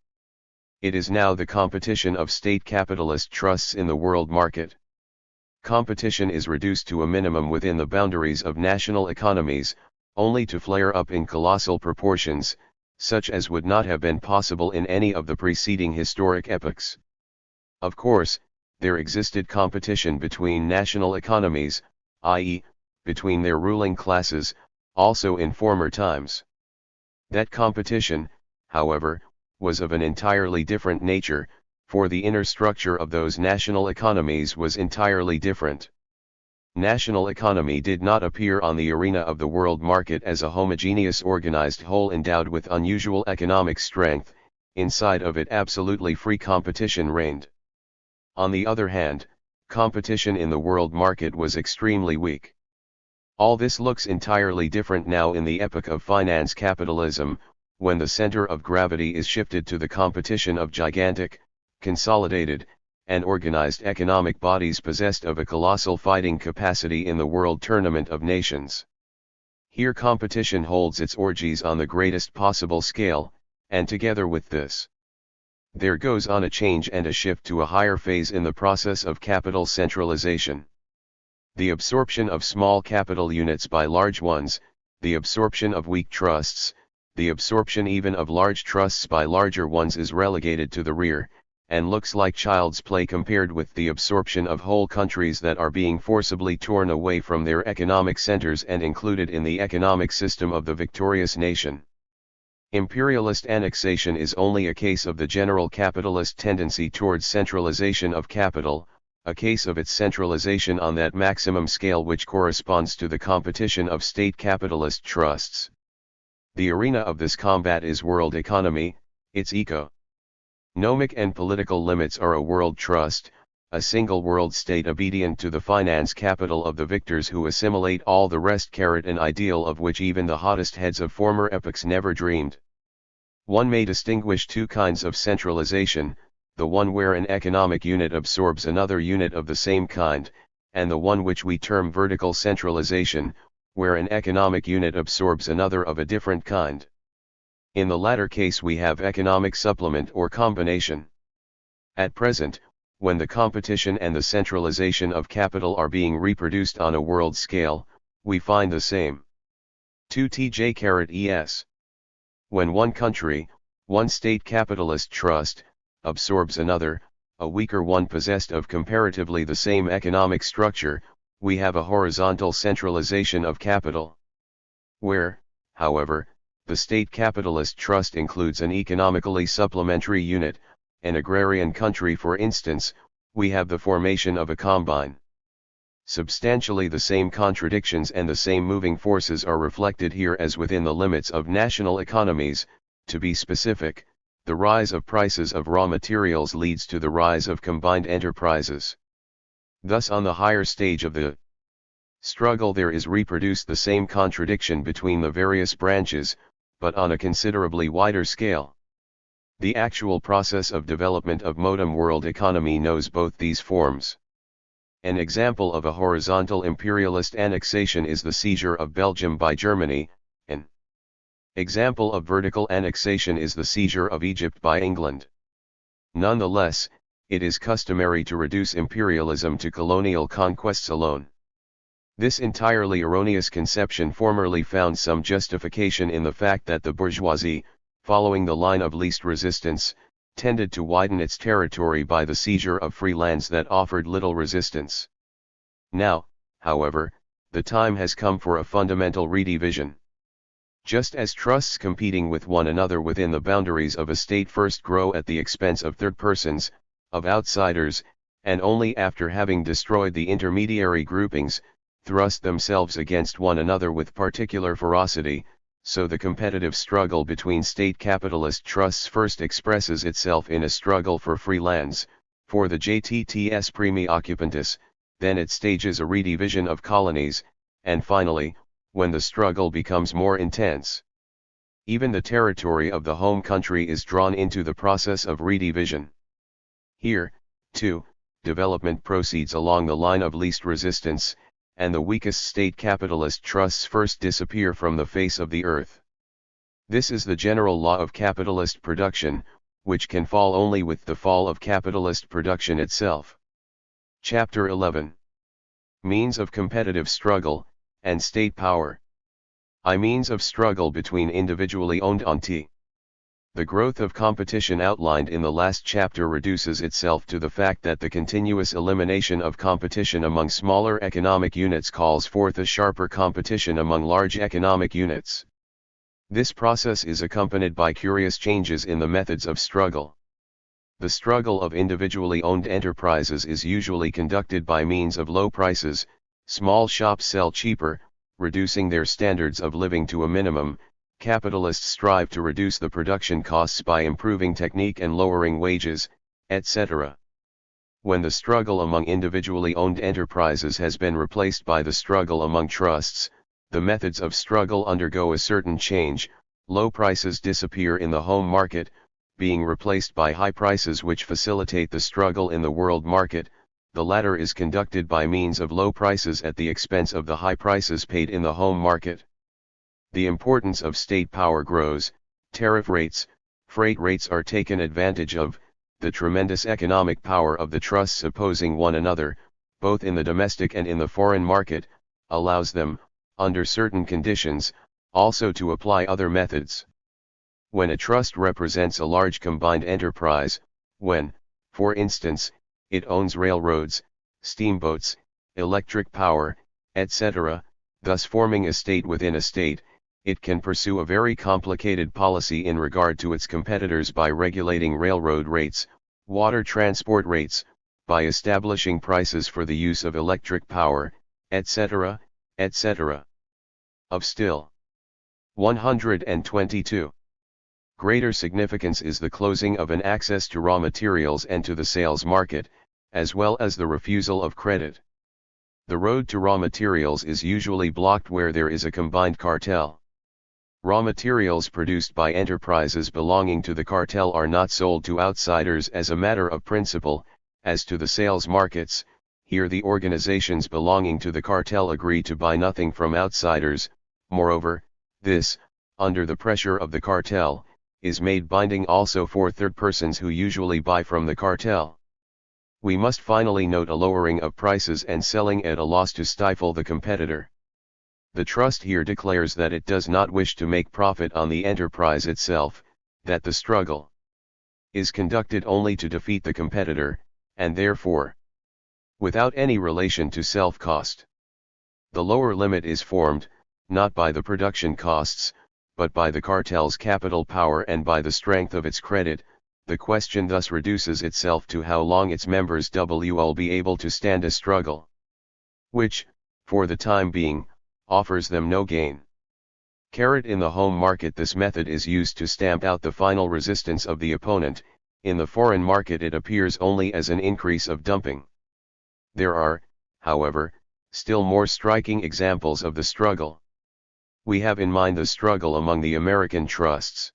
It is now the competition of state capitalist trusts in the world market. Competition is reduced to a minimum within the boundaries of national economies, only to flare up in colossal proportions, such as would not have been possible in any of the preceding historic epochs. Of course, there existed competition between national economies, i.e., between their ruling classes, also in former times. That competition, however, was of an entirely different nature, for the inner structure of those national economies was entirely different. National economy did not appear on the arena of the world market as a homogeneous organized whole endowed with unusual economic strength. Inside of it absolutely free competition reigned. On the other hand, competition in the world market was extremely weak. All this looks entirely different now in the epoch of finance capitalism, when the center of gravity is shifted to the competition of gigantic, consolidated, and organized economic bodies possessed of a colossal fighting capacity in the world tournament of nations. Here competition holds its orgies on the greatest possible scale, and together with this, there goes on a change and a shift to a higher phase in the process of capital centralization. The absorption of small capital units by large ones, the absorption of weak trusts, the absorption even of large trusts by larger ones is relegated to the rear, and looks like child's play compared with the absorption of whole countries that are being forcibly torn away from their economic centers and included in the economic system of the victorious nation. Imperialist annexation is only a case of the general capitalist tendency towards centralization of capital, a case of its centralization on that maximum scale which corresponds to the competition of state capitalist trusts. The arena of this combat is world economy, its economic and political limits are a world trust, a single world state obedient to the finance capital of the victors who assimilate all the rest, an ideal of which even the hottest heads of former epochs never dreamed. One may distinguish two kinds of centralization, the one where an economic unit absorbs another unit of the same kind, and the one which we term vertical centralization, where an economic unit absorbs another of a different kind. In the latter case we have economic supplement or combination. At present, when the competition and the centralization of capital are being reproduced on a world scale, we find the same. 2TJ-es. When one country, one state capitalist trust, absorbs another, a weaker one possessed of comparatively the same economic structure, we have a horizontal centralization of capital. Where, however, the state capitalist trust includes an economically supplementary unit, an agrarian country for instance, we have the formation of a combine. Substantially the same contradictions and the same moving forces are reflected here as within the limits of national economies. To be specific, the rise of prices of raw materials leads to the rise of combined enterprises. Thus on the higher stage of the struggle there is reproduced the same contradiction between the various branches, but on a considerably wider scale. The actual process of development of modern world economy knows both these forms. An example of a horizontal imperialist annexation is the seizure of Belgium by Germany. An example of vertical annexation is the seizure of Egypt by England. Nonetheless, it is customary to reduce imperialism to colonial conquests alone. This entirely erroneous conception formerly found some justification in the fact that the bourgeoisie, following the line of least resistance, tended to widen its territory by the seizure of free lands that offered little resistance. Now, however, the time has come for a fundamental redivision. Just as trusts competing with one another within the boundaries of a state first grow at the expense of third persons, of outsiders, and only after having destroyed the intermediary groupings, thrust themselves against one another with particular ferocity, so the competitive struggle between state capitalist trusts first expresses itself in a struggle for free lands, for the JTTS primi occupantis, then it stages a redivision of colonies, and finally, when the struggle becomes more intense, even the territory of the home country is drawn into the process of redivision. Here, too, development proceeds along the line of least resistance, and the weakest state capitalist trusts first disappear from the face of the earth. This is the general law of capitalist production, which can fall only with the fall of capitalist production itself. Chapter 11. Means of competitive struggle, and state power. Means of struggle between individually owned entities. The growth of competition outlined in the last chapter reduces itself to the fact that the continuous elimination of competition among smaller economic units calls forth a sharper competition among large economic units. This process is accompanied by curious changes in the methods of struggle. The struggle of individually owned enterprises is usually conducted by means of low prices. Small shops sell cheaper, reducing their standards of living to a minimum. Capitalists strive to reduce the production costs by improving technique and lowering wages, etc. When the struggle among individually owned enterprises has been replaced by the struggle among trusts, the methods of struggle undergo a certain change. Low prices disappear in the home market, being replaced by high prices which facilitate the struggle in the world market. The latter is conducted by means of low prices at the expense of the high prices paid in the home market. The importance of state power grows, tariff rates, freight rates are taken advantage of, the tremendous economic power of the trusts opposing one another, both in the domestic and in the foreign market, allows them, under certain conditions, also to apply other methods. When a trust represents a large combined enterprise, when, for instance, it owns railroads, steamboats, electric power, etc., thus forming a state within a state, it can pursue a very complicated policy in regard to its competitors by regulating railroad rates, water transport rates, by establishing prices for the use of electric power, etc., etc. Of still 122. Greater significance is the closing of an access to raw materials and to the sales market, as well as the refusal of credit. The road to raw materials is usually blocked where there is a combined cartel. Raw materials produced by enterprises belonging to the cartel are not sold to outsiders as a matter of principle. As to the sales markets, here the organizations belonging to the cartel agree to buy nothing from outsiders. Moreover, this, under the pressure of the cartel, is made binding also for third persons who usually buy from the cartel. We must finally note a lowering of prices and selling at a loss to stifle the competitor. The trust here declares that it does not wish to make profit on the enterprise itself, that the struggle is conducted only to defeat the competitor, and therefore without any relation to self-cost. The lower limit is formed, not by the production costs, but by the cartel's capital power and by the strength of its credit. The question thus reduces itself to how long its members will be able to stand a struggle which, for the time being, offers them no gain. In the home market, this method is used to stamp out the final resistance of the opponent. In the foreign market it appears only as an increase of dumping. There are, however, still more striking examples of the struggle. We have in mind the struggle among the American trusts.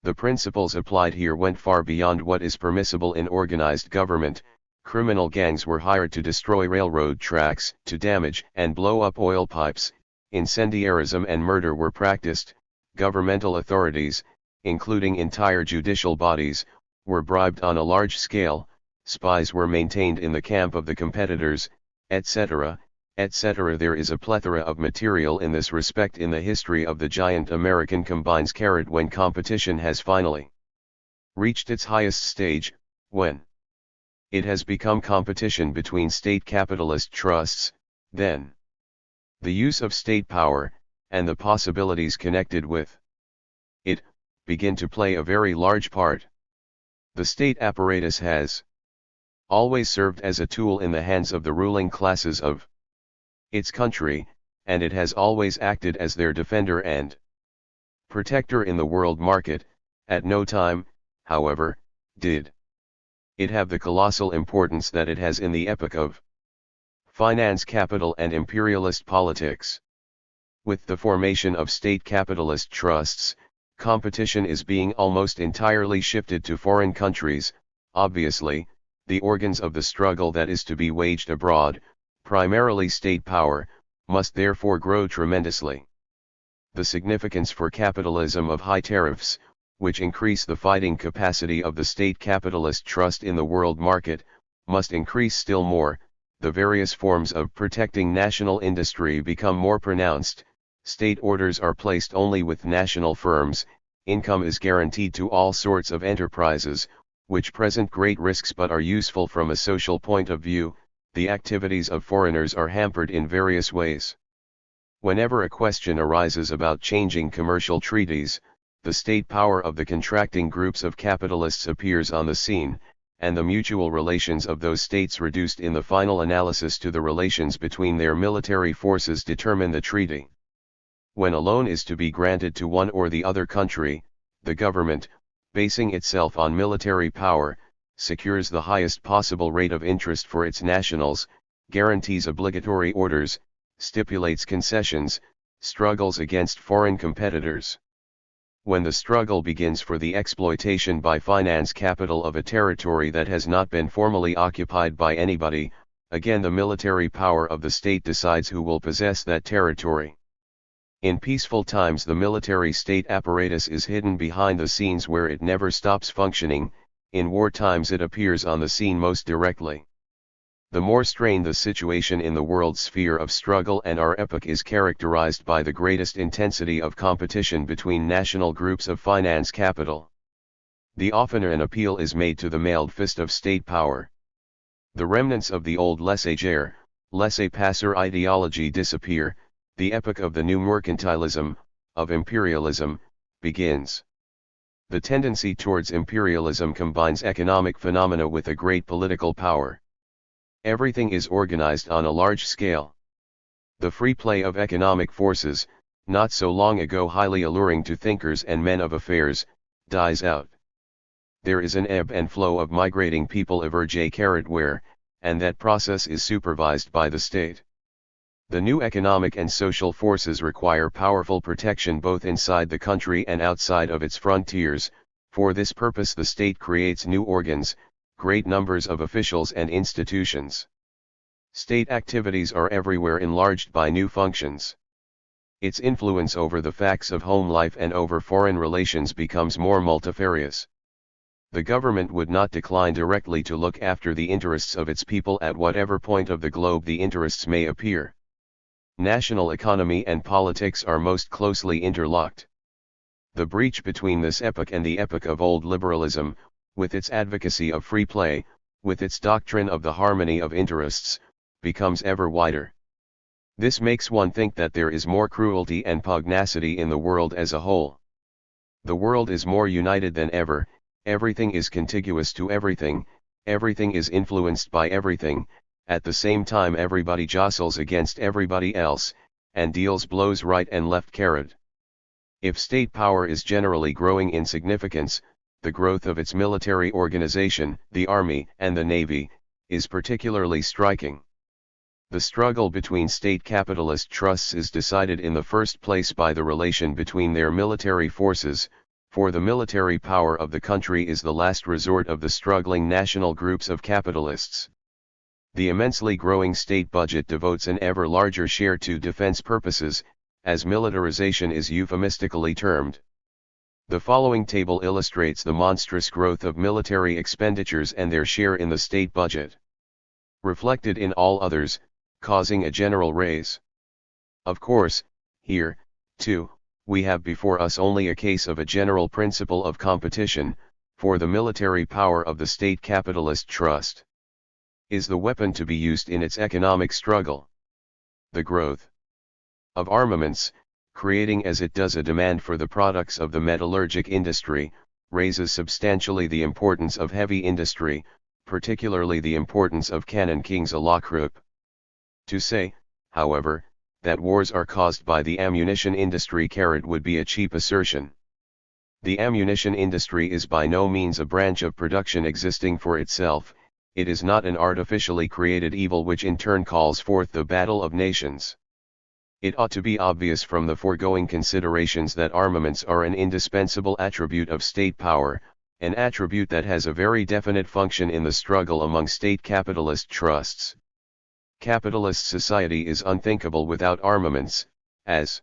The principles applied here went far beyond what is permissible in organized government. Criminal gangs were hired to destroy railroad tracks, to damage and blow up oil pipes. Incendiarism and murder were practiced. Governmental authorities, including entire judicial bodies, were bribed on a large scale. Spies were maintained in the camp of the competitors, etc., etc. There is a plethora of material in this respect in the history of the giant American combines when competition has finally reached its highest stage, when it has become competition between state capitalist trusts, then the use of state power, and the possibilities connected with it, begin to play a very large part. The state apparatus has always served as a tool in the hands of the ruling classes of its country, and it has always acted as their defender and protector in the world market. At no time, however, did it have the colossal importance that it has in the epoch of finance capital and imperialist politics. With the formation of state capitalist trusts, competition is being almost entirely shifted to foreign countries. Obviously, the organs of the struggle that is to be waged abroad, primarily state power, must therefore grow tremendously. The significance for capitalism of high tariffs, which increase the fighting capacity of the state capitalist trust in the world market, must increase still more. The various forms of protecting national industry become more pronounced. State orders are placed only with national firms. Income is guaranteed to all sorts of enterprises, which present great risks but are useful from a social point of view. The activities of foreigners are hampered in various ways. Whenever a question arises about changing commercial treaties, the state power of the contracting groups of capitalists appears on the scene, and the mutual relations of those states reduced in the final analysis to the relations between their military forces determine the treaty. When a loan is to be granted to one or the other country, the government, basing itself on military power, secures the highest possible rate of interest for its nationals, guarantees obligatory orders, stipulates concessions, struggles against foreign competitors. When the struggle begins for the exploitation by finance capital of a territory that has not been formally occupied by anybody, again the military power of the state decides who will possess that territory. In peaceful times the military state apparatus is hidden behind the scenes where it never stops functioning. In war times it appears on the scene most directly. The more strained the situation in the world sphere of struggle, and our epoch is characterized by the greatest intensity of competition between national groups of finance capital, the oftener an appeal is made to the mailed fist of state power. The remnants of the old laissez-faire, laissez-passer ideology disappear. The epoch of the new mercantilism, of imperialism, begins. The tendency towards imperialism combines economic phenomena with a great political power. Everything is organized on a large scale. The free play of economic forces, not so long ago highly alluring to thinkers and men of affairs, dies out. There is an ebb and flow of migrating people everywhere, and that process is supervised by the state. The new economic and social forces require powerful protection both inside the country and outside of its frontiers. For this purpose the state creates new organs, great numbers of officials and institutions. State activities are everywhere enlarged by new functions. Its influence over the facts of home life and over foreign relations becomes more multifarious. The government would not decline directly to look after the interests of its people at whatever point of the globe the interests may appear. National economy and politics are most closely interlocked. The breach between this epoch and the epoch of old liberalism, with its advocacy of free play, with its doctrine of the harmony of interests, becomes ever wider. This makes one think that there is more cruelty and pugnacity in the world as a whole. The world is more united than ever, everything is contiguous to everything, everything is influenced by everything. At the same time everybody jostles against everybody else, and deals blows right and left. If state power is generally growing in significance, the growth of its military organization, the army and the navy, is particularly striking. The struggle between state capitalist trusts is decided in the first place by the relation between their military forces, for the military power of the country is the last resort of the struggling national groups of capitalists. The immensely growing state budget devotes an ever larger share to defense purposes, as militarization is euphemistically termed. The following table illustrates the monstrous growth of military expenditures and their share in the state budget. Reflected in all others, causing a general raise. Of course, here, too, we have before us only a case of a general principle of competition, for the military power of the state capitalist trust is the weapon to be used in its economic struggle. The growth of armaments, creating as it does a demand for the products of the metallurgic industry, raises substantially the importance of heavy industry, particularly the importance of cannon kings à la croupe. To say, however, that wars are caused by the ammunition industry would be a cheap assertion. The ammunition industry is by no means a branch of production existing for itself, it is not an artificially created evil which in turn calls forth the battle of nations. It ought to be obvious from the foregoing considerations that armaments are an indispensable attribute of state power, an attribute that has a very definite function in the struggle among state capitalist trusts. Capitalist society is unthinkable without armaments, as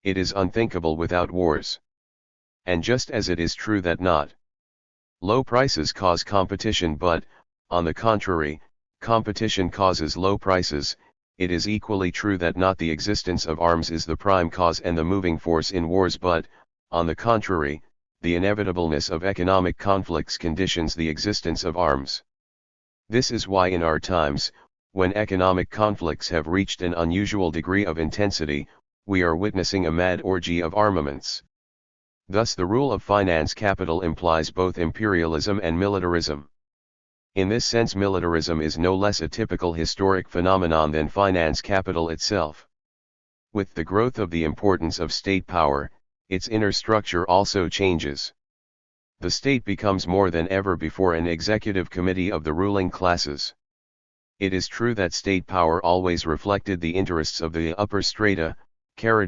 it is unthinkable without wars. And just as it is true that not low prices cause competition but, on the contrary, competition causes low prices, it is equally true that not the existence of arms is the prime cause and the moving force in wars but, on the contrary, the inevitableness of economic conflicts conditions the existence of arms. This is why in our times, when economic conflicts have reached an unusual degree of intensity, we are witnessing a mad orgy of armaments. Thus the rule of finance capital implies both imperialism and militarism. In this sense militarism is no less a typical historic phenomenon than finance capital itself. With the growth of the importance of state power, its inner structure also changes. The state becomes more than ever before an executive committee of the ruling classes. It is true that state power always reflected the interests of the upper strata,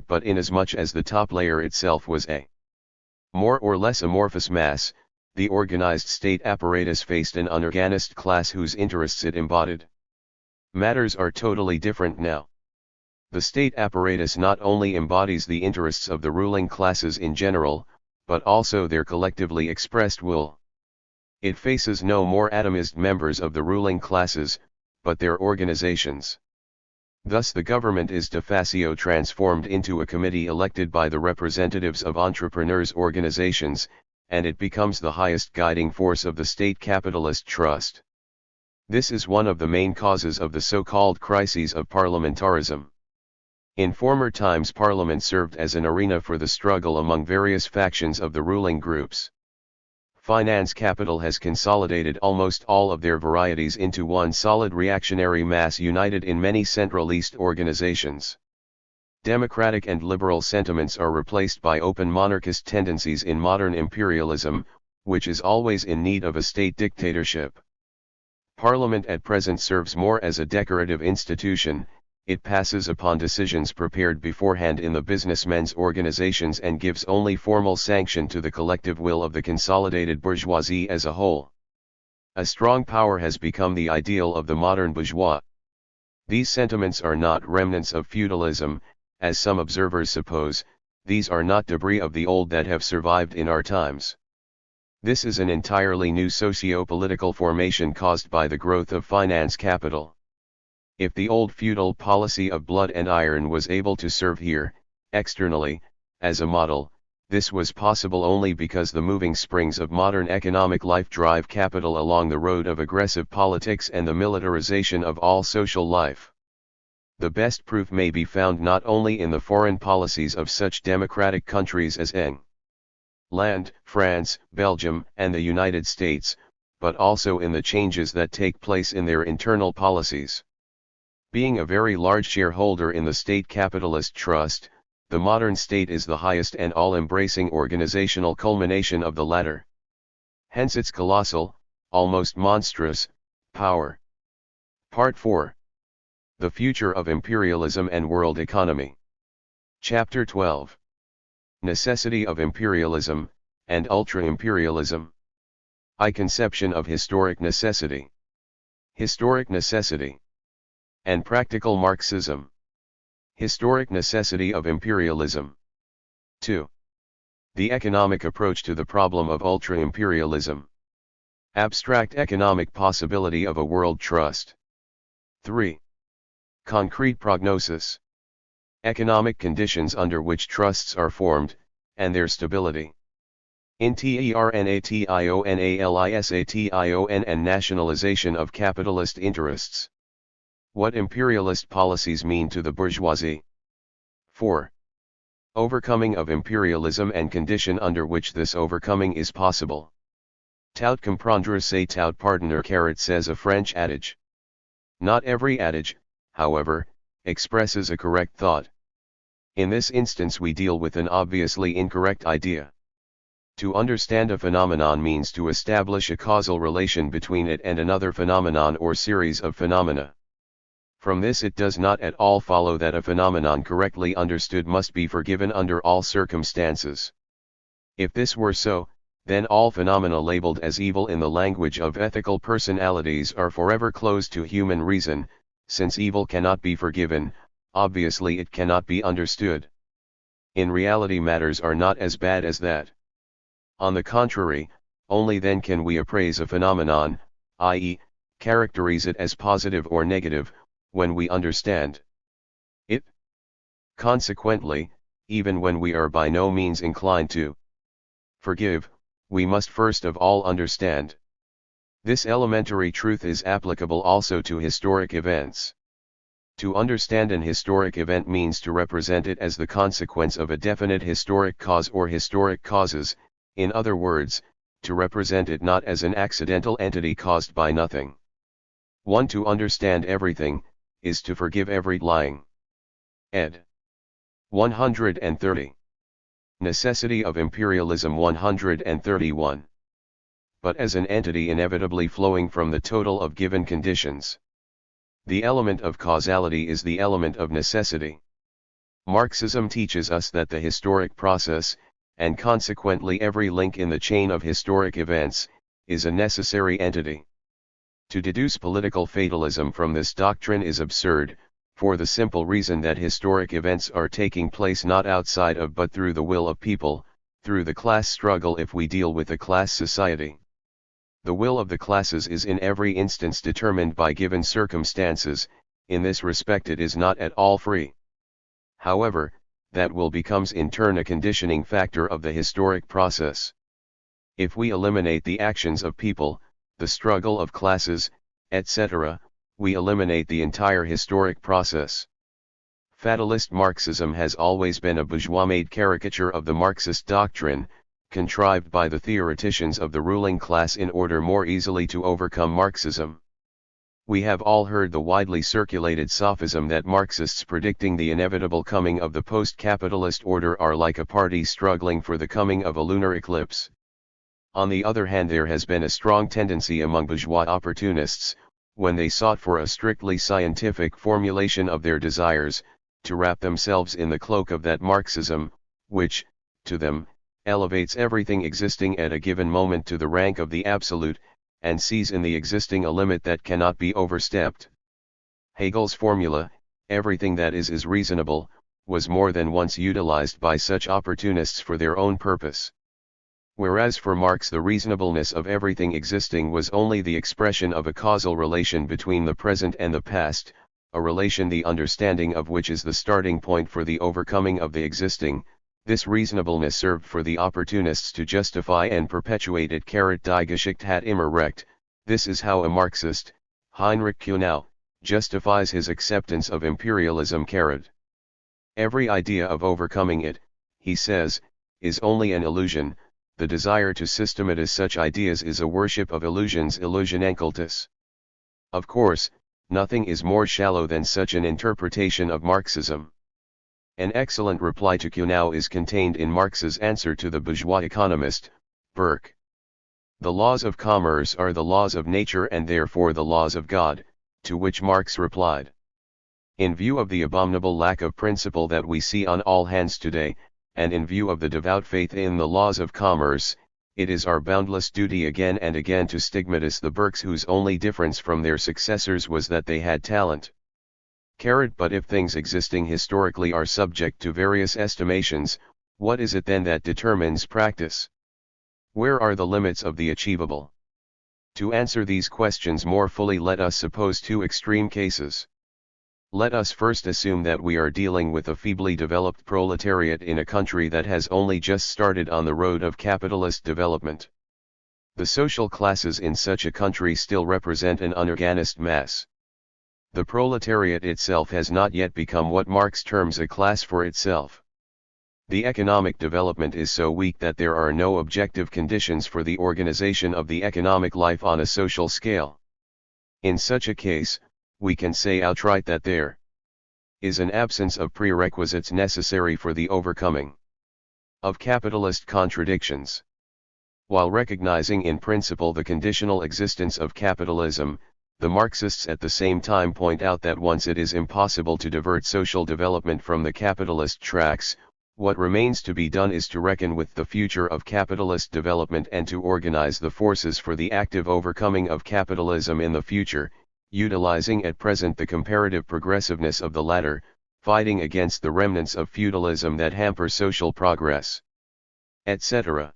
but inasmuch as the top layer itself was a more or less amorphous mass, the organized state apparatus faced an unorganized class whose interests it embodied. Matters are totally different now. The state apparatus not only embodies the interests of the ruling classes in general, but also their collectively expressed will. It faces no more atomized members of the ruling classes, but their organizations. Thus the government is de facto transformed into a committee elected by the representatives of entrepreneurs' organizations, and it becomes the highest guiding force of the state capitalist trust. This is one of the main causes of the so-called crises of parliamentarism. In former times Parliament served as an arena for the struggle among various factions of the ruling groups. Finance capital has consolidated almost all of their varieties into one solid reactionary mass united in many centralist organizations. Democratic and liberal sentiments are replaced by open monarchist tendencies in modern imperialism, which is always in need of a state dictatorship. Parliament at present serves more as a decorative institution, it passes upon decisions prepared beforehand in the businessmen's organizations and gives only formal sanction to the collective will of the consolidated bourgeoisie as a whole. A strong power has become the ideal of the modern bourgeois. These sentiments are not remnants of feudalism, as some observers suppose, these are not debris of the old that have survived in our times. This is an entirely new socio-political formation caused by the growth of finance capital. If the old feudal policy of blood and iron was able to serve here, externally, as a model, this was possible only because the moving springs of modern economic life drive capital along the road of aggressive politics and the militarization of all social life. The best proof may be found not only in the foreign policies of such democratic countries as England, France, Belgium, and the United States, but also in the changes that take place in their internal policies. Being a very large shareholder in the state capitalist trust, the modern state is the highest and all-embracing organizational culmination of the latter. Hence its colossal, almost monstrous, power. Part 4. The Future of Imperialism and World Economy. Chapter 12. Necessity of Imperialism, and Ultra-Imperialism. I conception of historic necessity. Historic necessity. And practical Marxism. Historic necessity of imperialism. 2. The economic approach to the problem of ultra-imperialism. Abstract economic possibility of a world trust. 3. Concrete prognosis. Economic conditions under which trusts are formed, and their stability. Internationalisation and nationalization of capitalist interests. What imperialist policies mean to the bourgeoisie. 4. Overcoming of imperialism and condition under which this overcoming is possible. Tout comprendre c'est tout pardonner, says a French adage. Not every adage, however, expresses a correct thought. In this instance we deal with an obviously incorrect idea. To understand a phenomenon means to establish a causal relation between it and another phenomenon or series of phenomena. From this it does not at all follow that a phenomenon correctly understood must be forgiven under all circumstances. If this were so, then all phenomena labeled as evil in the language of ethical personalities are forever closed to human reason, since evil cannot be forgiven, obviously it cannot be understood. In reality matters are not as bad as that. On the contrary, only then can we appraise a phenomenon, i.e., characterize it as positive or negative, when we understand it. Consequently, even when we are by no means inclined to forgive, we must first of all understand. This elementary truth is applicable also to historic events. To understand an historic event means to represent it as the consequence of a definite historic cause or historic causes, in other words, to represent it not as an accidental entity caused by nothing. 1. To understand everything, is to forgive every lying. Ed. 130. Necessity of Imperialism 131. But as an entity inevitably flowing from the total of given conditions. The element of causality is the element of necessity. Marxism teaches us that the historic process, and consequently every link in the chain of historic events, is a necessary entity. To deduce political fatalism from this doctrine is absurd, for the simple reason that historic events are taking place not outside of but through the will of people, through the class struggle if we deal with a class society. The will of the classes is in every instance determined by given circumstances, in this respect it is not at all free. However, that will becomes in turn a conditioning factor of the historic process. If we eliminate the actions of people, the struggle of classes, etc., we eliminate the entire historic process. Fatalist Marxism has always been a bourgeois-made caricature of the Marxist doctrine, contrived by the theoreticians of the ruling class in order more easily to overcome Marxism. We have all heard the widely circulated sophism that Marxists predicting the inevitable coming of the post-capitalist order are like a party struggling for the coming of a lunar eclipse. On the other hand, there has been a strong tendency among bourgeois opportunists, when they sought for a strictly scientific formulation of their desires, to wrap themselves in the cloak of that Marxism, which, to them, elevates everything existing at a given moment to the rank of the absolute, and sees in the existing a limit that cannot be overstepped. Hegel's formula, everything that is reasonable, was more than once utilized by such opportunists for their own purpose. Whereas for Marx the reasonableness of everything existing was only the expression of a causal relation between the present and the past, a relation the understanding of which is the starting point for the overcoming of the existing. This reasonableness served for the opportunists to justify and perpetuate it. Die Geschichte hat immer recht. This is how a Marxist, Heinrich Kuhnau, justifies his acceptance of imperialism. Every idea of overcoming it, he says, is only an illusion. The desire to systematize such ideas is a worship of illusions, illusionencultus. Of course, nothing is more shallow than such an interpretation of Marxism. An excellent reply to Kuhnau is contained in Marx's answer to the bourgeois economist, Burke. The laws of commerce are the laws of nature and therefore the laws of God, to which Marx replied. In view of the abominable lack of principle that we see on all hands today, and in view of the devout faith in the laws of commerce, it is our boundless duty again and again to stigmatize the Burkes whose only difference from their successors was that they had talent. But if things existing historically are subject to various estimations, what is it then that determines practice? Where are the limits of the achievable? To answer these questions more fully, let us suppose two extreme cases. Let us first assume that we are dealing with a feebly developed proletariat in a country that has only just started on the road of capitalist development. The social classes in such a country still represent an unorganized mass. The proletariat itself has not yet become what Marx terms a class for itself. The economic development is so weak that there are no objective conditions for the organization of the economic life on a social scale. In such a case, we can say outright that there is an absence of prerequisites necessary for the overcoming of capitalist contradictions. While recognizing in principle the conditional existence of capitalism, the Marxists at the same time point out that once it is impossible to divert social development from the capitalist tracks, what remains to be done is to reckon with the future of capitalist development and to organize the forces for the active overcoming of capitalism in the future, utilizing at present the comparative progressiveness of the latter, fighting against the remnants of feudalism that hamper social progress, etc.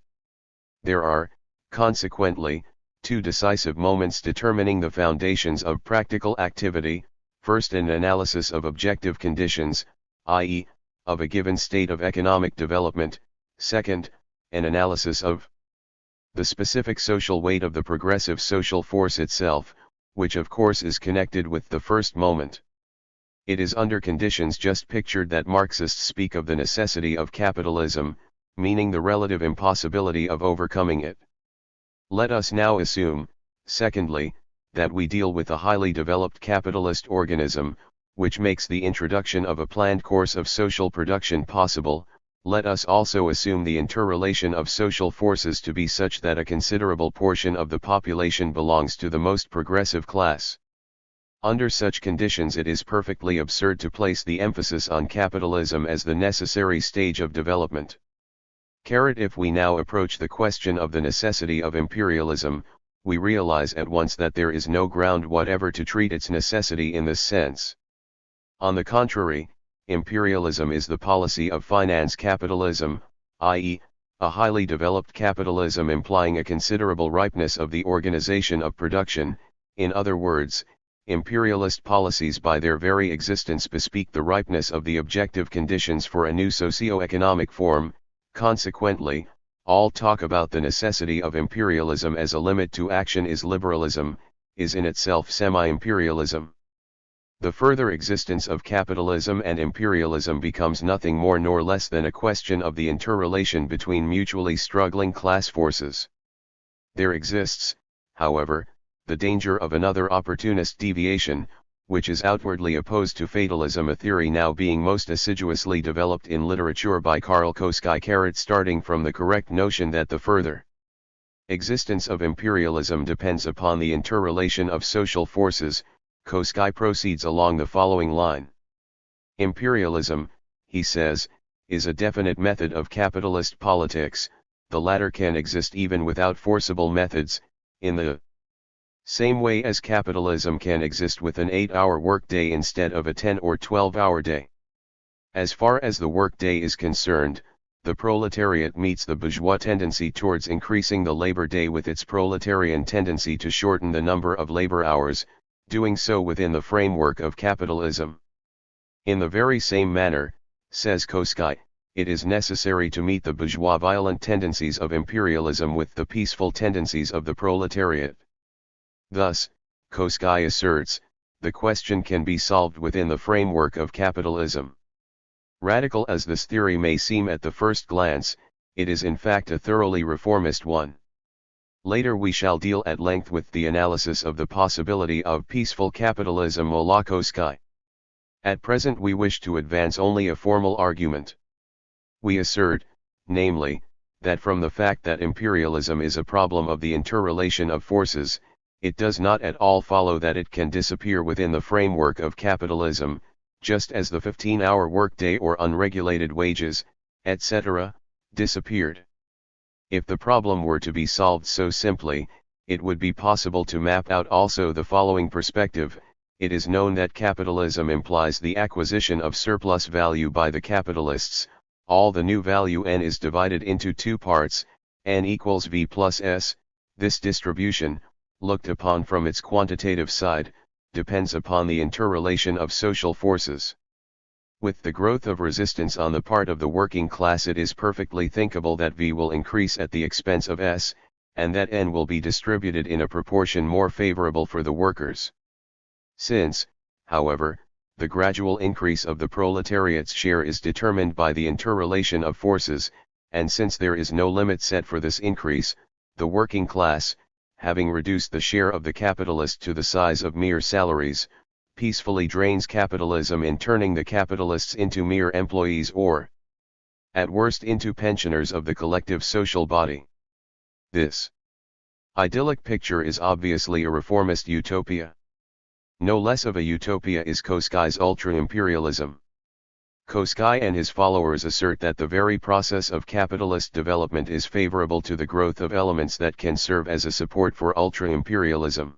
There are, consequently, two decisive moments determining the foundations of practical activity: first, an analysis of objective conditions, i.e., of a given state of economic development; second, an analysis of the specific social weight of the progressive social force itself, which of course is connected with the first moment. It is under conditions just pictured that Marxists speak of the necessity of capitalism, meaning the relative impossibility of overcoming it. Let us now assume, secondly, that we deal with a highly developed capitalist organism, which makes the introduction of a planned course of social production possible. Let us also assume the interrelation of social forces to be such that a considerable portion of the population belongs to the most progressive class. Under such conditions it is perfectly absurd to place the emphasis on capitalism as the necessary stage of development. If we now approach the question of the necessity of imperialism, we realize at once that there is no ground whatever to treat its necessity in this sense. On the contrary, imperialism is the policy of finance capitalism, i.e., a highly developed capitalism implying a considerable ripeness of the organization of production. In other words, imperialist policies by their very existence bespeak the ripeness of the objective conditions for a new socio-economic form. Consequently, all talk about the necessity of imperialism as a limit to action is liberalism, is in itself semi-imperialism. The further existence of capitalism and imperialism becomes nothing more nor less than a question of the interrelation between mutually struggling class forces. There exists, however, the danger of another opportunist deviation, which is outwardly opposed to fatalism, a theory now being most assiduously developed in literature by Karl Koski. Starting from the correct notion that the further existence of imperialism depends upon the interrelation of social forces, Koski proceeds along the following line. Imperialism, he says, is a definite method of capitalist politics. The latter can exist even without forcible methods, in the same way as capitalism can exist with an 8-hour workday instead of a 10 or 12-hour day. As far as the workday is concerned, the proletariat meets the bourgeois tendency towards increasing the labor day with its proletarian tendency to shorten the number of labor hours, doing so within the framework of capitalism. In the very same manner, says Koski, it is necessary to meet the bourgeois violent tendencies of imperialism with the peaceful tendencies of the proletariat. Thus, Koski asserts, the question can be solved within the framework of capitalism. Radical as this theory may seem at the first glance, it is in fact a thoroughly reformist one. Later we shall deal at length with the analysis of the possibility of peaceful capitalism a la Koski. At present we wish to advance only a formal argument. We assert, namely, that from the fact that imperialism is a problem of the interrelation of forces, it does not at all follow that it can disappear within the framework of capitalism, just as the 15-hour workday or unregulated wages, etc., disappeared. If the problem were to be solved so simply, it would be possible to map out also the following perspective. It is known that capitalism implies the acquisition of surplus value by the capitalists. All the new value N is divided into two parts, N equals V plus S. This distribution, looked upon from its quantitative side, depends upon the interrelation of social forces. With the growth of resistance on the part of the working class, it is perfectly thinkable that V will increase at the expense of S, and that N will be distributed in a proportion more favorable for the workers. Since, however, the gradual increase of the proletariat's share is determined by the interrelation of forces, and since there is no limit set for this increase, the working class, having reduced the share of the capitalist to the size of mere salaries, peacefully drains capitalism in turning the capitalists into mere employees or, at worst, into pensioners of the collective social body. This idyllic picture is obviously a reformist utopia. No less of a utopia is Koskai's ultra-imperialism. Koskai and his followers assert that the very process of capitalist development is favorable to the growth of elements that can serve as a support for ultra-imperialism.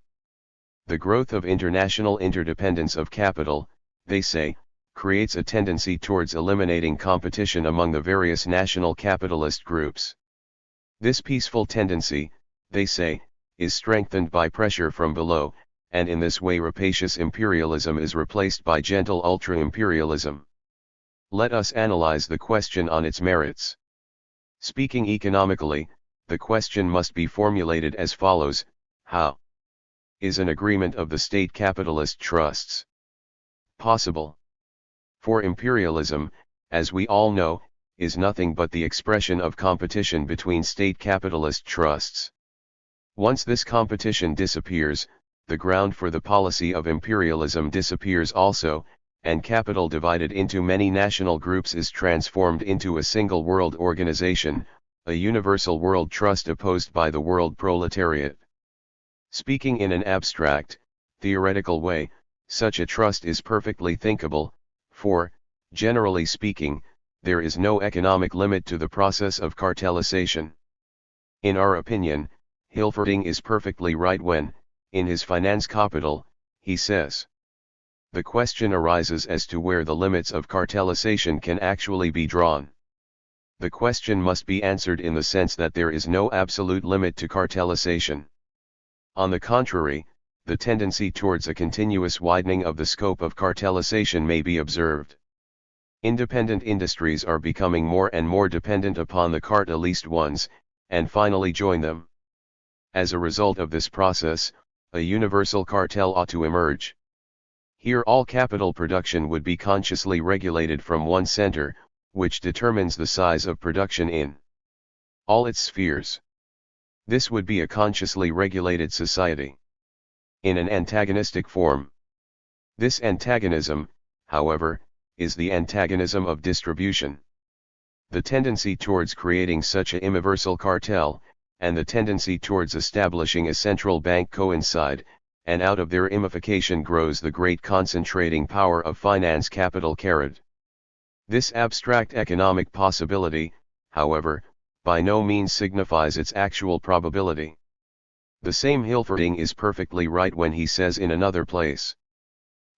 The growth of international interdependence of capital, they say, creates a tendency towards eliminating competition among the various national capitalist groups. This peaceful tendency, they say, is strengthened by pressure from below, and in this way rapacious imperialism is replaced by gentle ultra-imperialism. Let us analyze the question on its merits. Speaking economically, the question must be formulated as follows: how is an agreement of the state capitalist trusts possible? For imperialism, as we all know, is nothing but the expression of competition between state capitalist trusts. Once this competition disappears, the ground for the policy of imperialism disappears also, and capital divided into many national groups is transformed into a single world organization, a universal world trust opposed by the world proletariat. Speaking in an abstract, theoretical way, such a trust is perfectly thinkable, for, generally speaking, there is no economic limit to the process of cartelization. In our opinion, Hilferding is perfectly right when, in his Finance Capital, he says, the question arises as to where the limits of cartelization can actually be drawn. The question must be answered in the sense that there is no absolute limit to cartelization. On the contrary, the tendency towards a continuous widening of the scope of cartelization may be observed. Independent industries are becoming more and more dependent upon the cartelist ones, and finally join them. As a result of this process, a universal cartel ought to emerge. Here all capital production would be consciously regulated from one center, which determines the size of production in all its spheres. This would be a consciously regulated society. In an antagonistic form. This antagonism, however, is the antagonism of distribution. The tendency towards creating such a universal cartel, and the tendency towards establishing a central bank coincide, and out of their imification grows the great concentrating power of finance capital carried. This abstract economic possibility, however, by no means signifies its actual probability. The same Hilferding is perfectly right when he says in another place,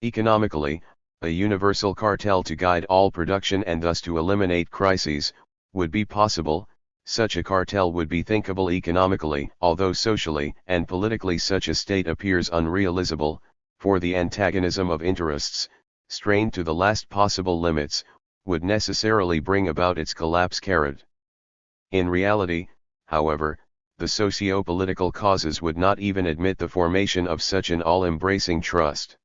economically, a universal cartel to guide all production and thus to eliminate crises, would be possible. Such a cartel would be thinkable economically, although socially and politically such a state appears unrealizable, for the antagonism of interests, strained to the last possible limits, would necessarily bring about its collapse carried. In reality, however, the socio-political causes would not even admit the formation of such an all-embracing trust.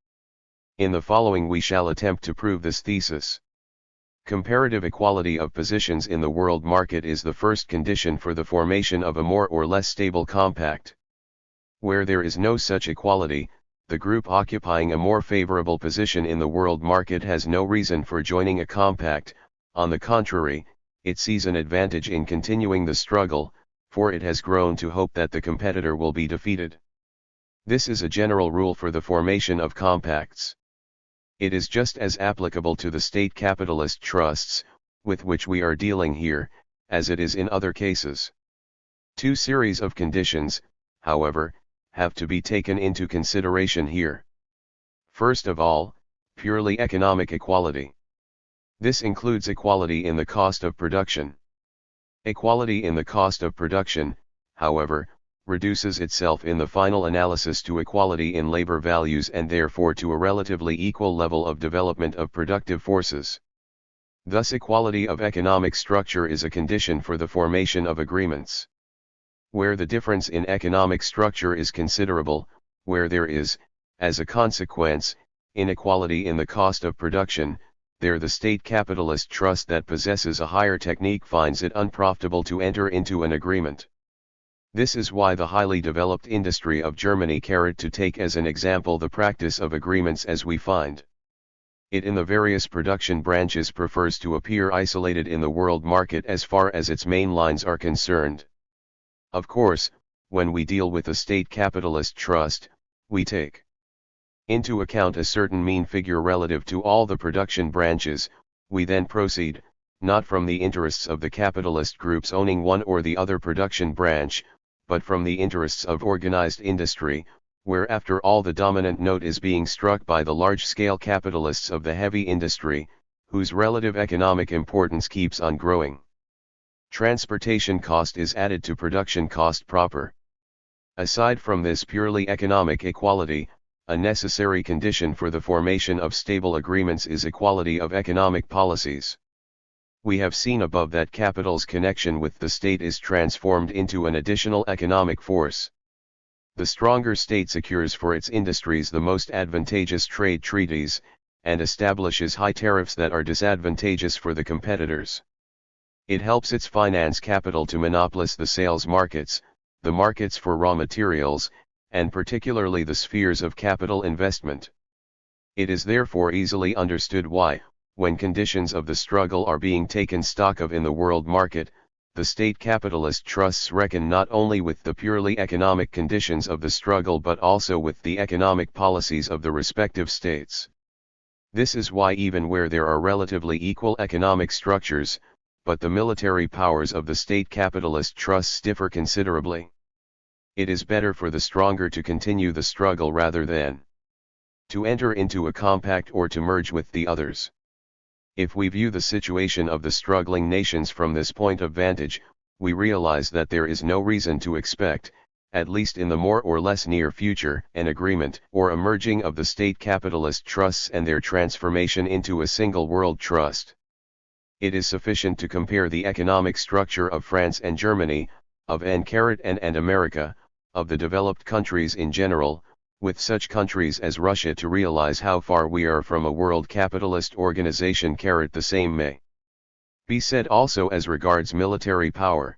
In the following we shall attempt to prove this thesis. Comparative equality of positions in the world market is the first condition for the formation of a more or less stable compact. Where there is no such equality, the group occupying a more favorable position in the world market has no reason for joining a compact. On the contrary, it sees an advantage in continuing the struggle, for it has grown to hope that the competitor will be defeated. This is a general rule for the formation of compacts. It is just as applicable to the state capitalist trusts, with which we are dealing here, as it is in other cases. Two series of conditions, however, have to be taken into consideration here. First of all, purely economic equality. This includes equality in the cost of production. Equality in the cost of production, however, reduces itself in the final analysis to equality in labor values and therefore to a relatively equal level of development of productive forces. Thus equality of economic structure is a condition for the formation of agreements. Where the difference in economic structure is considerable, where there is, as a consequence, inequality in the cost of production, there the state capitalist trust that possesses a higher technique finds it unprofitable to enter into an agreement. This is why the highly developed industry of Germany, to take as an example the practice of agreements as we find it in the various production branches, prefers to appear isolated in the world market as far as its main lines are concerned. Of course, when we deal with the state capitalist trust, we take into account a certain mean figure relative to all the production branches. We then proceed, not from the interests of the capitalist groups owning one or the other production branch, but from the interests of organized industry, where after all the dominant note is being struck by the large-scale capitalists of the heavy industry, whose relative economic importance keeps on growing. Transportation cost is added to production cost proper. Aside from this purely economic equality, a necessary condition for the formation of stable agreements is equality of economic policies. We have seen above that capital's connection with the state is transformed into an additional economic force. The stronger state secures for its industries the most advantageous trade treaties, and establishes high tariffs that are disadvantageous for the competitors. It helps its finance capital to monopolize the sales markets, the markets for raw materials, and particularly the spheres of capital investment. It is therefore easily understood why, when conditions of the struggle are being taken stock of in the world market, the state capitalist trusts reckon not only with the purely economic conditions of the struggle but also with the economic policies of the respective states. This is why even where there are relatively equal economic structures, but the military powers of the state capitalist trusts differ considerably. It is better for the stronger to continue the struggle rather than to enter into a compact or to merge with the others. If we view the situation of the struggling nations from this point of vantage, we realize that there is no reason to expect, at least in the more or less near future, an agreement or a merging of the state capitalist trusts and their transformation into a single world trust. It is sufficient to compare the economic structure of France and Germany, of and America, of the developed countries in general, with such countries as Russia to realize how far we are from a world capitalist organization. The same may be said also as regards military power.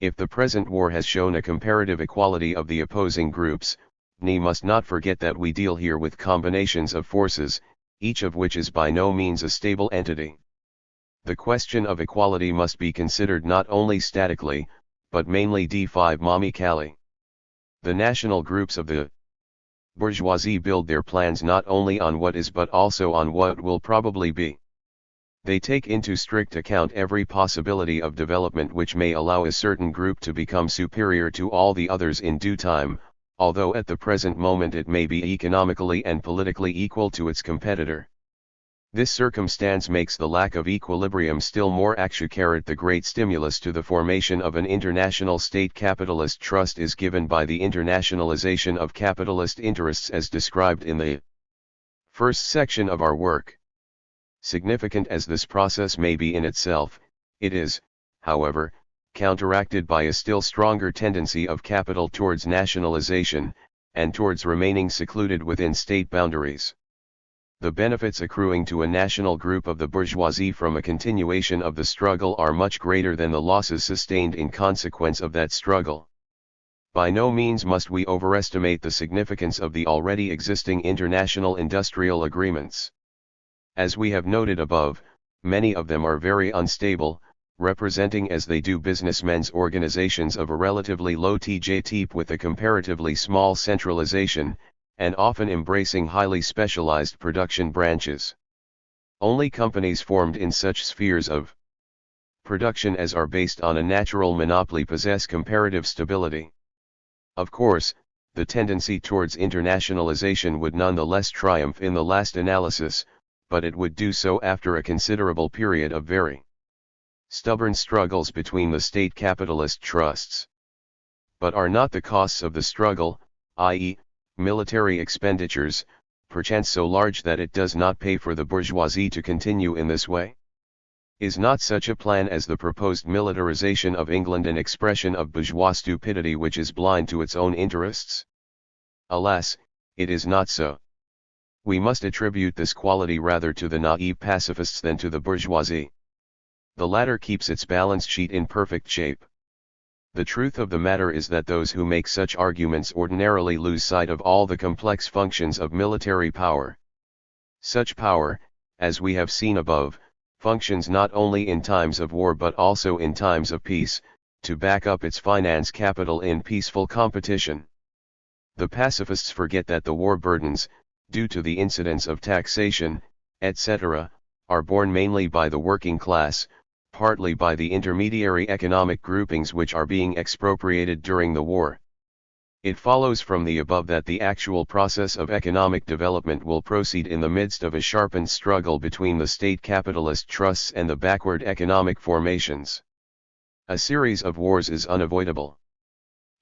If the present war has shown a comparative equality of the opposing groups, we must not forget that we deal here with combinations of forces, each of which is by no means a stable entity. The question of equality must be considered not only statically, but mainly dynamically. The national groups of the bourgeoisie build their plans not only on what is but also on what will probably be. They take into strict account every possibility of development which may allow a certain group to become superior to all the others in due time, although at the present moment it may be economically and politically equal to its competitor. This circumstance makes the lack of equilibrium still more acute. The great stimulus to the formation of an international state capitalist trust is given by the internationalization of capitalist interests as described in the first section of our work. Significant as this process may be in itself, it is, however, counteracted by a still stronger tendency of capital towards nationalization, and towards remaining secluded within state boundaries. The benefits accruing to a national group of the bourgeoisie from a continuation of the struggle are much greater than the losses sustained in consequence of that struggle. By no means must we overestimate the significance of the already existing international industrial agreements. As we have noted above, many of them are very unstable, representing as they do businessmen's organizations of a relatively low TJ with a comparatively small centralization, and often embracing highly specialized production branches. Only companies formed in such spheres of production as are based on a natural monopoly possess comparative stability. Of course, the tendency towards internationalization would nonetheless triumph in the last analysis, but it would do so after a considerable period of very stubborn struggles between the state capitalist trusts. But are not the costs of the struggle, i.e., military expenditures, perchance so large that it does not pay for the bourgeoisie to continue in this way? Is not such a plan as the proposed militarization of England an expression of bourgeois stupidity which is blind to its own interests? Alas, it is not so. We must attribute this quality rather to the naive pacifists than to the bourgeoisie. The latter keeps its balance sheet in perfect shape. The truth of the matter is that those who make such arguments ordinarily lose sight of all the complex functions of military power. Such power, as we have seen above, functions not only in times of war but also in times of peace, to back up its finance capital in peaceful competition. The pacifists forget that the war burdens, due to the incidence of taxation, etc., are borne mainly by the working class, partly by the intermediary economic groupings which are being expropriated during the war. It follows from the above that the actual process of economic development will proceed in the midst of a sharpened struggle between the state capitalist trusts and the backward economic formations. A series of wars is unavoidable.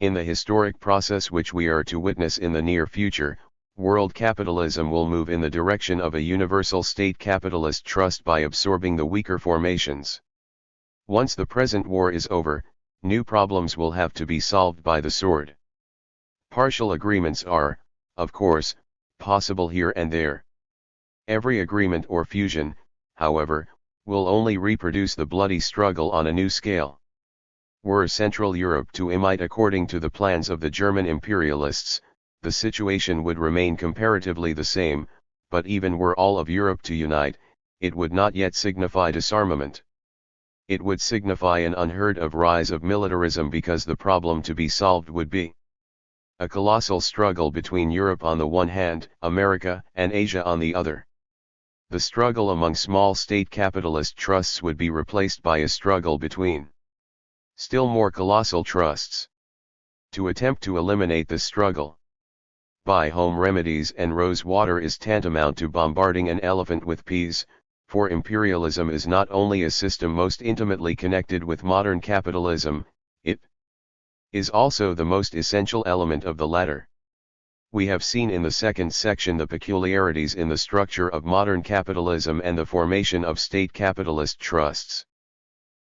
In the historic process which we are to witness in the near future, world capitalism will move in the direction of a universal state capitalist trust by absorbing the weaker formations. Once the present war is over, new problems will have to be solved by the sword. Partial agreements are, of course, possible here and there. Every agreement or fusion, however, will only reproduce the bloody struggle on a new scale. Were Central Europe to unite according to the plans of the German imperialists, the situation would remain comparatively the same, but even were all of Europe to unite, it would not yet signify disarmament. It would signify an unheard of rise of militarism because the problem to be solved would be a colossal struggle between Europe on the one hand, America and Asia on the other. The struggle among small state capitalist trusts would be replaced by a struggle between still more colossal trusts. To attempt to eliminate this struggle by home remedies and rose water is tantamount to bombarding an elephant with peas, for imperialism is not only a system most intimately connected with modern capitalism, it is also the most essential element of the latter. We have seen in the second section the peculiarities in the structure of modern capitalism and the formation of state capitalist trusts.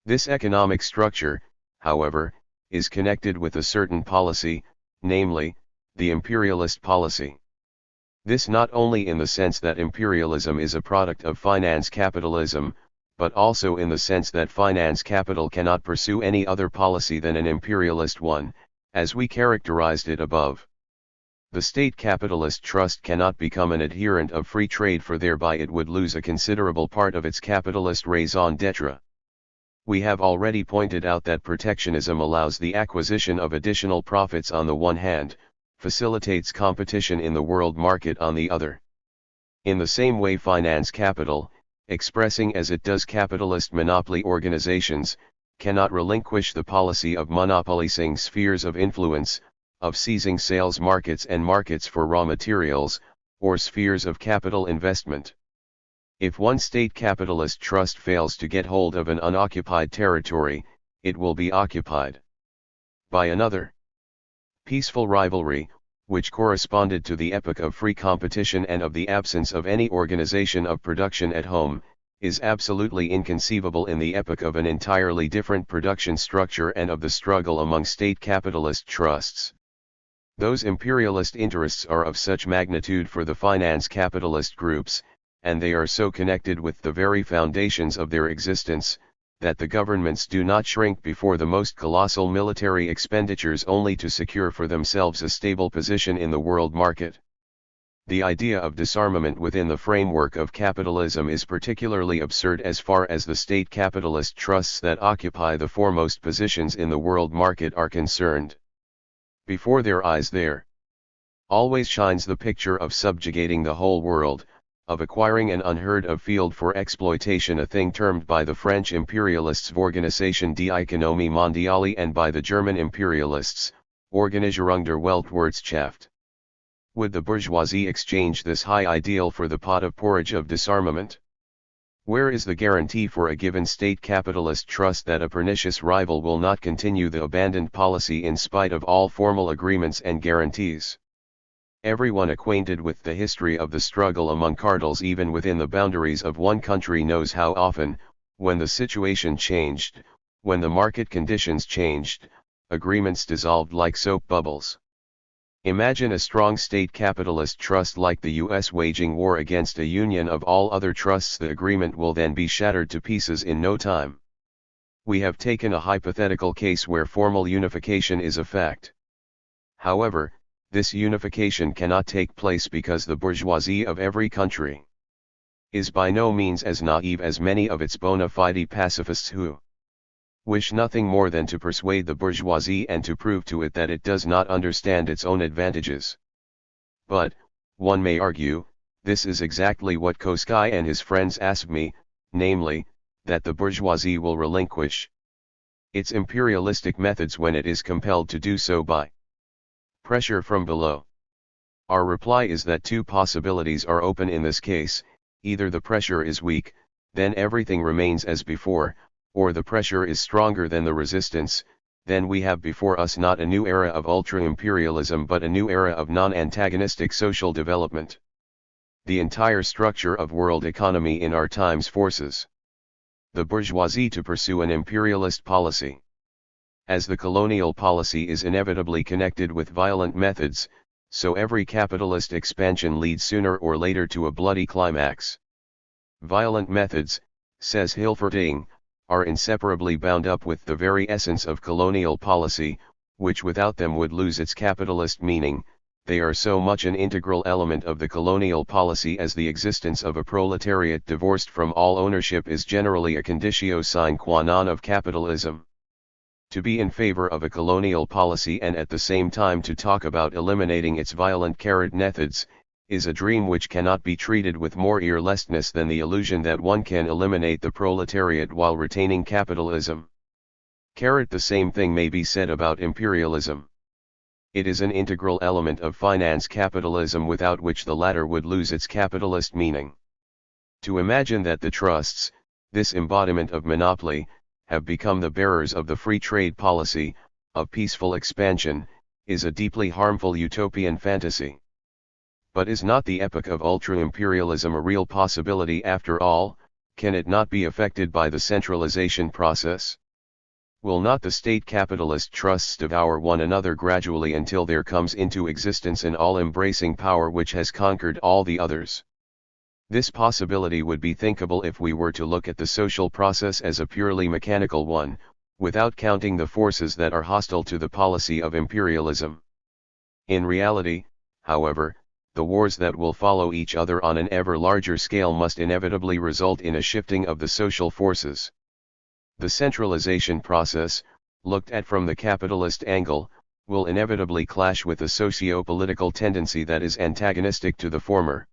This economic structure, however, is connected with a certain policy, namely, the imperialist policy. This not only in the sense that imperialism is a product of finance capitalism, but also in the sense that finance capital cannot pursue any other policy than an imperialist one, as we characterized it above. The state capitalist trust cannot become an adherent of free trade, for thereby it would lose a considerable part of its capitalist raison d'etre. We have already pointed out that protectionism allows the acquisition of additional profits on the one hand, facilitates competition in the world market on the other. In the same way, finance capital, expressing as it does capitalist monopoly organizations, cannot relinquish the policy of monopolizing spheres of influence, of seizing sales markets and markets for raw materials, or spheres of capital investment. If one state capitalist trust fails to get hold of an unoccupied territory, it will be occupied by another. Peaceful rivalry, which corresponded to the epoch of free competition and of the absence of any organization of production at home, is absolutely inconceivable in the epoch of an entirely different production structure and of the struggle among state capitalist trusts. Those imperialist interests are of such magnitude for the finance capitalist groups, and they are so connected with the very foundations of their existence, that the governments do not shrink before the most colossal military expenditures only to secure for themselves a stable position in the world market. The idea of disarmament within the framework of capitalism is particularly absurd as far as the state capitalist trusts that occupy the foremost positions in the world market are concerned. Before their eyes there always shines the picture of subjugating the whole world, of acquiring an unheard of field for exploitation, a thing termed by the French imperialists Organisation d'économie mondiale and by the German imperialists, Organisierung der Weltwirtschaft. Would the bourgeoisie exchange this high ideal for the pot of porridge of disarmament? Where is the guarantee for a given state capitalist trust that a pernicious rival will not continue the abandoned policy in spite of all formal agreements and guarantees? Everyone acquainted with the history of the struggle among cartels even within the boundaries of one country knows how often, when the situation changed, when the market conditions changed, agreements dissolved like soap bubbles. Imagine a strong state capitalist trust like the US waging war against a union of all other trusts. The agreement will then be shattered to pieces in no time. We have taken a hypothetical case where formal unification is a fact. However, this unification cannot take place because the bourgeoisie of every country is by no means as naive as many of its bona fide pacifists who wish nothing more than to persuade the bourgeoisie and to prove to it that it does not understand its own advantages. But, one may argue, this is exactly what Koskai and his friends asked me, namely, that the bourgeoisie will relinquish its imperialistic methods when it is compelled to do so by pressure from below. Our reply is that two possibilities are open in this case: either the pressure is weak, then everything remains as before, or the pressure is stronger than the resistance, then we have before us not a new era of ultra-imperialism but a new era of non-antagonistic social development. The entire structure of world economy in our times forces the bourgeoisie to pursue an imperialist policy. As the colonial policy is inevitably connected with violent methods, so every capitalist expansion leads sooner or later to a bloody climax. Violent methods, says Hilferding, are inseparably bound up with the very essence of colonial policy, which without them would lose its capitalist meaning. They are so much an integral element of the colonial policy as the existence of a proletariat divorced from all ownership is generally a conditio sine qua non of capitalism. To be in favor of a colonial policy and at the same time to talk about eliminating its violent carrot methods, is a dream which cannot be treated with more earlessness than the illusion that one can eliminate the proletariat while retaining capitalism. Carrot. The same thing may be said about imperialism. It is an integral element of finance capitalism without which the latter would lose its capitalist meaning. To imagine that the trusts, this embodiment of monopoly, have become the bearers of the free trade policy, of peaceful expansion, is a deeply harmful utopian fantasy. But is not the epoch of ultra-imperialism a real possibility after all? Can it not be affected by the centralization process? Will not the state capitalist trusts devour one another gradually until there comes into existence an all-embracing power which has conquered all the others? This possibility would be thinkable if we were to look at the social process as a purely mechanical one, without counting the forces that are hostile to the policy of imperialism. In reality, however, the wars that will follow each other on an ever larger scale must inevitably result in a shifting of the social forces. The centralization process, looked at from the capitalist angle, will inevitably clash with the socio-political tendency that is antagonistic to the former.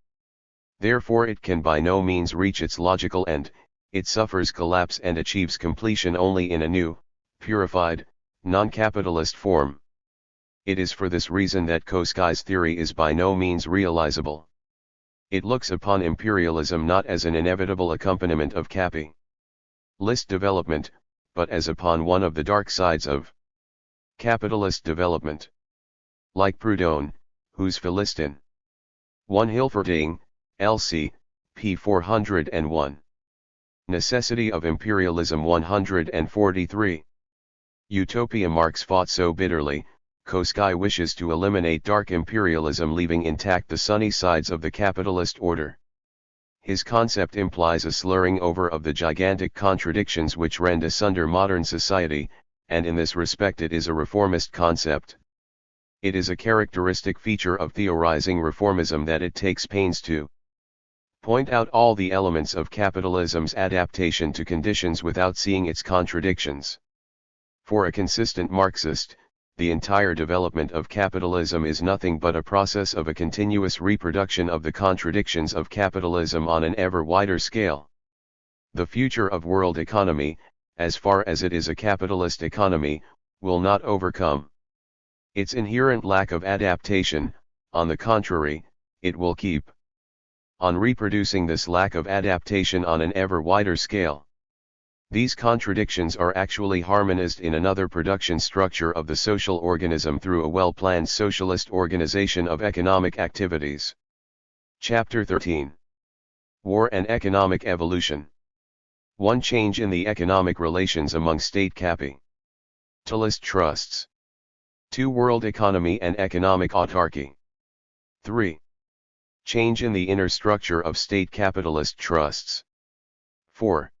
Therefore it can by no means reach its logical end. It suffers collapse and achieves completion only in a new, purified, non-capitalist form. It is for this reason that Koskai's theory is by no means realizable. It looks upon imperialism not as an inevitable accompaniment of capitalist development, but as upon one of the dark sides of capitalist development. Like Proudhon, whose Philistin. 1 Hilferding, L.C., p. 401. Necessity of Imperialism 143. Utopia. Marx fought so bitterly. Koskai wishes to eliminate dark imperialism, leaving intact the sunny sides of the capitalist order. His concept implies a slurring over of the gigantic contradictions which rend asunder modern society, and in this respect it is a reformist concept. It is a characteristic feature of theorizing reformism that it takes pains to point out all the elements of capitalism's adaptation to conditions without seeing its contradictions. For a consistent Marxist, the entire development of capitalism is nothing but a process of a continuous reproduction of the contradictions of capitalism on an ever wider scale. The future of world economy, as far as it is a capitalist economy, will not overcome its inherent lack of adaptation. On the contrary, it will keep on reproducing this lack of adaptation on an ever wider scale. These contradictions are actually harmonized in another production structure of the social organism through a well-planned socialist organization of economic activities. Chapter 13. War and Economic Evolution. 1. Change in the economic relations among state capitalist trusts. 2. World economy and economic autarky. 3. Change in the inner structure of state capitalist trusts. 4.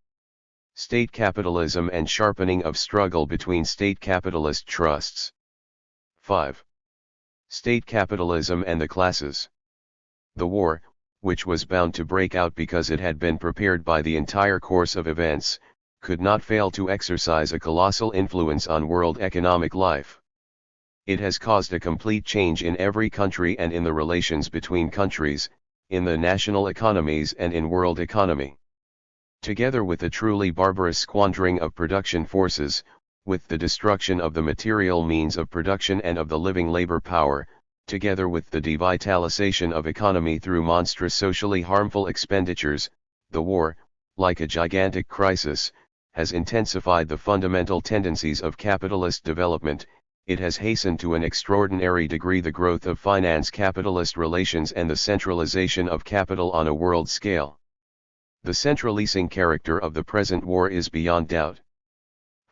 State capitalism and sharpening of struggle between state capitalist trusts. 5. State capitalism and the classes. The war, which was bound to break out because it had been prepared by the entire course of events, could not fail to exercise a colossal influence on world economic life. It has caused a complete change in every country and in the relations between countries, in the national economies and in world economy. Together with the truly barbarous squandering of production forces, with the destruction of the material means of production and of the living labor power, together with the devitalization of economy through monstrous socially harmful expenditures, the war, like a gigantic crisis, has intensified the fundamental tendencies of capitalist development. It has hastened to an extraordinary degree the growth of finance-capitalist relations and the centralization of capital on a world scale. The centralizing character of the present war is beyond doubt.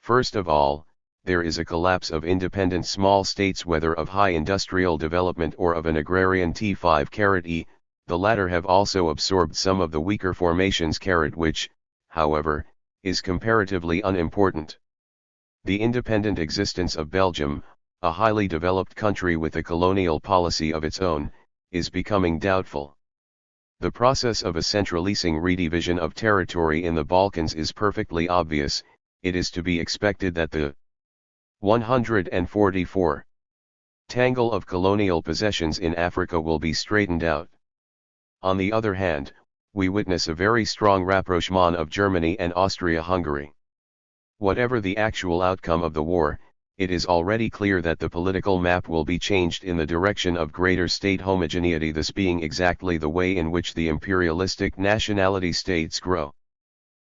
First of all, there is a collapse of independent small states, whether of high industrial development or of an agrarian T5-E, the latter have also absorbed some of the weaker formations which, however, is comparatively unimportant. The independent existence of Belgium, a highly developed country with a colonial policy of its own, is becoming doubtful. The process of a centralizing redivision of territory in the Balkans is perfectly obvious. It is to be expected that the 144 tangle of colonial possessions in Africa will be straightened out. On the other hand, we witness a very strong rapprochement of Germany and Austria-Hungary. Whatever the actual outcome of the war, it is already clear that the political map will be changed in the direction of greater state homogeneity, this being exactly the way in which the imperialistic nationality states grow.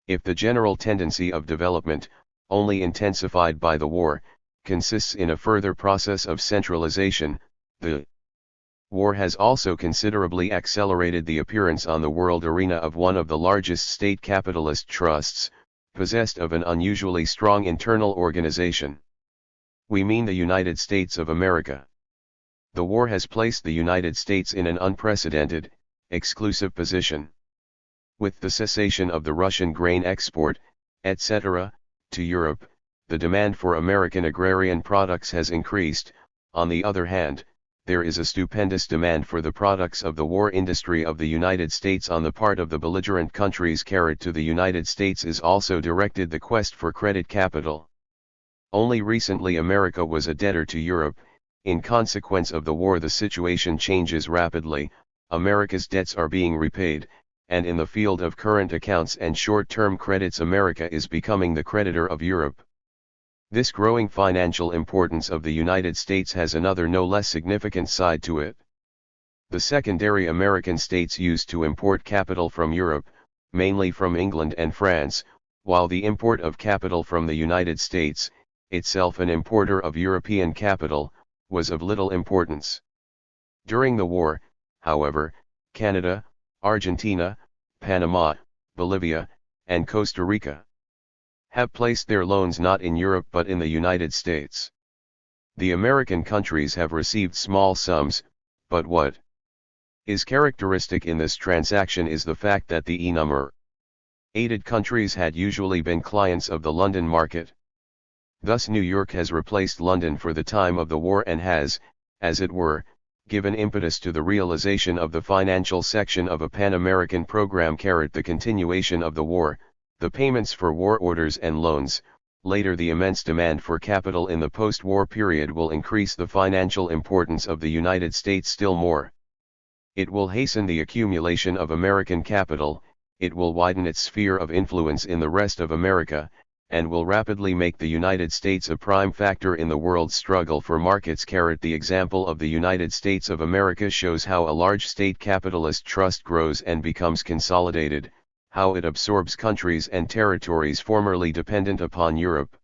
If the general tendency of development, only intensified by the war, consists in a further process of centralization, the war has also considerably accelerated the appearance on the world arena of one of the largest state capitalist trusts, possessed of an unusually strong internal organization. We mean the United States of America. The war has placed the United States in an unprecedented, exclusive position. With the cessation of the Russian grain export, etc., to Europe, the demand for American agrarian products has increased. On the other hand, there is a stupendous demand for the products of the war industry of the United States on the part of the belligerent countries. To the United States is also directed the quest for credit capital. Only recently America was a debtor to Europe. In consequence of the war, the situation changes rapidly. America's debts are being repaid, and in the field of current accounts and short-term credits America is becoming the creditor of Europe. This growing financial importance of the United States has another no less significant side to it. The secondary American states used to import capital from Europe, mainly from England and France, while the import of capital from the United States, itself an importer of European capital, was of little importance. During the war, however, Canada, Argentina, Panama, Bolivia, and Costa Rica have placed their loans not in Europe but in the United States. The American countries have received small sums, but what is characteristic in this transaction is the fact that the enumerated countries had usually been clients of the London market. Thus New York has replaced London for the time of the war and has, as it were, given impetus to the realization of the financial section of a Pan-American program. The continuation of the war, the payments for war orders and loans, later the immense demand for capital in the post-war period will increase the financial importance of the United States still more. It will hasten the accumulation of American capital, it will widen its sphere of influence in the rest of America, and will rapidly make the United States a prime factor in the world's struggle for markets. The example of the United States of America shows how a large state capitalist trust grows and becomes consolidated, how it absorbs countries and territories formerly dependent upon Europe.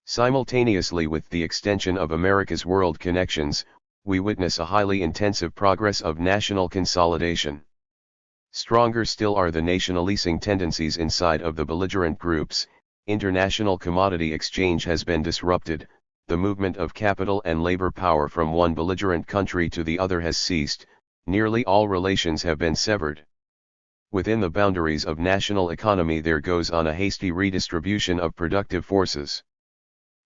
Simultaneously with the extension of America's world connections, we witness a highly intensive progress of national consolidation. Stronger still are the nationalising tendencies inside of the belligerent groups. International commodity exchange has been disrupted, the movement of capital and labor power from one belligerent country to the other has ceased, nearly all relations have been severed. Within the boundaries of national economy there goes on a hasty redistribution of productive forces.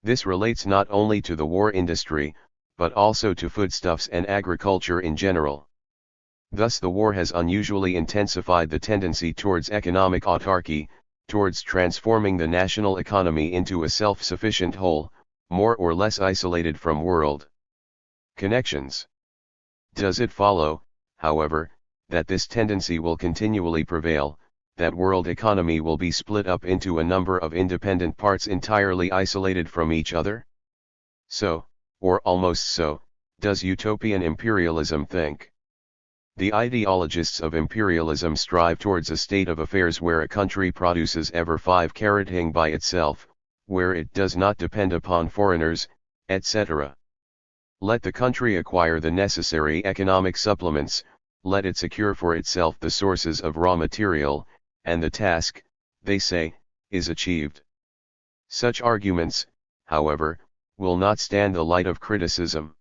This relates not only to the war industry, but also to foodstuffs and agriculture in general. Thus the war has unusually intensified the tendency towards economic autarky, towards transforming the national economy into a self-sufficient whole, more or less isolated from world connections. Does it follow, however, that this tendency will continually prevail, that world economy will be split up into a number of independent parts entirely isolated from each other? So, or almost so, does utopian imperialism think. The ideologists of imperialism strive towards a state of affairs where a country produces ever 5-ing by itself, where it does not depend upon foreigners, etc. Let the country acquire the necessary economic supplements, let it secure for itself the sources of raw material, and the task, they say, is achieved. Such arguments, however, will not stand the light of criticism.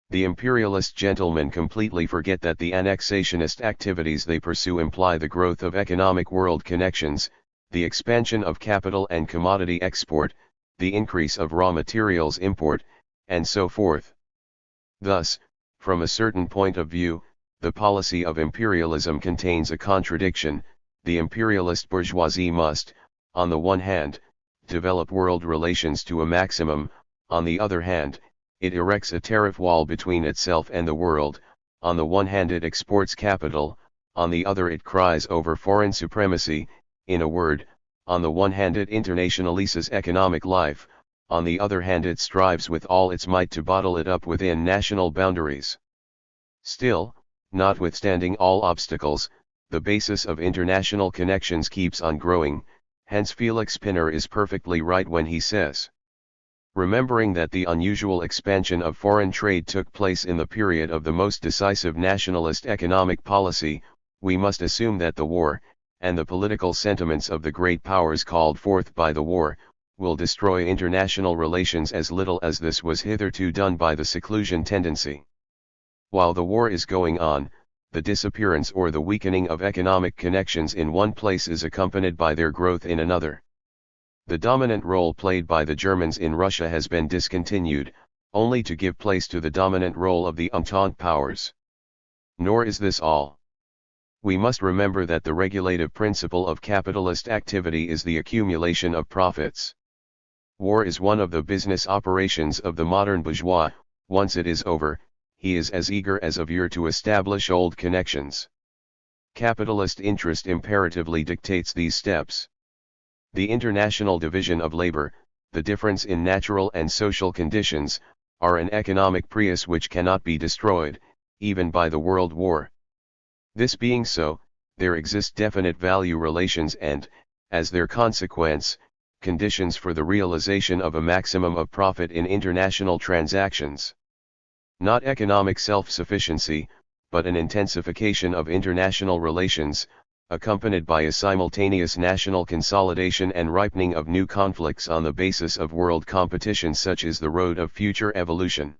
The imperialist gentlemen completely forget that the annexationist activities they pursue imply the growth of economic world connections, the expansion of capital and commodity export, the increase of raw materials import, and so forth. Thus, from a certain point of view, the policy of imperialism contains a contradiction. The imperialist bourgeoisie must, on the one hand, develop world relations to a maximum, on the other hand, it erects a tariff wall between itself and the world. On the one hand it exports capital, on the other it cries over foreign supremacy. In a word, on the one hand it internationalizes economic life, on the other hand it strives with all its might to bottle it up within national boundaries. Still, notwithstanding all obstacles, the basis of international connections keeps on growing, hence Felix Pinner is perfectly right when he says, remembering that the unusual expansion of foreign trade took place in the period of the most decisive nationalist economic policy, we must assume that the war, and the political sentiments of the great powers called forth by the war, will destroy international relations as little as this was hitherto done by the seclusion tendency. While the war is going on, the disappearance or the weakening of economic connections in one place is accompanied by their growth in another. The dominant role played by the Germans in Russia has been discontinued, only to give place to the dominant role of the Entente powers. Nor is this all. We must remember that the regulative principle of capitalist activity is the accumulation of profits. War is one of the business operations of the modern bourgeois. Once it is over, he is as eager as of yore to establish old connections. Capitalist interest imperatively dictates these steps. The international division of labor, the difference in natural and social conditions, are an economic prius which cannot be destroyed, even by the World War. This being so, there exist definite value relations and, as their consequence, conditions for the realization of a maximum of profit in international transactions. Not economic self-sufficiency, but an intensification of international relations, accompanied by a simultaneous national consolidation and ripening of new conflicts on the basis of world competition, such is the road of future evolution.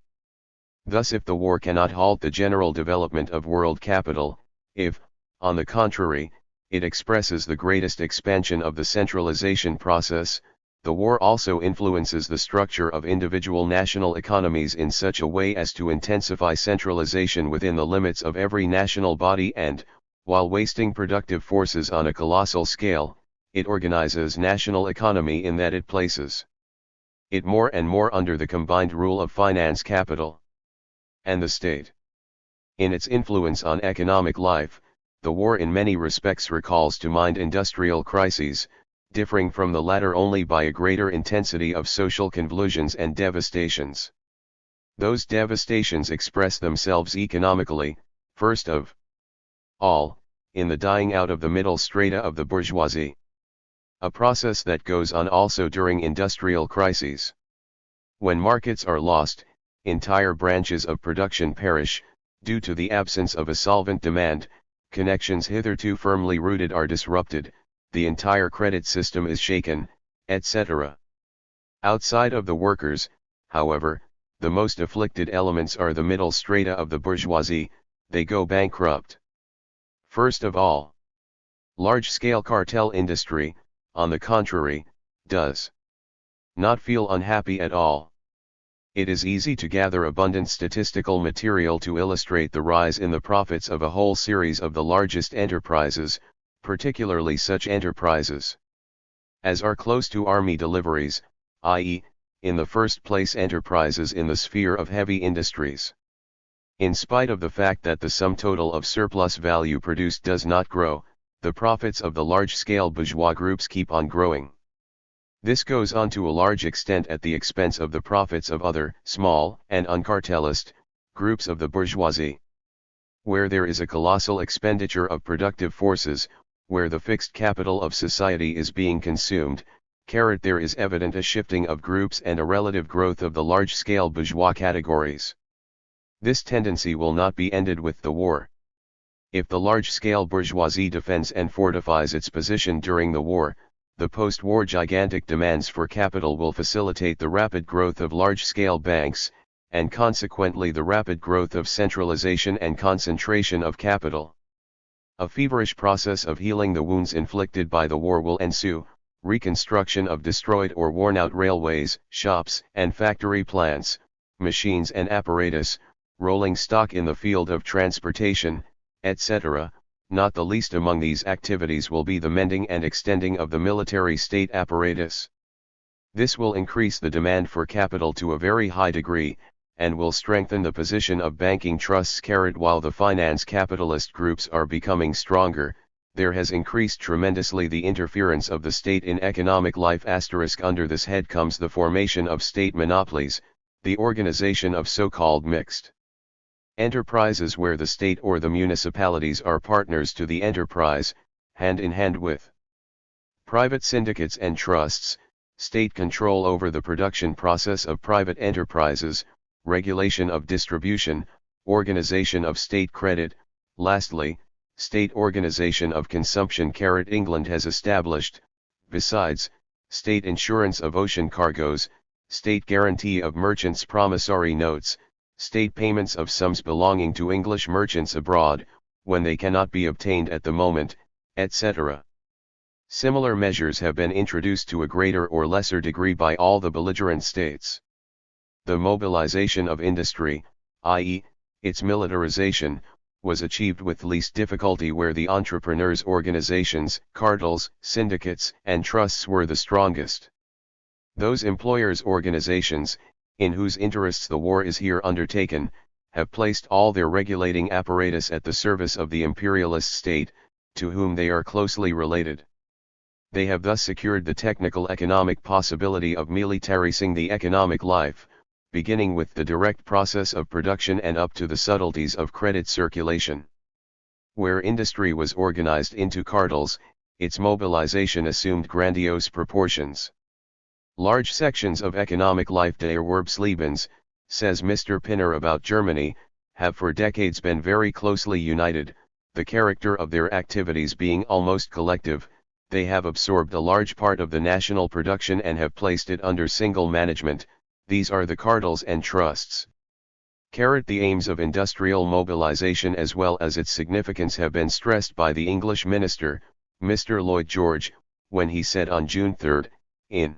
Thus, if the war cannot halt the general development of world capital, if, on the contrary, it expresses the greatest expansion of the centralization process, the war also influences the structure of individual national economies in such a way as to intensify centralization within the limits of every national body and, while wasting productive forces on a colossal scale, it organizes national economy in that it places it more and more under the combined rule of finance, capital, and the state. In its influence on economic life, the war in many respects recalls to mind industrial crises, differing from the latter only by a greater intensity of social convulsions and devastations. Those devastations express themselves economically, first of all, in the dying out of the middle strata of the bourgeoisie. A process that goes on also during industrial crises. When markets are lost, entire branches of production perish, due to the absence of a solvent demand, connections hitherto firmly rooted are disrupted, the entire credit system is shaken, etc. Outside of the workers, however, the most afflicted elements are the middle strata of the bourgeoisie, they go bankrupt. First of all, large-scale cartel industry, on the contrary, does not feel unhappy at all. It is easy to gather abundant statistical material to illustrate the rise in the profits of a whole series of the largest enterprises, particularly such enterprises as are close to army deliveries, i.e., in the first place enterprises in the sphere of heavy industries. In spite of the fact that the sum total of surplus value produced does not grow, the profits of the large-scale bourgeois groups keep on growing. This goes on to a large extent at the expense of the profits of other, small, and uncartelist, groups of the bourgeoisie. Where there is a colossal expenditure of productive forces, where the fixed capital of society is being consumed, there is evident a shifting of groups and a relative growth of the large-scale bourgeois categories. This tendency will not be ended with the war. If the large-scale bourgeoisie defends and fortifies its position during the war, the post-war gigantic demands for capital will facilitate the rapid growth of large-scale banks, and consequently the rapid growth of centralization and concentration of capital. A feverish process of healing the wounds inflicted by the war will ensue, reconstruction of destroyed or worn-out railways, shops and factory plants, machines and apparatus, rolling stock in the field of transportation, etc. Not the least among these activities will be the mending and extending of the military state apparatus. This will increase the demand for capital to a very high degree, and will strengthen the position of banking trusts. While the finance capitalist groups are becoming stronger, there has increased tremendously the interference of the state in economic life. Under this head comes the formation of state monopolies, the organization of so-called mixed enterprises where the state or the municipalities are partners to the enterprise, hand in hand with private syndicates and trusts, state control over the production process of private enterprises, regulation of distribution, organization of state credit, lastly, state organization of consumption. England has established, besides, state insurance of ocean cargoes, state guarantee of merchants' promissory notes, state payments of sums belonging to English merchants abroad, when they cannot be obtained at the moment, etc. Similar measures have been introduced to a greater or lesser degree by all the belligerent states. The mobilization of industry, i.e., its militarization, was achieved with least difficulty where the entrepreneurs' organizations, cartels, syndicates, and trusts were the strongest. Those employers' organizations, in whose interests the war is here undertaken, have placed all their regulating apparatus at the service of the imperialist state, to whom they are closely related. They have thus secured the technical economic possibility of militarizing the economic life, beginning with the direct process of production and up to the subtleties of credit circulation. Where industry was organized into cartels, its mobilization assumed grandiose proportions. Large sections of economic life, der Erwerbslebens, says Mr. Pinner about Germany, have for decades been very closely united, the character of their activities being almost collective. They have absorbed a large part of the national production and have placed it under single management. These are the cartels and trusts. The aims of industrial mobilization as well as its significance have been stressed by the English minister, Mr. Lloyd George, when he said on June 3, in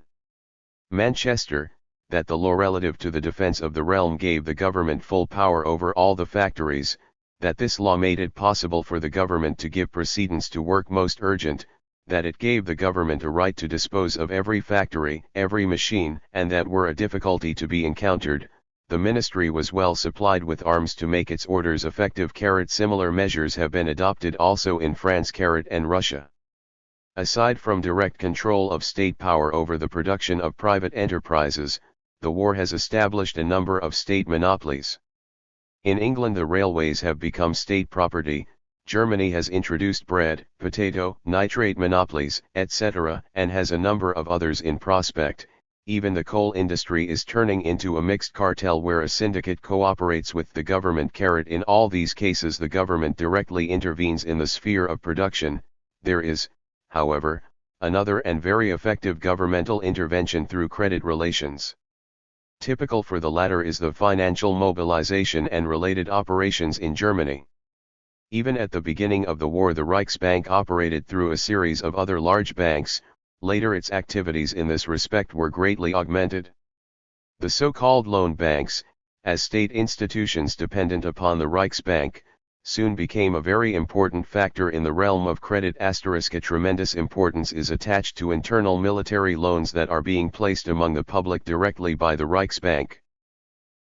Manchester, that the law relative to the defense of the realm gave the government full power over all the factories, that this law made it possible for the government to give precedence to work most urgent, that it gave the government a right to dispose of every factory, every machine, and that were a difficulty to be encountered, the ministry was well supplied with arms to make its orders effective. Similar measures have been adopted also in France and Russia. Aside from direct control of state power over the production of private enterprises, the war has established a number of state monopolies. In England the railways have become state property, Germany has introduced bread, potato, nitrate monopolies, etc., and has a number of others in prospect. Even the coal industry is turning into a mixed cartel where a syndicate cooperates with the government. In all these cases the government directly intervenes in the sphere of production. There is, however, another and very effective governmental intervention through credit relations. Typical for the latter is the financial mobilization and related operations in Germany. Even at the beginning of the war the Reichsbank operated through a series of other large banks. Later its activities in this respect were greatly augmented. The so-called loan banks, as state institutions dependent upon the Reichsbank, soon became a very important factor in the realm of credit. A tremendous importance is attached to internal military loans that are being placed among the public directly by the Reichsbank.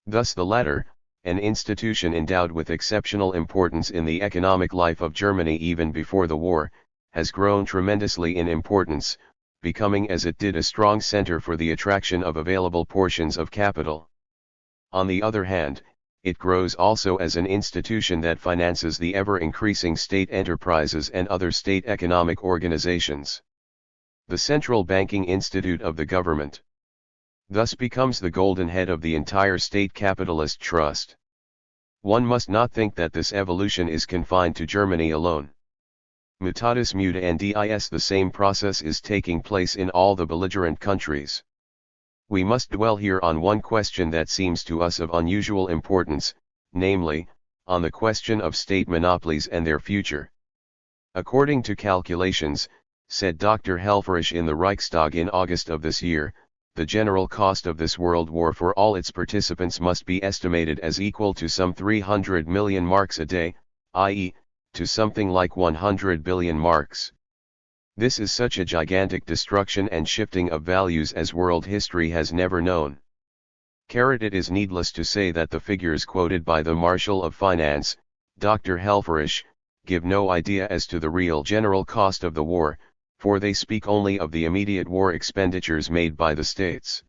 Thus the latter, an institution endowed with exceptional importance in the economic life of Germany even before the war, has grown tremendously in importance, becoming as it did a strong center for the attraction of available portions of capital. On the other hand, it grows also as an institution that finances the ever-increasing state enterprises and other state economic organizations. The central banking institute of the government thus becomes the golden head of the entire state capitalist trust. One must not think that this evolution is confined to Germany alone. Mutatis mutandis, the same process is taking place in all the belligerent countries. We must dwell here on one question that seems to us of unusual importance, namely, on the question of state monopolies and their future. According to calculations, said Dr. Helfrich in the Reichstag in August of this year, the general cost of this world war for all its participants must be estimated as equal to some 300 million marks a day, i.e., to something like 100 billion marks. This is such a gigantic destruction and shifting of values as world history has never known. It is needless to say that the figures quoted by the Marshal of Finance, Dr. Helfrich, give no idea as to the real general cost of the war, for they speak only of the immediate war expenditures made by the states.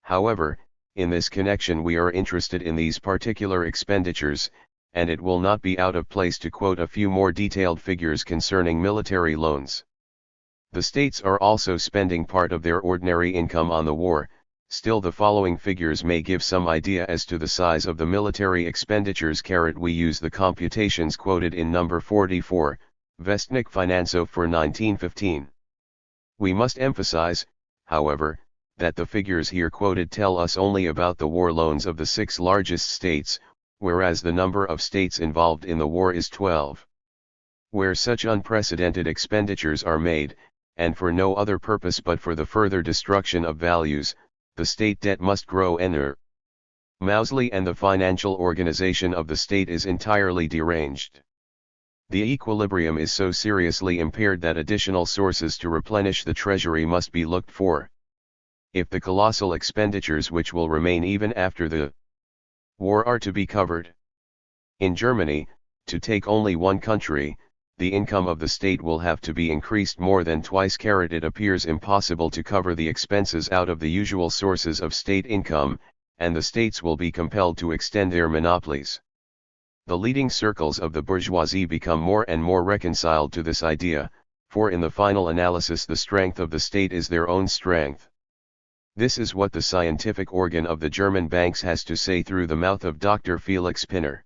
However, in this connection we are interested in these particular expenditures, and it will not be out of place to quote a few more detailed figures concerning military loans. The states are also spending part of their ordinary income on the war. Still the following figures may give some idea as to the size of the military expenditures. We use the computations quoted in number 44, Westnik Finanzo for 1915. We must emphasize, however, that the figures here quoted tell us only about the war loans of the 6 largest states, whereas the number of states involved in the war is 12. Where such unprecedented expenditures are made, and for no other purpose but for the further destruction of values, the state debt must grow enormously and the financial organization of the state is entirely deranged. The equilibrium is so seriously impaired that additional sources to replenish the treasury must be looked for. If the colossal expenditures which will remain even after the war are to be covered. In Germany, to take only one country, the income of the state will have to be increased more than twice. It appears impossible to cover the expenses out of the usual sources of state income, and the states will be compelled to extend their monopolies. The leading circles of the bourgeoisie become more and more reconciled to this idea, for in the final analysis the strength of the state is their own strength. This is what the scientific organ of the German banks has to say through the mouth of Dr. Felix Pinner.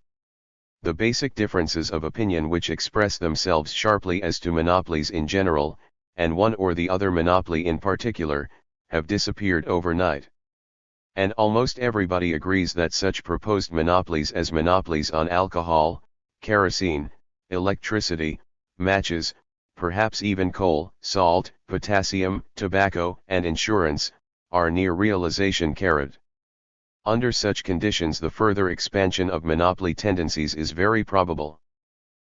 The basic differences of opinion which express themselves sharply as to monopolies in general, and one or the other monopoly in particular, have disappeared overnight. And almost everybody agrees that such proposed monopolies as monopolies on alcohol, kerosene, electricity, matches, perhaps even coal, salt, potassium, tobacco, and insurance, are near realization. Under such conditions the further expansion of monopoly tendencies is very probable.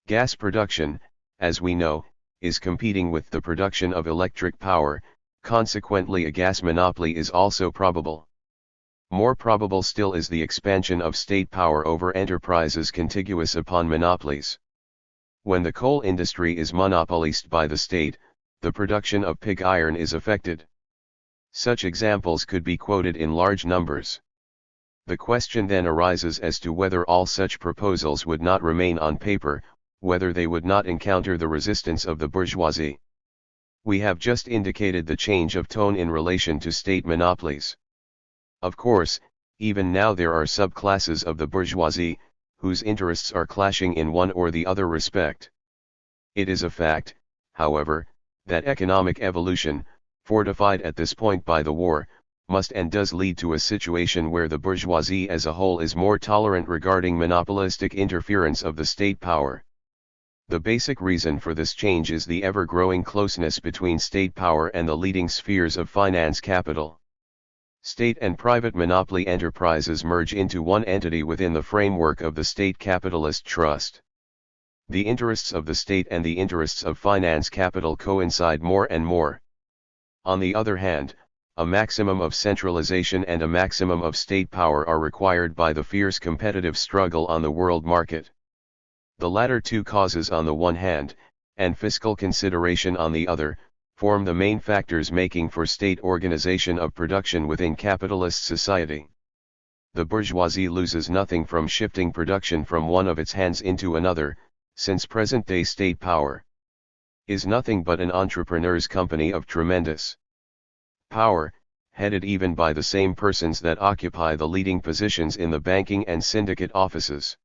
Gas production, as we know, is competing with the production of electric power, consequently a gas monopoly is also probable. More probable still is the expansion of state power over enterprises contiguous upon monopolies. When the coal industry is monopolized by the state, the production of pig iron is affected. Such examples could be quoted in large numbers. The question then arises as to whether all such proposals would not remain on paper, whether they would not encounter the resistance of the bourgeoisie. We have just indicated the change of tone in relation to state monopolies. Of course, even now there are subclasses of the bourgeoisie, whose interests are clashing in one or the other respect. It is a fact, however, that economic evolution, fortified at this point by the war, must and does lead to a situation where the bourgeoisie as a whole is more tolerant regarding monopolistic interference of the state power. The basic reason for this change is the ever-growing closeness between state power and the leading spheres of finance capital. State and private monopoly enterprises merge into one entity within the framework of the state capitalist trust. The interests of the state and the interests of finance capital coincide more and more. On the other hand, a maximum of centralization and a maximum of state power are required by the fierce competitive struggle on the world market. The latter two causes on the one hand, and fiscal consideration on the other, form the main factors making for state organization of production within capitalist society. The bourgeoisie loses nothing from shifting production from one of its hands into another, since present-day state power is nothing but an entrepreneur's company of tremendous power, headed even by the same persons that occupy the leading positions in the banking and syndicate offices.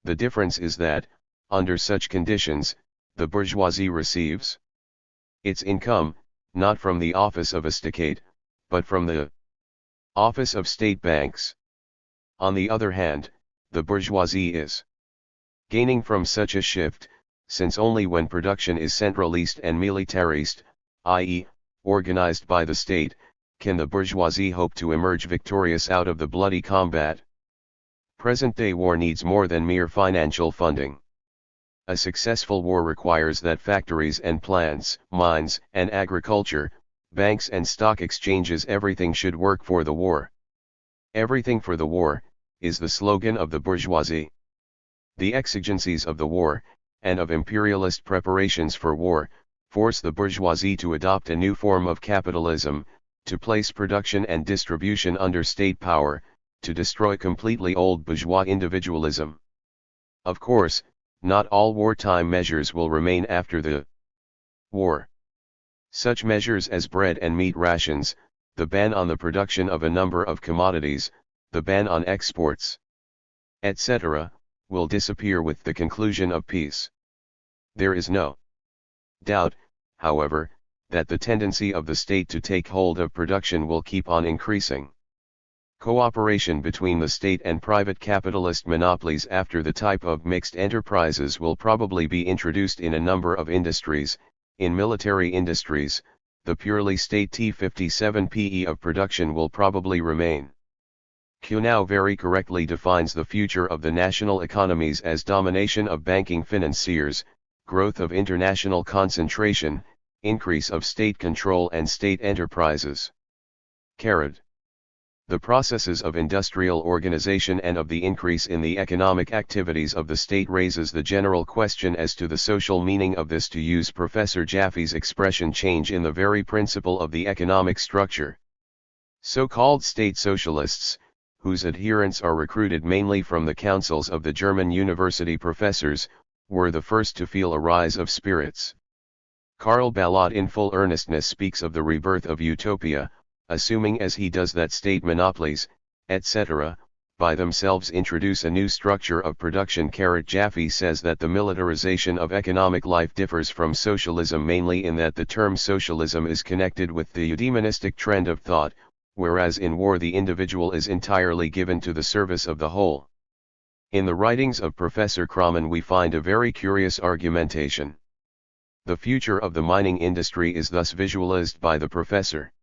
The difference is that, under such conditions, the bourgeoisie receives its income, not from the office of a state, but from the office of state banks. On the other hand, the bourgeoisie is gaining from such a shift, since only when production is centralist and militarist, i.e., organized by the state, can the bourgeoisie hope to emerge victorious out of the bloody combat. Present-day war needs more than mere financial funding. A successful war requires that factories and plants, mines and agriculture, banks and stock exchanges, everything should work for the war. Everything for the war, is the slogan of the bourgeoisie. The exigencies of the war, and of imperialist preparations for war, force the bourgeoisie to adopt a new form of capitalism, to place production and distribution under state power, to destroy completely old bourgeois individualism. Of course, not all wartime measures will remain after the war. Such measures as bread and meat rations, the ban on the production of a number of commodities, the ban on exports, etc., will disappear with the conclusion of peace. There is no doubt, however, that the tendency of the state to take hold of production will keep on increasing. Cooperation between the state and private capitalist monopolies after the type of mixed enterprises will probably be introduced in a number of industries. In military industries, the purely state T57 PE of production will probably remain. Q now very correctly defines the future of the national economies as domination of banking financiers, growth of international concentration, increase of state control and state enterprises. The processes of industrial organization and of the increase in the economic activities of the state raises the general question as to the social meaning of this, to use Professor Jaffe's expression, change in the very principle of the economic structure. So-called state socialists, whose adherents are recruited mainly from the councils of the German university professors, were the first to feel a rise of spirits. Karl Ballot in full earnestness speaks of the rebirth of utopia, assuming as he does that state monopolies, etc., by themselves introduce a new structure of production. Jaffe says that the militarization of economic life differs from socialism mainly in that the term socialism is connected with the eudaimonistic trend of thought, whereas in war the individual is entirely given to the service of the whole. In the writings of Professor Kramen we find a very curious argumentation. The future of the mining industry is thus visualized by the professor.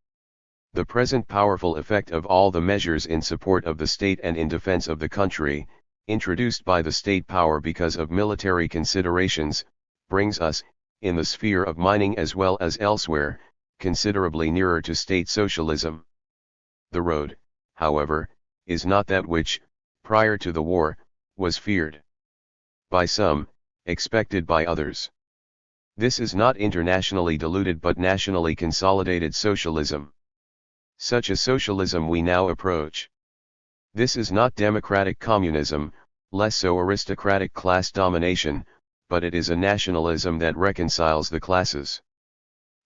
The present powerful effect of all the measures in support of the state and in defense of the country, introduced by the state power because of military considerations, brings us, in the sphere of mining as well as elsewhere, considerably nearer to state socialism. The road, however, is not that which, prior to the war, was feared by some, expected by others. This is not internationally diluted but nationally consolidated socialism. Such a socialism we now approach. This is not democratic communism, less so aristocratic class domination, but it is a nationalism that reconciles the classes.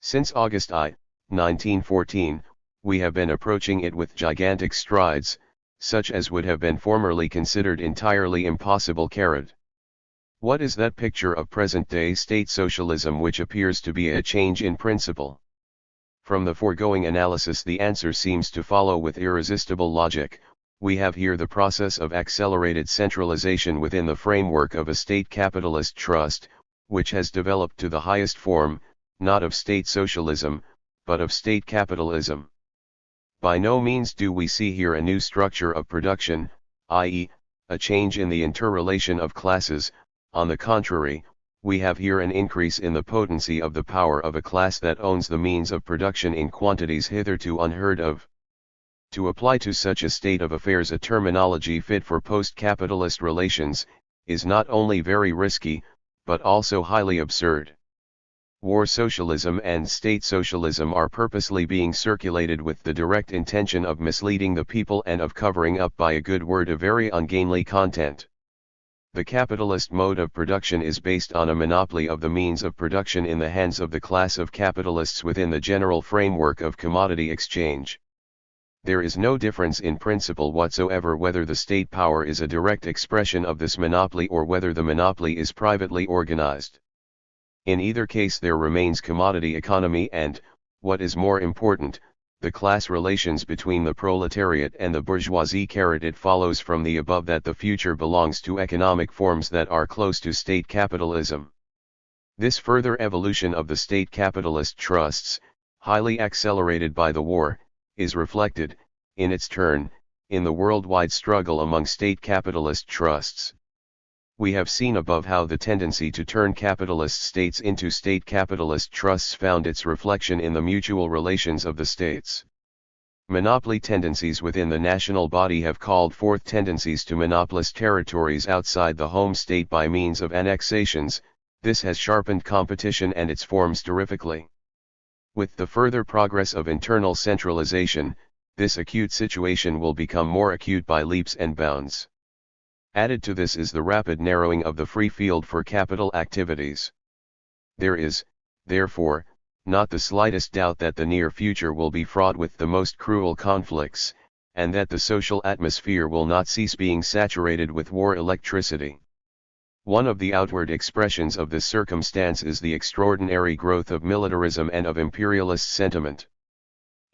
Since August 1914, we have been approaching it with gigantic strides, such as would have been formerly considered entirely impossible. What is that picture of present-day state socialism which appears to be a change in principle? From the foregoing analysis the answer seems to follow with irresistible logic. We have here the process of accelerated centralization within the framework of a state capitalist trust, which has developed to the highest form, not of state socialism, but of state capitalism. By no means do we see here a new structure of production, i.e., a change in the interrelation of classes. On the contrary, we have here an increase in the potency of the power of a class that owns the means of production in quantities hitherto unheard of. To apply to such a state of affairs a terminology fit for post-capitalist relations, is not only very risky, but also highly absurd. War socialism and state socialism are purposely being circulated with the direct intention of misleading the people and of covering up by a good word a very ungainly content. The capitalist mode of production is based on a monopoly of the means of production in the hands of the class of capitalists within the general framework of commodity exchange. There is no difference in principle whatsoever whether the state power is a direct expression of this monopoly or whether the monopoly is privately organized. In either case there remains commodity economy and, what is more important, the class relations between the proletariat and the bourgeoisie. It follows from the above that the future belongs to economic forms that are close to state capitalism. This further evolution of the state capitalist trusts, highly accelerated by the war, is reflected, in its turn, in the worldwide struggle among state capitalist trusts. We have seen above how the tendency to turn capitalist states into state capitalist trusts found its reflection in the mutual relations of the states. Monopoly tendencies within the national body have called forth tendencies to monopolist territories outside the home state by means of annexations. This has sharpened competition and its forms terrifically. With the further progress of internal centralization, this acute situation will become more acute by leaps and bounds. Added to this is the rapid narrowing of the free field for capital activities. There is, therefore, not the slightest doubt that the near future will be fraught with the most cruel conflicts, and that the social atmosphere will not cease being saturated with war electricity. One of the outward expressions of this circumstance is the extraordinary growth of militarism and of imperialist sentiment.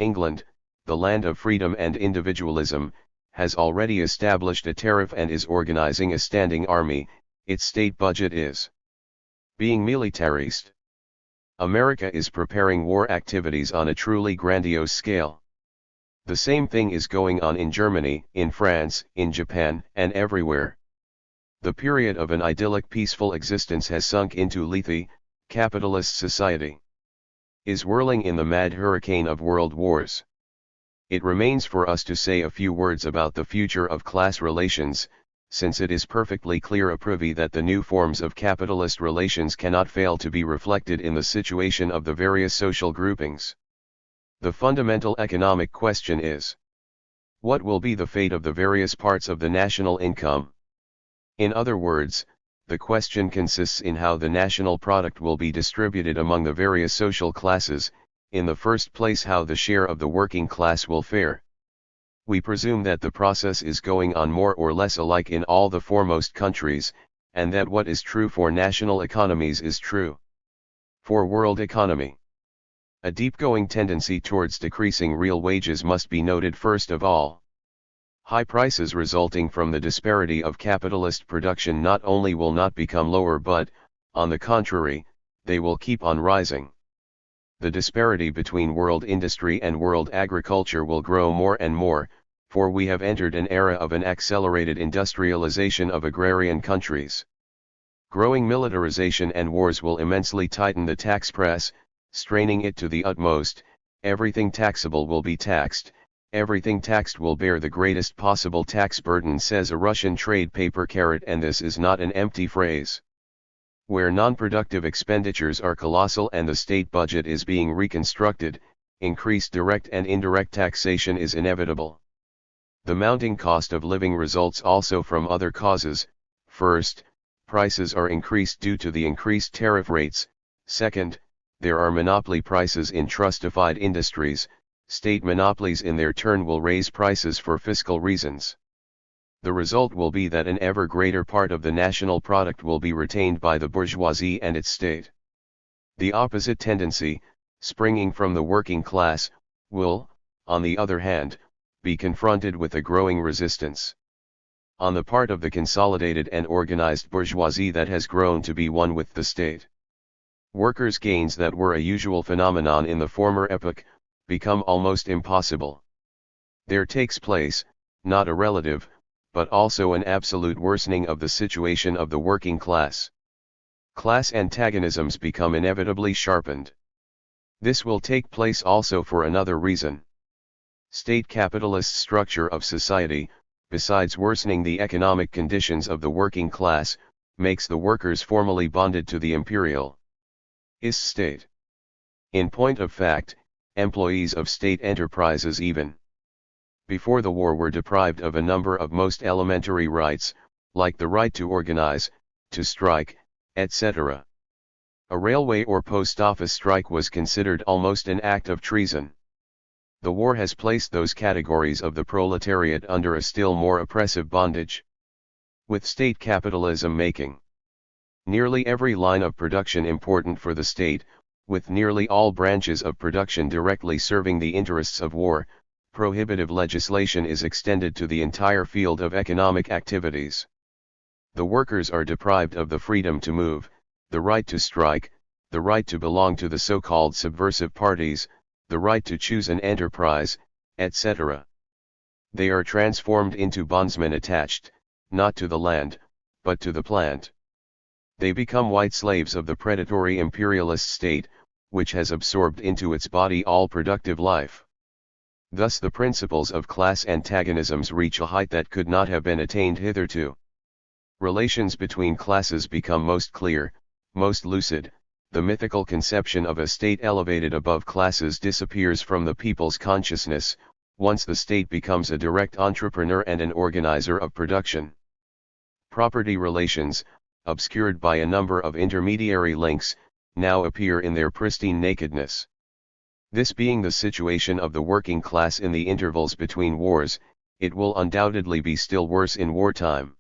England, the land of freedom and individualism, has already established a tariff and is organizing a standing army. Its state budget is being militarized. America is preparing war activities on a truly grandiose scale. The same thing is going on in Germany, in France, in Japan, and everywhere. The period of an idyllic peaceful existence has sunk into lethe. Capitalist society is whirling in the mad hurricane of world wars. It remains for us to say a few words about the future of class relations, since it is perfectly clear a priori that the new forms of capitalist relations cannot fail to be reflected in the situation of the various social groupings. The fundamental economic question is: what will be the fate of the various parts of the national income? In other words, the question consists in how the national product will be distributed among the various social classes. In the first place, how the share of the working class will fare. We presume that the process is going on more or less alike in all the foremost countries, and that what is true for national economies is true for world economy. A deep-going tendency towards decreasing real wages must be noted first of all. High prices resulting from the disparity of capitalist production not only will not become lower but, on the contrary, they will keep on rising. The disparity between world industry and world agriculture will grow more and more, for we have entered an era of an accelerated industrialization of agrarian countries. Growing militarization and wars will immensely tighten the tax press, straining it to the utmost. Everything taxable will be taxed, everything taxed will bear the greatest possible tax burden, says a Russian trade paper. And this is not an empty phrase. Where non-productive expenditures are colossal and the state budget is being reconstructed, increased direct and indirect taxation is inevitable. The mounting cost of living results also from other causes. First, prices are increased due to the increased tariff rates. Second, there are monopoly prices in trustified industries. State monopolies in their turn will raise prices for fiscal reasons. The result will be that an ever greater part of the national product will be retained by the bourgeoisie and its state. The opposite tendency, springing from the working class, will, on the other hand, be confronted with a growing resistance on the part of the consolidated and organized bourgeoisie that has grown to be one with the state. Workers' gains that were a usual phenomenon in the former epoch, become almost impossible. There takes place, not a relative, but also an absolute worsening of the situation of the working class. Class antagonisms become inevitably sharpened. This will take place also for another reason. State capitalist structure of society, besides worsening the economic conditions of the working class, makes the workers formally bonded to the imperialist state. In point of fact, employees of state enterprises even before the war were deprived of a number of most elementary rights, like the right to organize, to strike, etc. A railway or post office strike was considered almost an act of treason. The war has placed those categories of the proletariat under a still more oppressive bondage. With state capitalism making nearly every line of production important for the state, with nearly all branches of production directly serving the interests of war, prohibitive legislation is extended to the entire field of economic activities. The workers are deprived of the freedom to move, the right to strike, the right to belong to the so-called subversive parties, the right to choose an enterprise, etc. They are transformed into bondsmen attached, not to the land, but to the plant. They become white slaves of the predatory imperialist state, which has absorbed into its body all productive life. Thus the principles of class antagonisms reach a height that could not have been attained hitherto. Relations between classes become most clear, most lucid. The mythical conception of a state elevated above classes disappears from the people's consciousness, once the state becomes a direct entrepreneur and an organizer of production. Property relations, obscured by a number of intermediary links, now appear in their pristine nakedness. This being the situation of the working class in the intervals between wars, it will undoubtedly be still worse in wartime.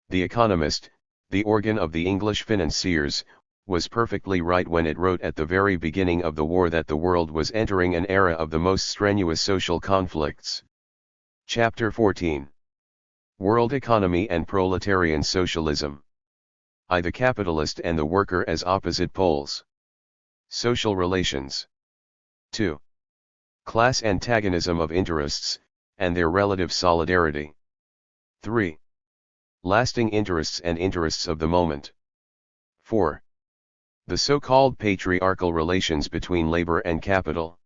The Economist, the organ of the English financiers, was perfectly right when it wrote at the very beginning of the war that the world was entering an era of the most strenuous social conflicts. Chapter 14. World Economy and Proletarian Socialism. I. The capitalist and the worker as opposite poles. Social relations. 2. Class antagonism of interests, and their relative solidarity. 3. Lasting interests and interests of the moment. 4. The so-called patriarchal relations between labor and capital.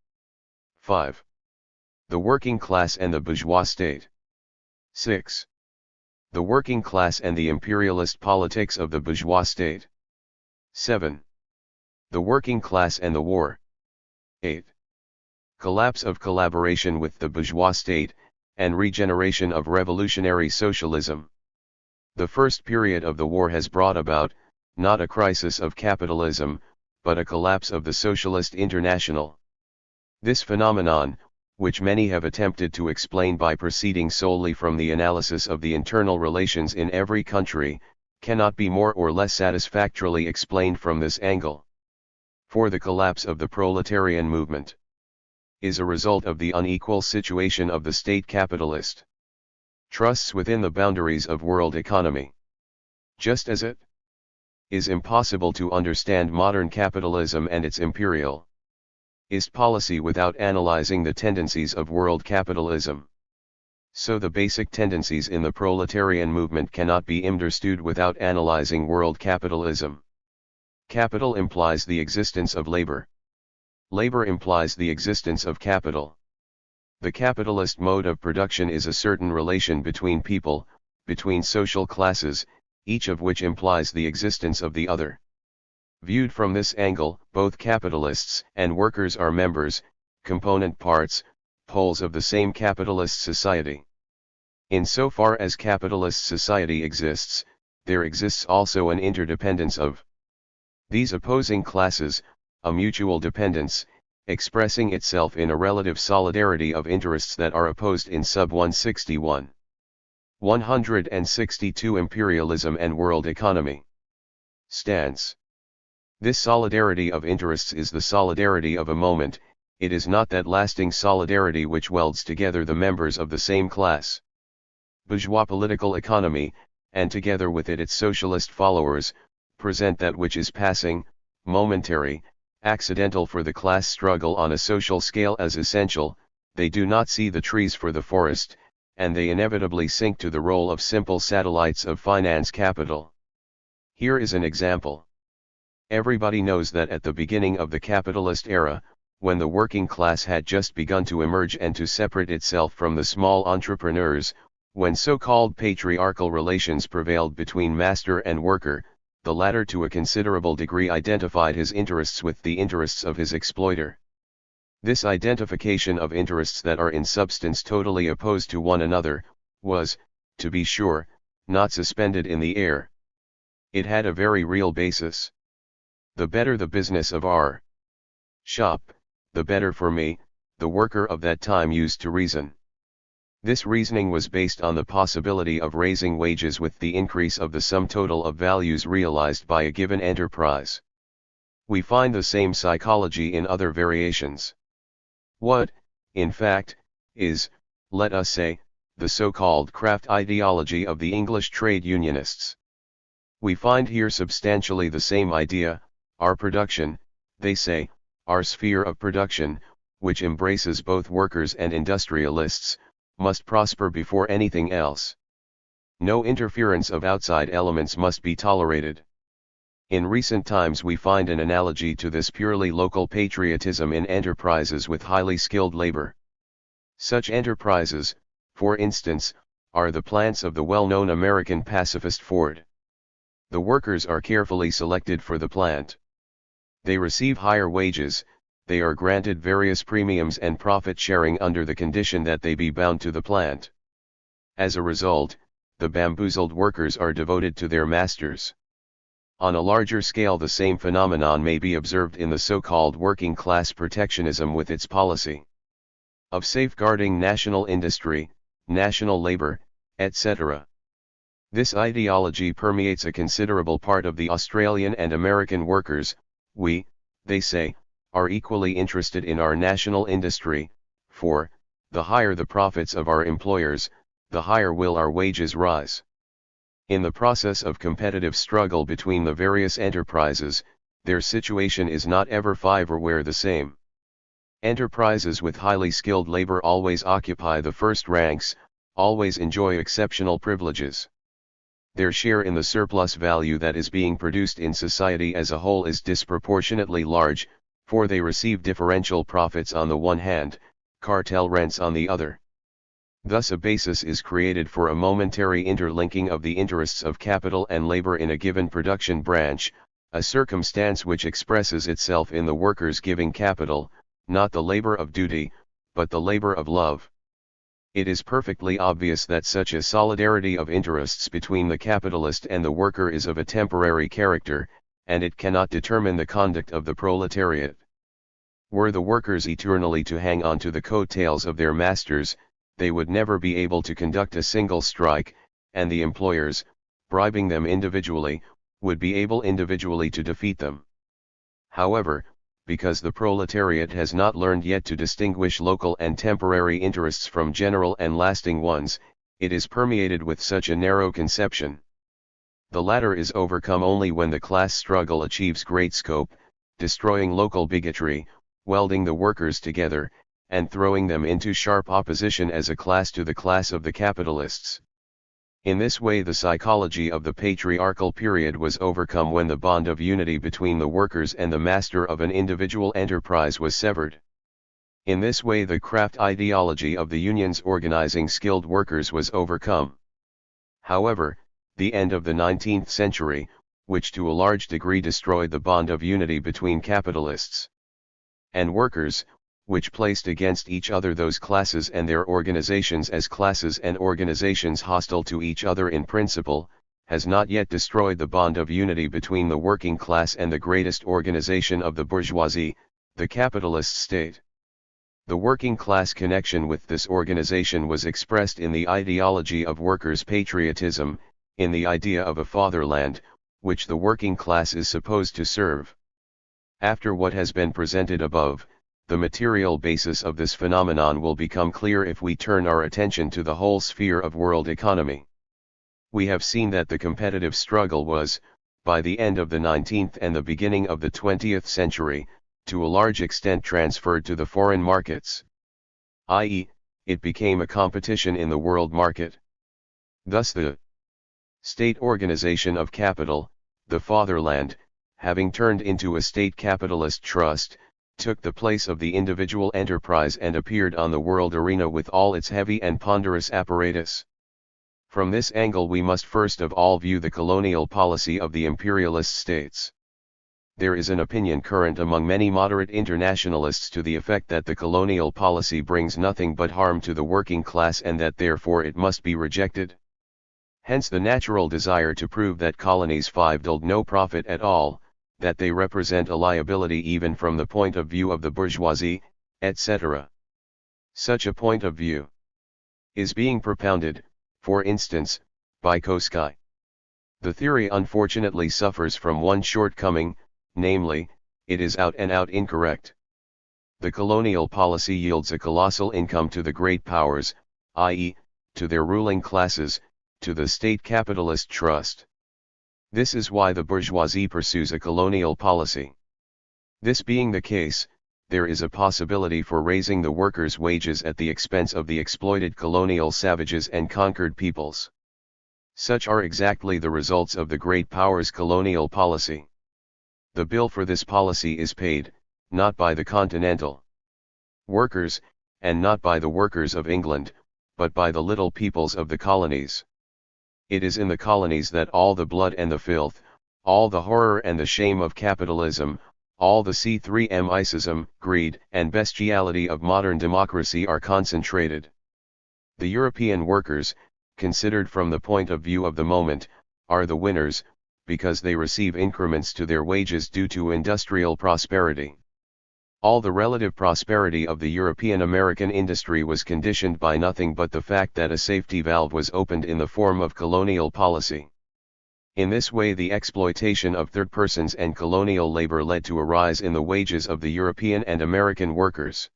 5. The working class and the bourgeois state. 6. The working class and the imperialist politics of the bourgeois state. 7. The working class and the war. 8. Collapse of collaboration with the bourgeois state, and regeneration of revolutionary socialism. The first period of the war has brought about, not a crisis of capitalism, but a collapse of the Socialist International. This phenomenon, which many have attempted to explain by proceeding solely from the analysis of the internal relations in every country, cannot be more or less satisfactorily explained from this angle. For the collapse of the proletarian movement is a result of the unequal situation of the state capitalist trusts within the boundaries of world economy. Just as it is impossible to understand modern capitalism and its imperialist policy without analyzing the tendencies of world capitalism, so the basic tendencies in the proletarian movement cannot be understood without analyzing world capitalism. Capital implies the existence of labor. Labor implies the existence of capital. The capitalist mode of production is a certain relation between people, between social classes, each of which implies the existence of the other. Viewed from this angle, both capitalists and workers are members, component parts, poles of the same capitalist society. Insofar as capitalist society exists, there exists also an interdependence of these opposing classes, a mutual dependence, expressing itself in a relative solidarity of interests that are opposed in sub 161. 162 Imperialism and World Economy. Stance. This solidarity of interests is the solidarity of a moment, it is not that lasting solidarity which welds together the members of the same class. Bourgeois political economy, and together with it its socialist followers, present that which is passing, momentary, accidental for the class struggle on a social scale as essential. They do not see the trees for the forest, and they inevitably sink to the role of simple satellites of finance capital. Here is an example. Everybody knows that at the beginning of the capitalist era, when the working class had just begun to emerge and to separate itself from the small entrepreneurs, when so-called patriarchal relations prevailed between master and worker, the latter to a considerable degree identified his interests with the interests of his exploiter. This identification of interests that are in substance totally opposed to one another, was, to be sure, not suspended in the air. It had a very real basis. The better the business of our shop, the better for me, the worker of that time used to reason. This reasoning was based on the possibility of raising wages with the increase of the sum total of values realized by a given enterprise. We find the same psychology in other variations. What, in fact, is, let us say, the so-called craft ideology of the English trade unionists? We find here substantially the same idea. Our production, they say, our sphere of production, which embraces both workers and industrialists, must prosper before anything else. No interference of outside elements must be tolerated. In recent times we find an analogy to this purely local patriotism in enterprises with highly skilled labor. Such enterprises, for instance, are the plants of the well-known American pacifist Ford. The workers are carefully selected for the plant. They receive higher wages, they are granted various premiums and profit sharing under the condition that they be bound to the plant. As a result, the bamboozled workers are devoted to their masters. On a larger scale the same phenomenon may be observed in the so-called working class protectionism with its policy of safeguarding national industry, national labor, etc. This ideology permeates a considerable part of the Australian and American workers. We, they say, are equally interested in our national industry, for, the higher the profits of our employers, the higher will our wages rise. In the process of competitive struggle between the various enterprises, their situation is not ever everywhere the same. Enterprises with highly skilled labor always occupy the first ranks, always enjoy exceptional privileges. Their share in the surplus value that is being produced in society as a whole is disproportionately large, for they receive differential profits on the one hand, cartel rents on the other. Thus a basis is created for a momentary interlinking of the interests of capital and labor in a given production branch, a circumstance which expresses itself in the workers giving capital, not the labor of duty, but the labor of love. It is perfectly obvious that such a solidarity of interests between the capitalist and the worker is of a temporary character, and it cannot determine the conduct of the proletariat. Were the workers eternally to hang on to the coattails of their masters, they would never be able to conduct a single strike, and the employers, bribing them individually, would be able individually to defeat them. However, because the proletariat has not learned yet to distinguish local and temporary interests from general and lasting ones, it is permeated with such a narrow conception. The latter is overcome only when the class struggle achieves great scope, destroying local bigotry, welding the workers together, and throwing them into sharp opposition as a class to the class of the capitalists. In this way the psychology of the patriarchal period was overcome when the bond of unity between the workers and the master of an individual enterprise was severed. In this way the craft ideology of the unions organizing skilled workers was overcome. However, the end of the 19th century, which to a large degree destroyed the bond of unity between capitalists and workers, which placed against each other those classes and their organizations as classes and organizations hostile to each other in principle, has not yet destroyed the bond of unity between the working class and the greatest organization of the bourgeoisie, the capitalist state. The working class connection with this organization was expressed in the ideology of workers' patriotism, in the idea of a fatherland, which the working class is supposed to serve. After what has been presented above, the material basis of this phenomenon will become clear if we turn our attention to the whole sphere of world economy. We have seen that the competitive struggle was, by the end of the 19th and the beginning of the 20th century, to a large extent transferred to the foreign markets. i.e., it became a competition in the world market. Thus the state organization of capital, the fatherland, having turned into a state capitalist trust, took the place of the individual enterprise and appeared on the world arena with all its heavy and ponderous apparatus. From this angle we must first of all view the colonial policy of the imperialist states. There is an opinion current among many moderate internationalists to the effect that the colonial policy brings nothing but harm to the working class and that therefore it must be rejected. Hence the natural desire to prove that colonies yield no profit at all, that they represent a liability even from the point of view of the bourgeoisie, etc. Such a point of view is being propounded, for instance, by Koski. The theory unfortunately suffers from one shortcoming, namely, it is out and out incorrect. The colonial policy yields a colossal income to the great powers, i.e., to their ruling classes, to the state capitalist trust. This is why the bourgeoisie pursues a colonial policy. This being the case, there is a possibility for raising the workers' wages at the expense of the exploited colonial savages and conquered peoples. Such are exactly the results of the great powers' colonial policy. The bill for this policy is paid, not by the continental workers, and not by the workers of England, but by the little peoples of the colonies. It is in the colonies that all the blood and the filth, all the horror and the shame of capitalism, all the C3Mism, greed and bestiality of modern democracy are concentrated. The European workers, considered from the point of view of the moment, are the winners, because they receive increments to their wages due to industrial prosperity. All the relative prosperity of the European American industry was conditioned by nothing but the fact that a safety valve was opened in the form of colonial policy. In this way the exploitation of third persons and colonial labor led to a rise in the wages of the European and American workers.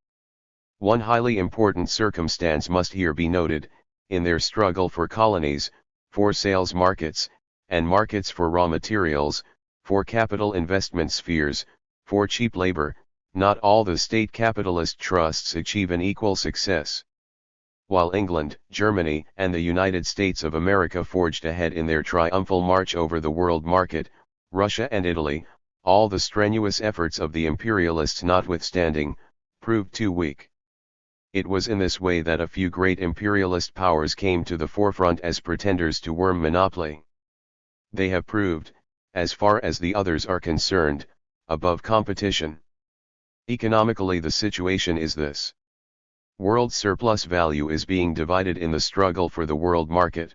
One highly important circumstance must here be noted: in their struggle for colonies, for sales markets, and markets for raw materials, for capital investment spheres, for cheap labor, not all the state capitalist trusts achieve an equal success. While England, Germany, and the United States of America forged ahead in their triumphal march over the world market, Russia and Italy, all the strenuous efforts of the imperialists notwithstanding, proved too weak. It was in this way that a few great imperialist powers came to the forefront as pretenders to worm monopoly. They have proved, as far as the others are concerned, above competition. Economically the situation is this: world surplus value is being divided in the struggle for the world market.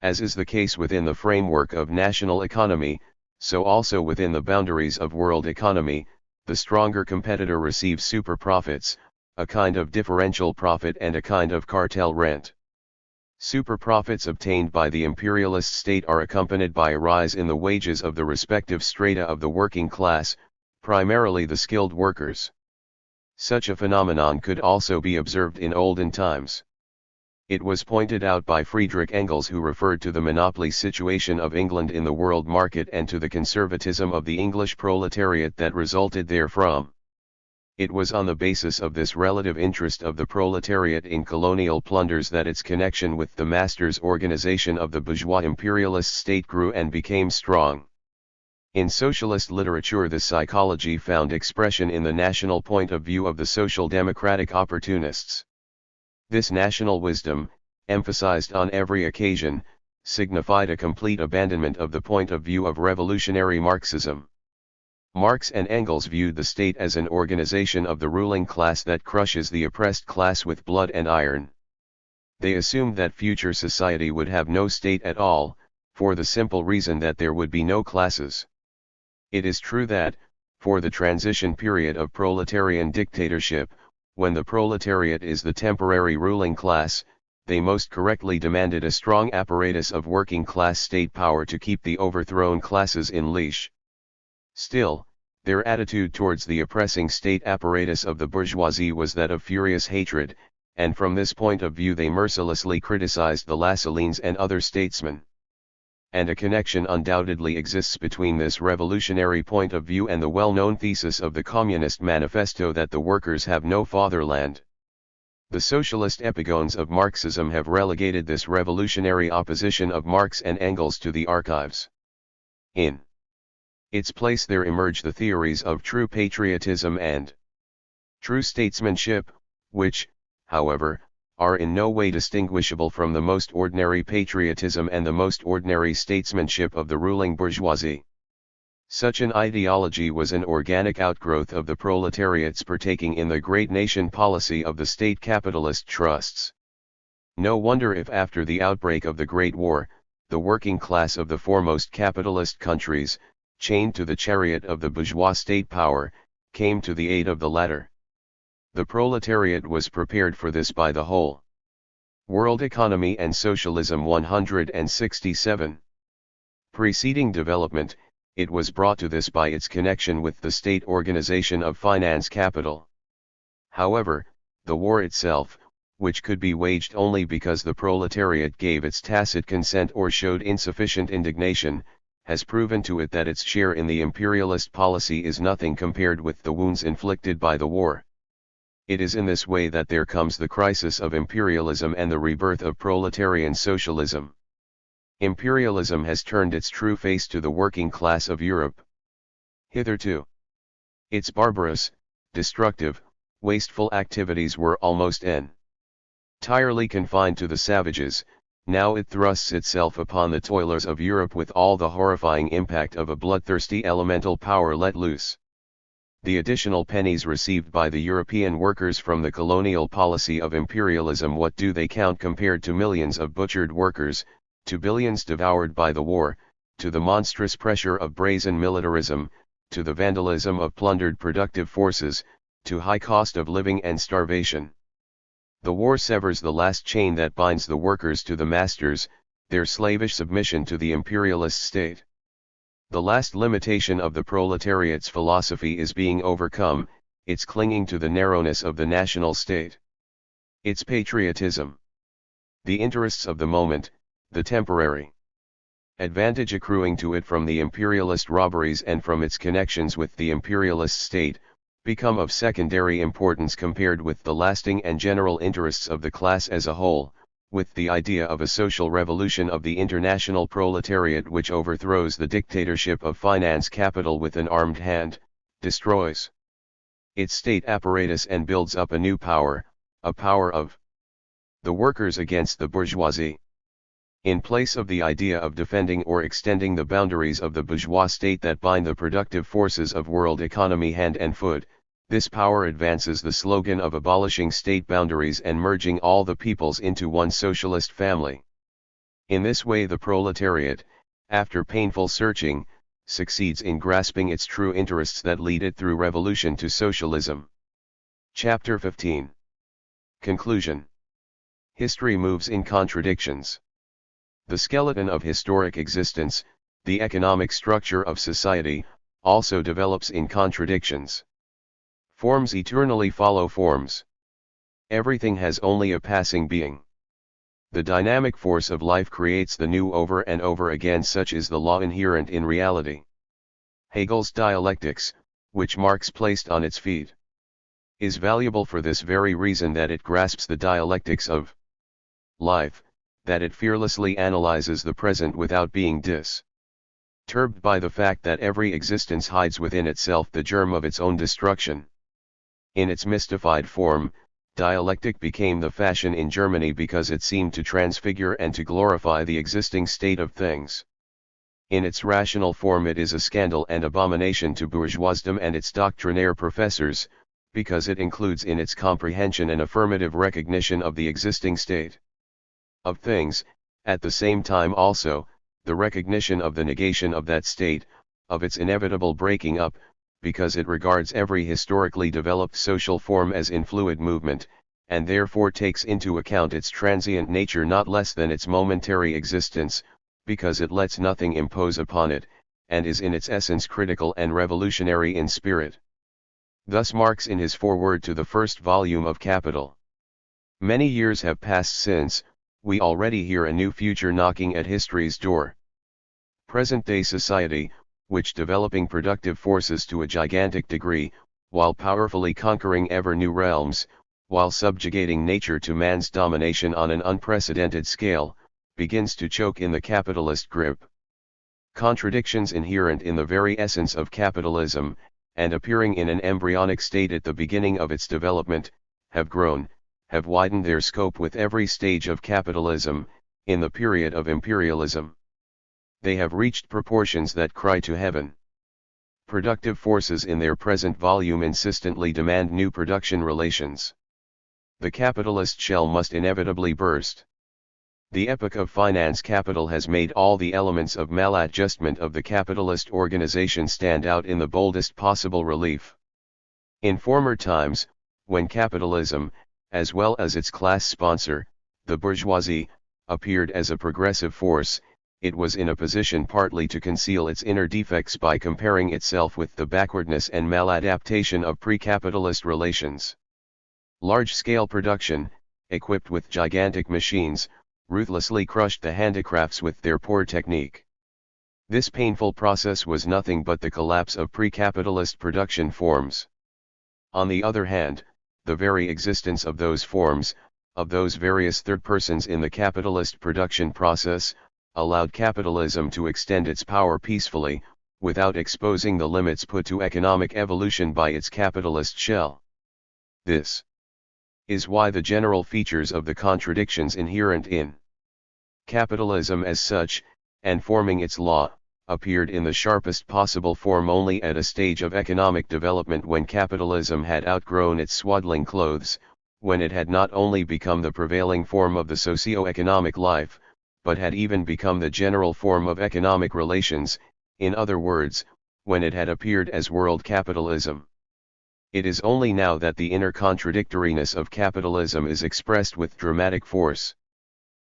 As is the case within the framework of national economy, so also within the boundaries of world economy, the stronger competitor receives super profits, a kind of differential profit and a kind of cartel rent. Super profits obtained by the imperialist state are accompanied by a rise in the wages of the respective strata of the working class, primarily the skilled workers. Such a phenomenon could also be observed in olden times. It was pointed out by Friedrich Engels, who referred to the monopoly situation of England in the world market and to the conservatism of the English proletariat that resulted therefrom. It was on the basis of this relative interest of the proletariat in colonial plunders that its connection with the masters' organization of the bourgeois imperialist state grew and became strong. In socialist literature this psychology found expression in the national point of view of the social democratic opportunists. This national wisdom, emphasized on every occasion, signified a complete abandonment of the point of view of revolutionary Marxism. Marx and Engels viewed the state as an organization of the ruling class that crushes the oppressed class with blood and iron. They assumed that future society would have no state at all, for the simple reason that there would be no classes. It is true that, for the transition period of proletarian dictatorship, when the proletariat is the temporary ruling class, they most correctly demanded a strong apparatus of working class state power to keep the overthrown classes in leash. Still, their attitude towards the oppressing state apparatus of the bourgeoisie was that of furious hatred, and from this point of view they mercilessly criticized the Lassalleans and other statesmen. And a connection undoubtedly exists between this revolutionary point of view and the well-known thesis of the Communist Manifesto that the workers have no fatherland. The socialist epigones of Marxism have relegated this revolutionary opposition of Marx and Engels to the archives. In its place there emerge the theories of true patriotism and true statesmanship, which, however, are in no way distinguishable from the most ordinary patriotism and the most ordinary statesmanship of the ruling bourgeoisie. Such an ideology was an organic outgrowth of the proletariat's partaking in the great nation policy of the state capitalist trusts. No wonder if after the outbreak of the Great War, the working class of the foremost capitalist countries, chained to the chariot of the bourgeois state power, came to the aid of the latter. The proletariat was prepared for this by the whole World Economy and Socialism 167. Preceding development, it was brought to this by its connection with the state organization of finance capital. However, the war itself, which could be waged only because the proletariat gave its tacit consent or showed insufficient indignation, has proven to it that its share in the imperialist policy is nothing compared with the wounds inflicted by the war. It is in this way that there comes the crisis of imperialism and the rebirth of proletarian socialism. Imperialism has turned its true face to the working class of Europe. Hitherto, its barbarous, destructive, wasteful activities were almost entirely confined to the savages. Now it thrusts itself upon the toilers of Europe with all the horrifying impact of a bloodthirsty elemental power let loose. The additional pennies received by the European workers from the colonial policy of imperialism, what do they count compared to millions of butchered workers, to billions devoured by the war, to the monstrous pressure of brazen militarism, to the vandalism of plundered productive forces, to high cost of living and starvation. The war severs the last chain that binds the workers to the masters, their slavish submission to the imperialist state. The last limitation of the proletariat's philosophy is being overcome, its clinging to the narrowness of the national state. Its patriotism. The interests of the moment, the temporary advantage accruing to it from the imperialist robberies and from its connections with the imperialist state, become of secondary importance compared with the lasting and general interests of the class as a whole, with the idea of a social revolution of the international proletariat which overthrows the dictatorship of finance capital with an armed hand, destroys its state apparatus and builds up a new power, a power of the workers against the bourgeoisie. In place of the idea of defending or extending the boundaries of the bourgeois state that bind the productive forces of world economy hand and foot, this power advances the slogan of abolishing state boundaries and merging all the peoples into one socialist family. In this way the proletariat, after painful searching, succeeds in grasping its true interests that lead it through revolution to socialism. Chapter 15. Conclusion. History moves in contradictions. The skeleton of historic existence, the economic structure of society, also develops in contradictions. Forms eternally follow forms. Everything has only a passing being. The dynamic force of life creates the new over and over again, such is the law inherent in reality. Hegel's dialectics, which Marx placed on its feet, is valuable for this very reason, that it grasps the dialectics of life, that it fearlessly analyzes the present without being disturbed by the fact that every existence hides within itself the germ of its own destruction. In its mystified form, Dialectic became the fashion in Germany because it seemed to transfigure and to glorify the existing state of things. In its rational form it is a scandal and abomination to bourgeoisdom and its doctrinaire professors, because it includes in its comprehension an affirmative recognition of the existing state of things, at the same time also, the recognition of the negation of that state, of its inevitable breaking up, because it regards every historically developed social form as in fluid movement, and therefore takes into account its transient nature not less than its momentary existence, because it lets nothing impose upon it, and is in its essence critical and revolutionary in spirit. Thus Marx in his foreword to the first volume of Capital. Many years have passed since, we already hear a new future knocking at history's door. Present-day society, which developing productive forces to a gigantic degree, while powerfully conquering ever new realms, while subjugating nature to man's domination on an unprecedented scale, begins to choke in the capitalist grip. Contradictions inherent in the very essence of capitalism, and appearing in an embryonic state at the beginning of its development, have grown, have widened their scope with every stage of capitalism, in the period of imperialism. They have reached proportions that cry to heaven. Productive forces in their present volume insistently demand new production relations. The capitalist shell must inevitably burst. The epoch of finance capital has made all the elements of maladjustment of the capitalist organization stand out in the boldest possible relief. In former times, when capitalism, as well as its class sponsor, the bourgeoisie, appeared as a progressive force, it was in a position partly to conceal its inner defects by comparing itself with the backwardness and maladaptation of pre-capitalist relations. Large-scale production, equipped with gigantic machines, ruthlessly crushed the handicrafts with their poor technique. This painful process was nothing but the collapse of pre-capitalist production forms. On the other hand, the very existence of those forms, of those various third persons in the capitalist production process, allowed capitalism to extend its power peacefully, without exposing the limits put to economic evolution by its capitalist shell. This is why the general features of the contradictions inherent in capitalism as such, and forming its law, appeared in the sharpest possible form only at a stage of economic development when capitalism had outgrown its swaddling clothes, when it had not only become the prevailing form of the socio-economic life, but had even become the general form of economic relations, in other words, when it had appeared as world capitalism. It is only now that the inner contradictoriness of capitalism is expressed with dramatic force.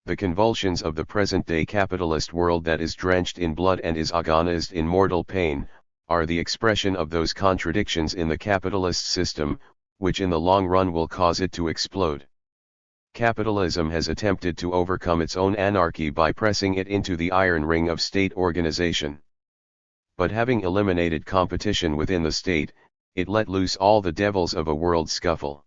The convulsions of the present-day capitalist world that is drenched in blood and is agonized in mortal pain, are the expression of those contradictions in the capitalist system, which in the long run will cause it to explode. Capitalism has attempted to overcome its own anarchy by pressing it into the iron ring of state organization. But having eliminated competition within the state, it let loose all the devils of a world scuffle.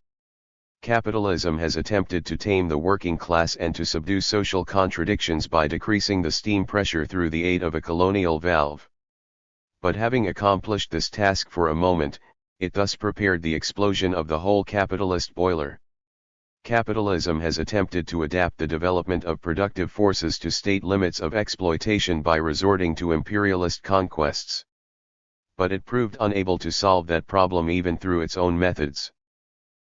Capitalism has attempted to tame the working class and to subdue social contradictions by decreasing the steam pressure through the aid of a colonial valve. But having accomplished this task for a moment, it thus prepared the explosion of the whole capitalist boiler. Capitalism has attempted to adapt the development of productive forces to state limits of exploitation by resorting to imperialist conquests. But it proved unable to solve that problem even through its own methods.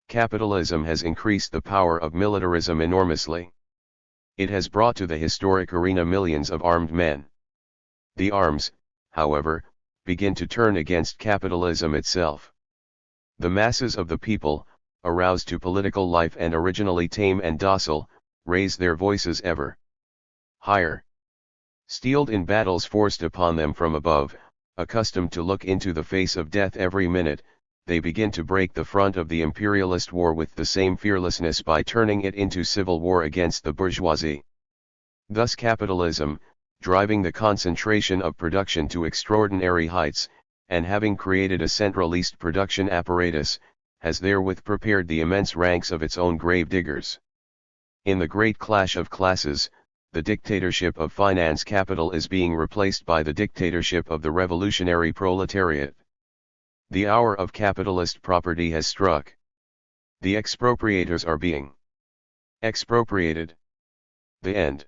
Capitalism has increased the power of militarism enormously. It has brought to the historic arena millions of armed men. The arms, however, begin to turn against capitalism itself. The masses of the people, aroused to political life and originally tame and docile, raise their voices ever higher. Steeled in battles forced upon them from above, accustomed to look into the face of death every minute, they begin to break the front of the imperialist war with the same fearlessness by turning it into civil war against the bourgeoisie. Thus capitalism, driving the concentration of production to extraordinary heights, and having created a centralist production apparatus, has therewith prepared the immense ranks of its own grave diggers. In the great clash of classes, the dictatorship of finance capital is being replaced by the dictatorship of the revolutionary proletariat. The hour of capitalist property has struck. The expropriators are being expropriated. The end.